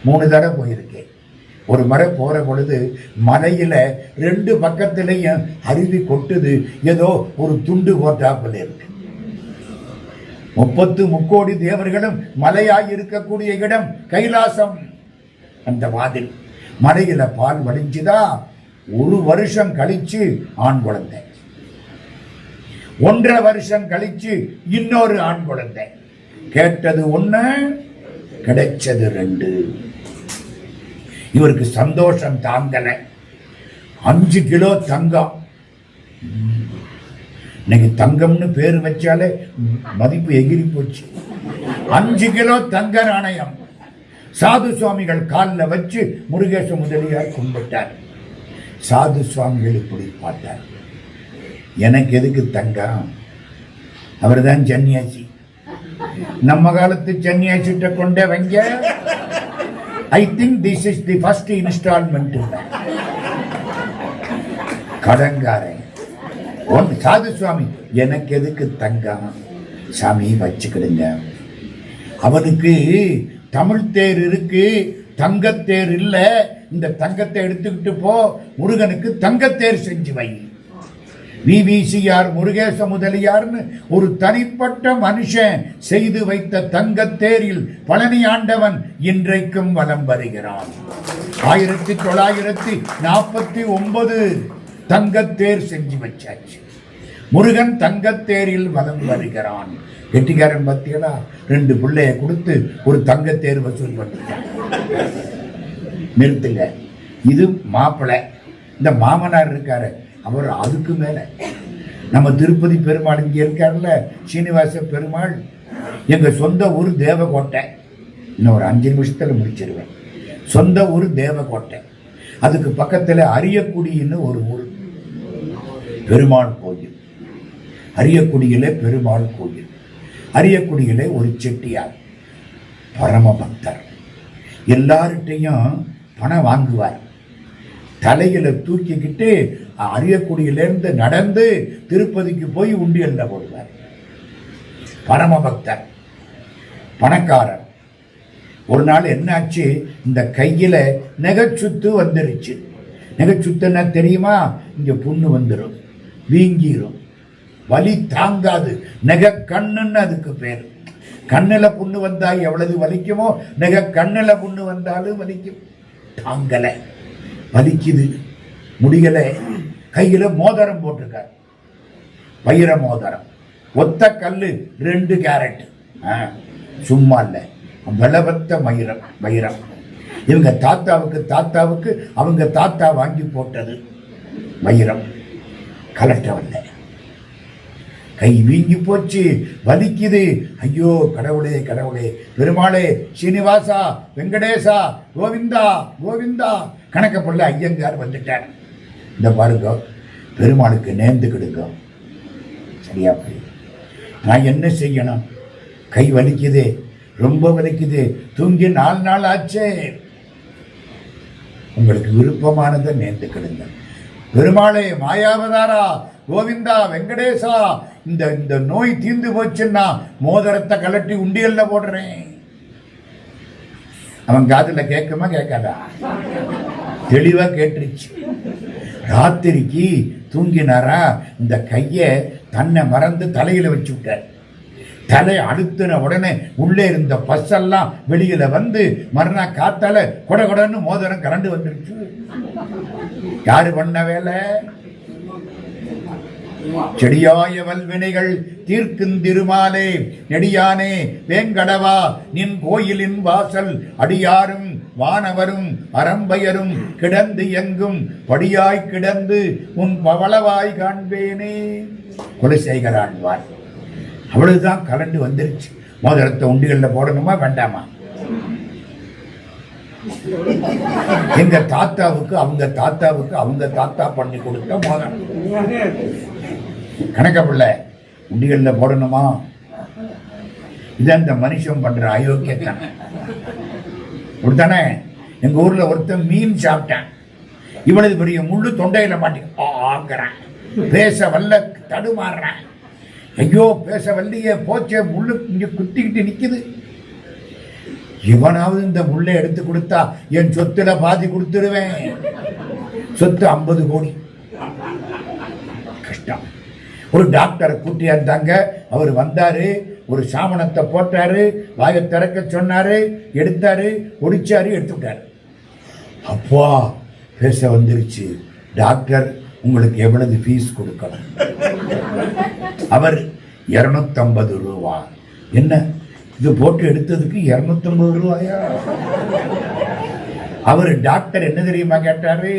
S1: 3 தடவை போயிருக்கேன். ஒரு முறை போற பொழுது மலையில 2 பக்கத்திலையும் அருவி கொட்டுது. ஏதோ ஒரு துண்டு போட்டாப்புல இருக்கு. 30 முக்கோடி தேவர்களும் மலையாய் இருக்கக்கூடிய இடம் கைலாசம். அந்த வாதில் மலையில பால் வடிஞ்சுதா, 1 வருஷம் கழிச்சு ஆண் குழந்தை, 1.5 வருஷம் கழிச்சு இன்னொரு ஆண் குழந்தை. கேட்டது 1, கிடைச்சது 2. இவருக்கு சந்தோஷம் தாங்கல. 5 கிலோ தங்கம். இன்னைக்கு தங்கம்னு பேர் வச்சாலே மதிப்பு எகிரி போச்சு. 5 கிலோ தங்க நாணயம் சாது சுவாமிகள் காலில் வச்சு முருகேச முதலியார் கும்பிட்டார். சாது சுவாமிகள் இப்படி பார்த்தார், எனக்கு எதுக்கு தங்கம்? அவர் தான் சன்னியாசி. நம்ம காலத்து சன்னியாசிட்ட கொண்டே வைங்க. I think this is the first instalment. கடங்காரன் சாது சுவாமி, எனக்கு எதுக்கு தங்கம்? சாமி வச்சுக்கிடுங்க. அவனுக்கு தமிழ் தேர் இருக்கு, தங்கத்தேர் இல்ல. இந்த தங்கத்தை எடுத்துக்கிட்டு போ, முருகனுக்கு தங்கத்தேர் செஞ்சு வை. விவிசிஆர் முருகேச முதலியார்னு ஒரு தனிப்பட்ட மனுஷன் செய்து வைத்த தங்கத்தேரில் பழனி ஆண்டவன் இன்றைக்கும் வலம் வருகிறான். 1949 தங்கத்தேர் செஞ்சு வச்சாச்சு. முருகன் தங்கத்தேரில் வலம் வருகிறான். கெட்டிக்காரன் பார்த்தீங்களா, 2 பிள்ளைய கொடுத்து ஒரு தங்கத்தேர் வசூல் பண்ணிட்டான். நிறுத்துங்க. இது மாப்பிள்ளை. இந்த மாமனார் இருக்காரு, அவர் அதுக்கு மேல. நம்ம திருப்பதி பெருமாள் இங்கே இருக்காருல்ல, சீனிவாச பெருமாள், எங்க சொந்த ஊர் தேவகோட்டை. இன்னும் ஒரு 5 நிமிஷத்துல முடிச்சிருவேன். சொந்த ஊர் தேவகோட்டை. அதுக்கு பக்கத்துல அரியக்குடின்னு ஒரு ஊர், பெருமாள் கோயில். அரியக்குடியிலே பெருமாள் கோயில். அரியக்குடியிலே ஒரு செட்டியார், பரம பக்தர். எல்லார்கிட்டையும் பணம் வாங்குவார். தலையில தூக்கிக்கிட்டு அரியக்குடியிலிருந்து நடந்து திருப்பதிக்கு போய் உண்டியல்ல போடுவார். பரம பக்தர், பணக்காரர். ஒரு நாள் என்னாச்சு, இந்த கையில நெகச்சுத்து வந்துருச்சு. நெகச்சுத்துன்னா தெரியுமா? இங்க புண்ணு வந்துடும், வீங்கிரும், வலி தாங்காது. நெக கண்ணுன்னு அதுக்கு பேர். கண்ணுல புண்ணு வந்தா எவ்வளவு வலிக்குமோ, நெக கண்ணுல புண்ணு வந்தாலும் வலிக்கும். தாங்கல, வலிக்குது, முடியல. கையில மோதிரம் போட்டிருக்கார், வைர மோதிரம். ஒத்த கல்லு 2 கேரட். சும்மா இல்ல, விளவத்த வைரம். இவங்க தாத்தாவுக்கு அவங்க தாத்தா வாங்கி போட்டது வைரம். கலட்டவல்ல, கை வீங்கி போச்சு, வலிக்குது. ஐயோ கடவுளே கடவுளே, பெருமாளே, சீனிவாசா, வெங்கடேசா, கோவிந்தா கோவிந்தா. கணக்க பொருள் ஐயங்கார் வந்துட்டார். இந்த பாருங்க, பெருமாளுக்கு நேர்ந்துக்கிடுங்க. சரியா போய் நான் என்ன செய்யணும்? கை வலிக்குது, ரொம்ப வலிக்குது, தூங்கி 4 நாள் ஆச்சே. உங்களுக்கு விருப்பமானதை நேர்ந்துக்கிடுங்க. பெருமாளே, மாயாவதாரா, கோவிந்தா, வெங்கடேசா, இந்த நோய் தீர்ந்து போச்சுன்னா மோதிரத்தை கலட்டி உண்டியல்ல போடுறேன். அவன் காதுல கேட்குமா கேட்காதா? தெளிவா கேட்டுருச்சு. ராத்திரிக்கு தூங்கினாரா, இந்த கைய தன்னை மறந்து தலையில வச்சு விட்டார். தலை அழுத்தின உடனே உள்ளே இருந்த பஸ்ஸெல்லாம் வெளியில வந்து மறுநாள் காத்தால கொடன்னு மோதிரம் கரண்டு வந்துருச்சு. யாரு பண்ண வேலை? செடியாய வல்வினைகள் தீர்க்கும் திருமாலே, நெடியானே வேங்கடவா, நின் கோயிலின் வாசல் அடியாரும் வானவரும் அறம்பயரும் கிடந்து எங்கும் படியாய் கிடந்து உன் பவளவாய் காண்பேனே. குலசேகர ஆழ்வார். அவ்வளவுதான், கலண்டு வந்துருச்சு. மோதிரத்தை உண்டிகள்ல போடணுமா வேண்டாமா? எங்க தாத்தாவுக்கு அவங்க தாத்தா பண்ணி கொடுத்த மோதிரம். கணக்க பிள்ளை உண்டிகள்ல போடணுமா? இதான் இந்த மனுஷன் பண்ற அயோக்கியத்தான். அப்படித்தானே? எங்க ஊர்ல ஒருத்தன் மீன் சாப்பிட்டான். இவ்வளவு பெரிய முள்ளு தொண்டையில மாட்டிக்கிறான். பேச வல்ல தடுமாறுறான். ஐயோ பேச வல்லையே, போச்சே, முள்ளு இங்க குத்திக்கிட்டு நிக்குது. இவனாவது இந்த முள்ளை எடுத்து கொடுத்தா என் சொத்துல பாதி கொடுத்துருவேன். சொத்து 50 கோடி. கஷ்டம். ஒரு டாக்டரை கூட்டியாந்தாங்க. அவர் வந்தாரு, ஒரு சாமணத்தை போட்டாரு, வாயை திறக்க சொன்னாரு, எடுத்தாரு, ஒடிச்சாரு, எடுத்து விட்டாரு. அப்பா பேச வந்துருச்சு. டாக்டர் உங்களுக்கு எவ்வளவு ஃபீஸ் கொடுக்கணும்? அவர் 250 ரூபா. என்ன இது போட்டு எடுத்ததுக்கு 250 ரூபாயா? அவர் டாக்டர் என்ன தெரியுமா கேட்டாரு?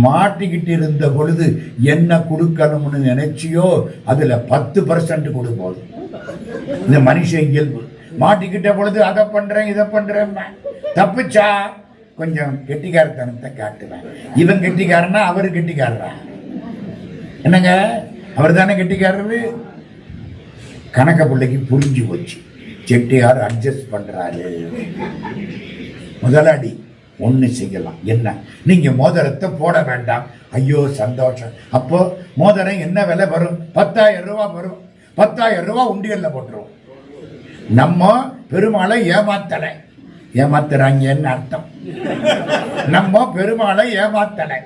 S1: மாட்டிக்கிட்டு இருந்த பொழுது என்ன கொடுக்கணும்னு நினைச்சியோ அதுல 10% கொடுப்போம். இந்த மனுஷ இயல்பு. மாட்டிக்கிட்ட பொழுது அதை பண்றேன் இதை பண்றேன், தப்பிச்சா கொஞ்சம் கெட்டிக்காரத்தனத்தை காட்டுவேன். இவன் கெட்டிக்காரனா அவரு கெட்டிக்காரரா? என்னங்க, அவர் தானே கெட்டிக்காரரு. கணக்க பிள்ளைக்கு புரிஞ்சு போச்சு. செட்டியார் அட்ஜஸ்ட் பண்றாரு. முதலாளி ஒண்ணு செய்யலாம், என்ன, நீங்க மோதிரத்தை போட வேண்டாம். ஐயோ சந்தோஷம். அப்போ மோதிரம் என்ன விலை வரும்? 10,000 ரூபாய் வரும். 10,000 ரூபாய் உண்டியல்ல போட்டுருவோம். நம்ம பெருமாளை ஏமாத்தலை. ஏமாத்துறாங்கன்னு அர்த்தம். நம்ம பெருமாளை ஏமாத்தலை.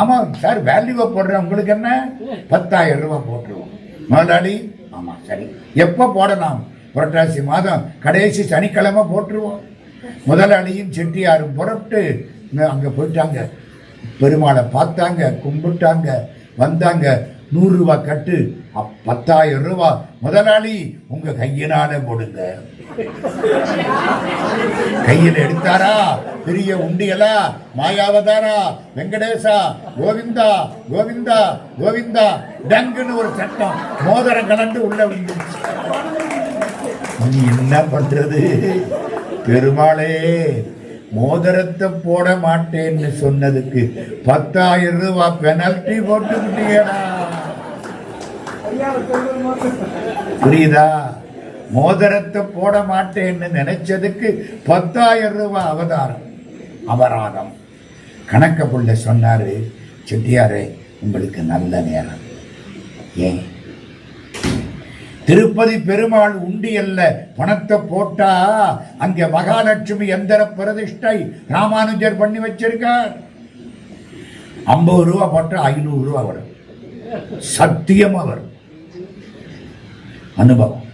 S1: ஆமா சார், வேல்யூவை போடுற உங்களுக்கு என்ன, 10,000 ரூபாய் போட்டுருவோம். முதலாளி ஆமா சரி, எப்ப போடலாம்? புரட்டாசி மாதம் கடைசி சனிக்கிழமை போட்டுருவோம். முதலாளியும் செட்டியாரும் புறப்பட்டு அங்க போயிட்டாங்க. பெருமாளை பார்த்தாங்க, கும்பிட்டாங்க, வந்தாங்க. 100 ரூபாய் கட்டு, 10,000 ரூபாய். முதலாளி உங்க கையினால போடுங்க. கையில் எடுத்தாரா? பெரிய உண்டியலா? மாயாவதாரா? வெங்கடேசா? கோவிந்தா கோவிந்தா கோவிந்தா. டங்குன்னு ஒரு சட்டம், மோதிரம் கலந்து உள்ள விழுந்துச்சு. நீ என்ன பண்றது? பெருமாளே, மோதிரத்தை போட மாட்டேன்னு சொன்னதுக்கு 10,000 ரூபாய் பெனல்டி போட்டுக்கிட்டீங்களா? புரியுதா? மோதிரத்தை போட மாட்டேன்னு நினைச்சதுக்கு 10,000 ரூபாய் அபராதம். கணக்க புள்ள சொன்னாரு, செட்டியாரே உங்களுக்கு நல்ல நேரம். ஏன்? திருப்பதி பெருமாள் உண்டியல்ல பணத்தை போட்டா அங்க மகாலட்சுமி எந்திர பிரதிஷ்டை ராமானுஜர் பண்ணி வச்சிருக்கார். 50 ரூபாய் போட்டா 500 ரூபாய் வரும். சத்தியமா வரும். அனுபவம்.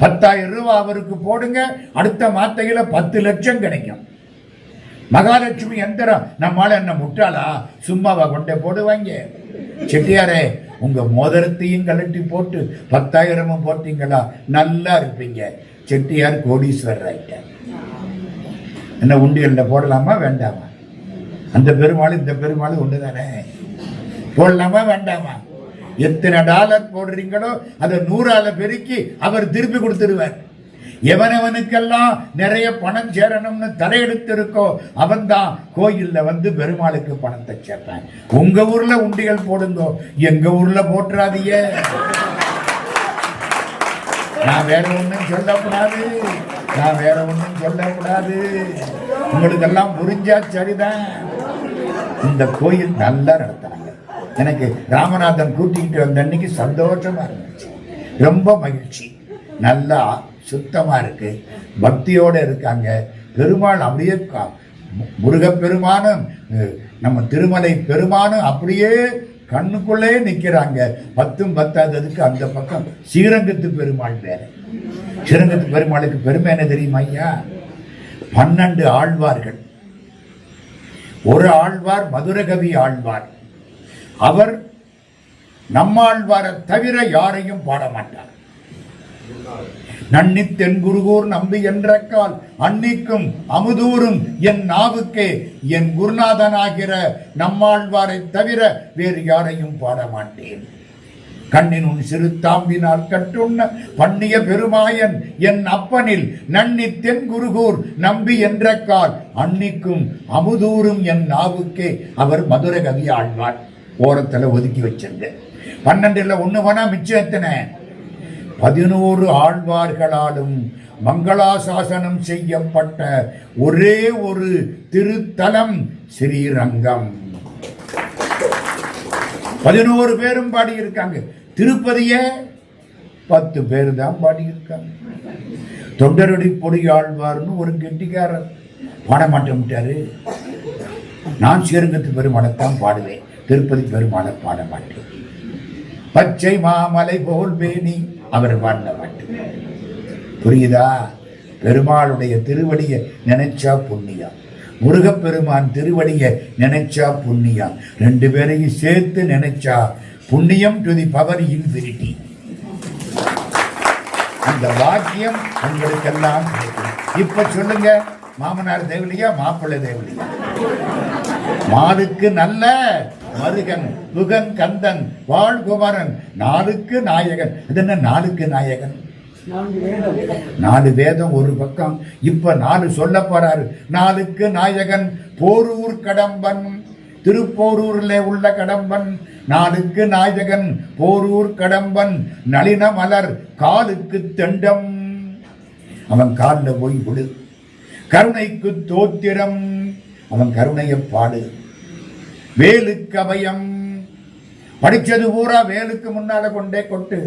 S1: 10,000 ரூபாய் அவருக்கு போடுங்க, அடுத்த மாத்தையில 10 லட்சம் கிடைக்கும். மகாலட்சுமி எந்திரம் நம்மால என்ன முட்டாளா? சும்மாவா கொண்டே போடுவாங்க? செட்டியாரே, உங்க மோதிரத்தையும் கழட்டி போட்டு 10,000 போட்டீங்களா நல்லா இருப்பீங்க. செட்டியார் கோடீஸ்வரர் ஆயிட்டார். என்ன உண்டியல்ல போடலாமா வேண்டாமா? அந்த பெருமாள் இந்த பெருமாள் ஒண்ணுதானே, போடலாமா வேண்டாமா? எத்தனை டாலர் போடுறீங்களோ அதை 100ஆல பெருக்கி அவர் திருப்பி கொடுத்துருவார். எவனவனுக்கெல்லாம் நிறைய பணம் சேரணும்னு தலையெடுத்து இருக்கோ அவன் தான் கோயில்ல வந்து பெருமாளுக்கு பணத்தை சேர்ப்பான். உங்க ஊர்ல உண்டிகள் போடுங்க, எங்க ஊர்ல போட்டுறாதீங்க. நான் வேற ஒண்ணும் சொல்லக்கூடாது, நான் வேற ஒண்ணும் சொல்லக்கூடாது. உங்களுக்கெல்லாம் புரிஞ்சா சரிதான். இந்த கோயில் நல்லா நடத்துறாங்க. எனக்கு ராமநாதன் கூட்டிகிட்டு வந்த அன்னைக்கு சந்தோஷமா இருந்துச்சு, ரொம்ப மகிழ்ச்சி. நல்லா சுத்தமா இருக்கு, பக்தியோட இருக்காங்க. பெருமாள் அப்படியே முருகப்பெருமானும் நம்ம திருமலை பெருமானும் அப்படியே கண்ணுக்குள்ளே நிக்கிறாங்க. 10ம் 10ஆவதுக்கு அந்த பக்கம் ஸ்ரீரங்கத்து பெருமாள் வேற. ஸ்ரீரங்கத்து பெருமாளுக்கு பெருமை என்ன தெரியுமா ஐயா? 12 ஆழ்வார்கள். ஒரு ஆழ்வார் மதுரகவி ஆழ்வார். அவர் நம்மாழ்வாரை தவிர யாரையும் பாட மாட்டார். நன்னி தென்குருகூர் நம்பி என்றக்கால் அன்னிக்கும் அமுதூரும் என் நாவுக்கே என் குருநாதனாகிற நம்மாழ்வாரை தவிர வேறு யாரையும் பாட மாட்டேன். கண்ணின் உன் சிறு தாம்பினால் கட்டுண்ண பண்ணிய பெருமாயன் என் அப்பனில் நன்னி தென்குருகூர் நம்பி என்றக்கால் அன்னிக்கும் அமுதூரும் என் நாவுக்கே. அவர் மதுர கவி ஆழ்வார். ஓரத்துல ஒதுக்கி வச்சிருங்க. 12ல் 1 வேணா மிச்சம் எத்தனை? 11 ஆழ்வார்களாலும் மங்களாசாசனம் செய்யப்பட்ட ஒரே ஒரு திருத்தலம் ஸ்ரீரங்கம். 11 பேரும் பாடியிருக்காங்க. திருப்பதியே 10 பேர் தான் பாடியிருக்காங்க. தொண்டரடி பொடி ஆழ்வார்னு ஒரு கெட்டிக்காரர் பாட மாட்டேன்ட்டாரு. நான் ஸ்ரீரங்கத்து பெருமாளைத்தான் பாடுவேன், திருப்பதி பெருமாளை பாட மாட்டேன். பச்சை மாமலை போல் பேணி அவர் பாட மாட்டேன். புரியுதா? பெருமாளுடைய திருவடியை நினைச்சா புண்ணியம். முருகப்பெருமான் திருவடியை நினைச்சா புண்ணியம், ரெண்டு பேரையும் சேர்த்து நினைச்சா புண்ணியம் டு தி பவர் இன்ஃபினிட்டி. அந்த வாக்கியம் உங்களுக்கெல்லாம் கிடைக்கும். இப்ப சொல்லுங்க, மாமனார் தேவலியா மாப்பிள்ளை தேவலியா? மாலுக்கு நல்ல மருகன் குகன் கந்தன் வாழ்குமரன் நாளுக்கு நாயகன். அது என்ன நாளுக்கு நாயகன்? 4 வேதம் ஒரு பக்கம், இப்ப 4 சொல்ல போறாரு. நாளுக்கு நாயகன் போரூர் கடம்பன், திருப்போரூர்ல உள்ள கடம்பன். நாளுக்கு நாயகன் போரூர் கடம்பன், நளின மலர் காலுக்கு தண்டம். அவன் காலில் போய் விடு. கருணைக்கு தோத்திரம், அவன் கருணையை பாடு. வேலுக்கு அபயம், படிச்சது பூரா வேலுக்கு முன்னால கொண்டே கொட்டு.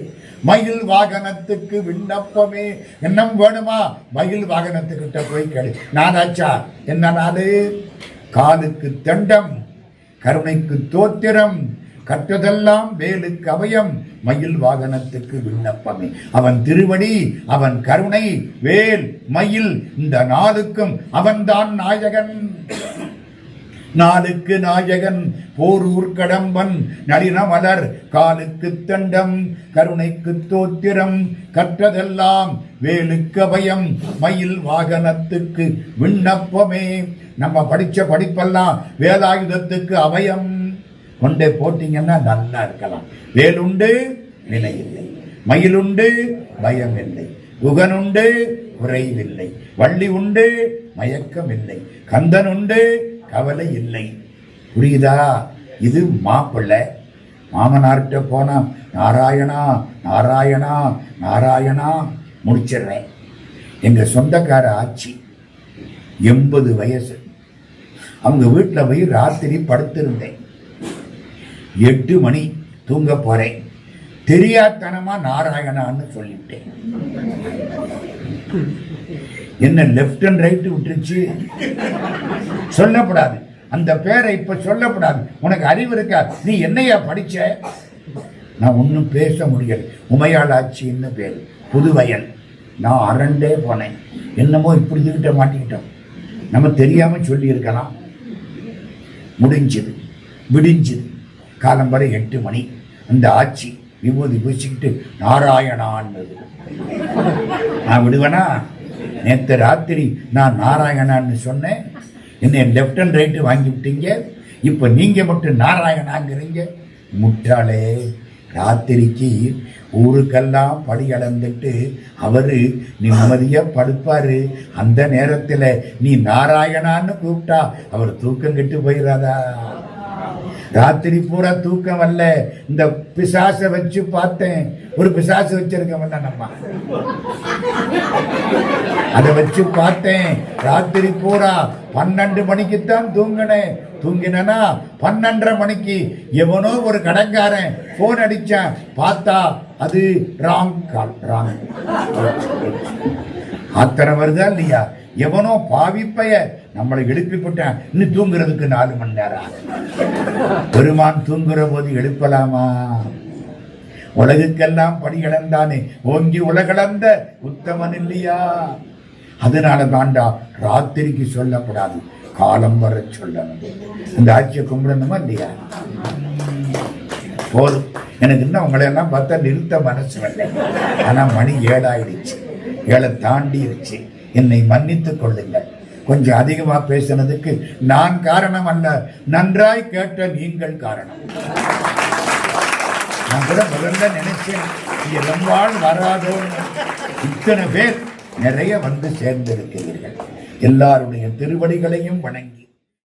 S1: மயில் வாகனத்துக்கு விண்ணப்பமே, என்னம் வேணுமா? மயில் வாகனத்துக்கிட்ட போய் கேளு. நானாச்சா என்ன நாடு? காலுக்கு தண்டம், கருணைக்கு தோத்திரம், கற்றதெல்லாம் வேலுக்கு அபயம், மயில் வாகனத்துக்கு விண்ணப்பமே. அவன் திருவடி, அவன் கருணை, வேல், மயில், இந்த 4க்கும் அவன்தான் நாயகன். நாளுக்கு நாயகன் போரூர் கடம்பன், நளின மலர் காலுக்கு தண்டம், கருணைக்கு தோத்திரம், கற்றதெல்லாம் வேலுக்கு அபயம், மயில் வாகனத்துக்கு விண்ணப்பமே. நம்ம படிச்ச படிப்பெல்லாம் வேலாயுதத்துக்கு அபயம் கொண்டே போட்டீங்கன்னா நல்லா இருக்கலாம். வேலுண்டு வினை இல்லை, மயிலுண்டு பயம் இல்லை, குகனுண்டு குறைவில்லை, வள்ளி உண்டு மயக்கம் இல்லை, கந்தன் உண்டு கவலை இல்லை. புரியுதா? இது மாப்பிள்ளை. மாமனார்கிட்ட போனா நாராயணா நாராயணா நாராயணா முடிச்சிடுறேன். எங்க சொந்தக்கார ஆச்சி 80 வயசு. அவங்க வீட்டில் போய் ராத்திரி படுத்திருந்தேன். 8 மணி தூங்க போறேன். தெரியாதனமா நாராயணான்னு சொல்லிட்டேன். என்ன லெப்ட் அண்ட் ரைட் விட்டுருச்சு. சொல்லப்படாது அந்த பேரை, இப்ப சொல்லப்படாது. உனக்கு அறிவு இருக்கா? நீ என்னையா படிச்ச? நான் ஒன்னும் பேச முடியல. உமையாள் ஆட்சின்னு பேரு, புதுவயல். நான் அரண்டே போனேன். என்னமோ இப்படி கிட்ட மாட்டிக்கிட்டோம். நம்ம தெரியாம சொல்லி இருக்கலாம். முடிஞ்சது, விடிஞ்சது. காலம்பரை 8 மணி. அந்த ஆட்சி விபூதி பூசிக்கிட்டு நாராயணான்னு. நான் விடுவேனா? நேற்று ராத்திரி நான் நாராயணான்னு சொன்னேன். என்னை லெப்ட் அண்ட் ரைட்டு வாங்கி விட்டீங்க. இப்போ நீங்க மட்டும் நாராயணாங்கிறீங்க. முட்டாளே, ராத்திரிக்கு ஊருக்கெல்லாம் படி அளந்துட்டு அவரு நிம்மதியா படுப்பாரு. அந்த நேரத்தில் நீ நாராயணான்னு கூப்பிட்டா அவர் தூக்கம் கெட்டு போயிடாதா? ராத்திரி பூரா தூக்கம் வரல. இந்த பிசாசை வச்சு பார்த்தேன். ஒரு பிசாசு வச்சிருக்கவல்ல நம்ம, அதை வச்சு பார்த்தேன். ராத்திரி பூரா 12 மணிக்குத்தான் தூங்கினேன். தூங்கினா 12:30 மணிக்கு எவனோ ஒரு கடங்காரன் போன் அடிச்சான். பார்த்தா அது ராங் கால். ராங் ஆத்திரம் வருதா இல்லையா? எவனோ பாவிப்பைய நம்மளை எழுப்பி போட்டான். இன்னும் தூங்குறதுக்கு 4 மணி நேரம். பெருமான் தூங்குற போது எழுப்பலாமா? உலகுக்கெல்லாம் படி இழந்தானே, ஓங்கி உலகளந்த உத்தமன் இல்லையா? அதனால தாண்டா ராத்திரிக்கு சொல்லப்படாது, காலம் வர சொல்லணும். இந்த ஆட்சியை கும்பிடணுமா இல்லையா? போதும். எனக்கு இன்னும் உங்களை எல்லாம் பார்த்தா நிறுத்த மனசு வரல. ஆனா மணி 7 ஆயிடுச்சு. 7 தாண்டிடுச்சு. என்னை மன்னித்துக் கொள்ளுங்கள். கொஞ்சம் அதிகமா பேசினதுக்கு நான் காரணம் அல்ல, நன்றாய் கேட்ட நீங்கள் காரணம். நான் கூட முதல்ல நினைச்சேன் எல்லாம் வராதோ. இத்தனை பேர் நிறைய வந்து சேர்ந்திருக்கிறீர்கள். எல்லாருடைய திருவடிகளையும் வணங்கி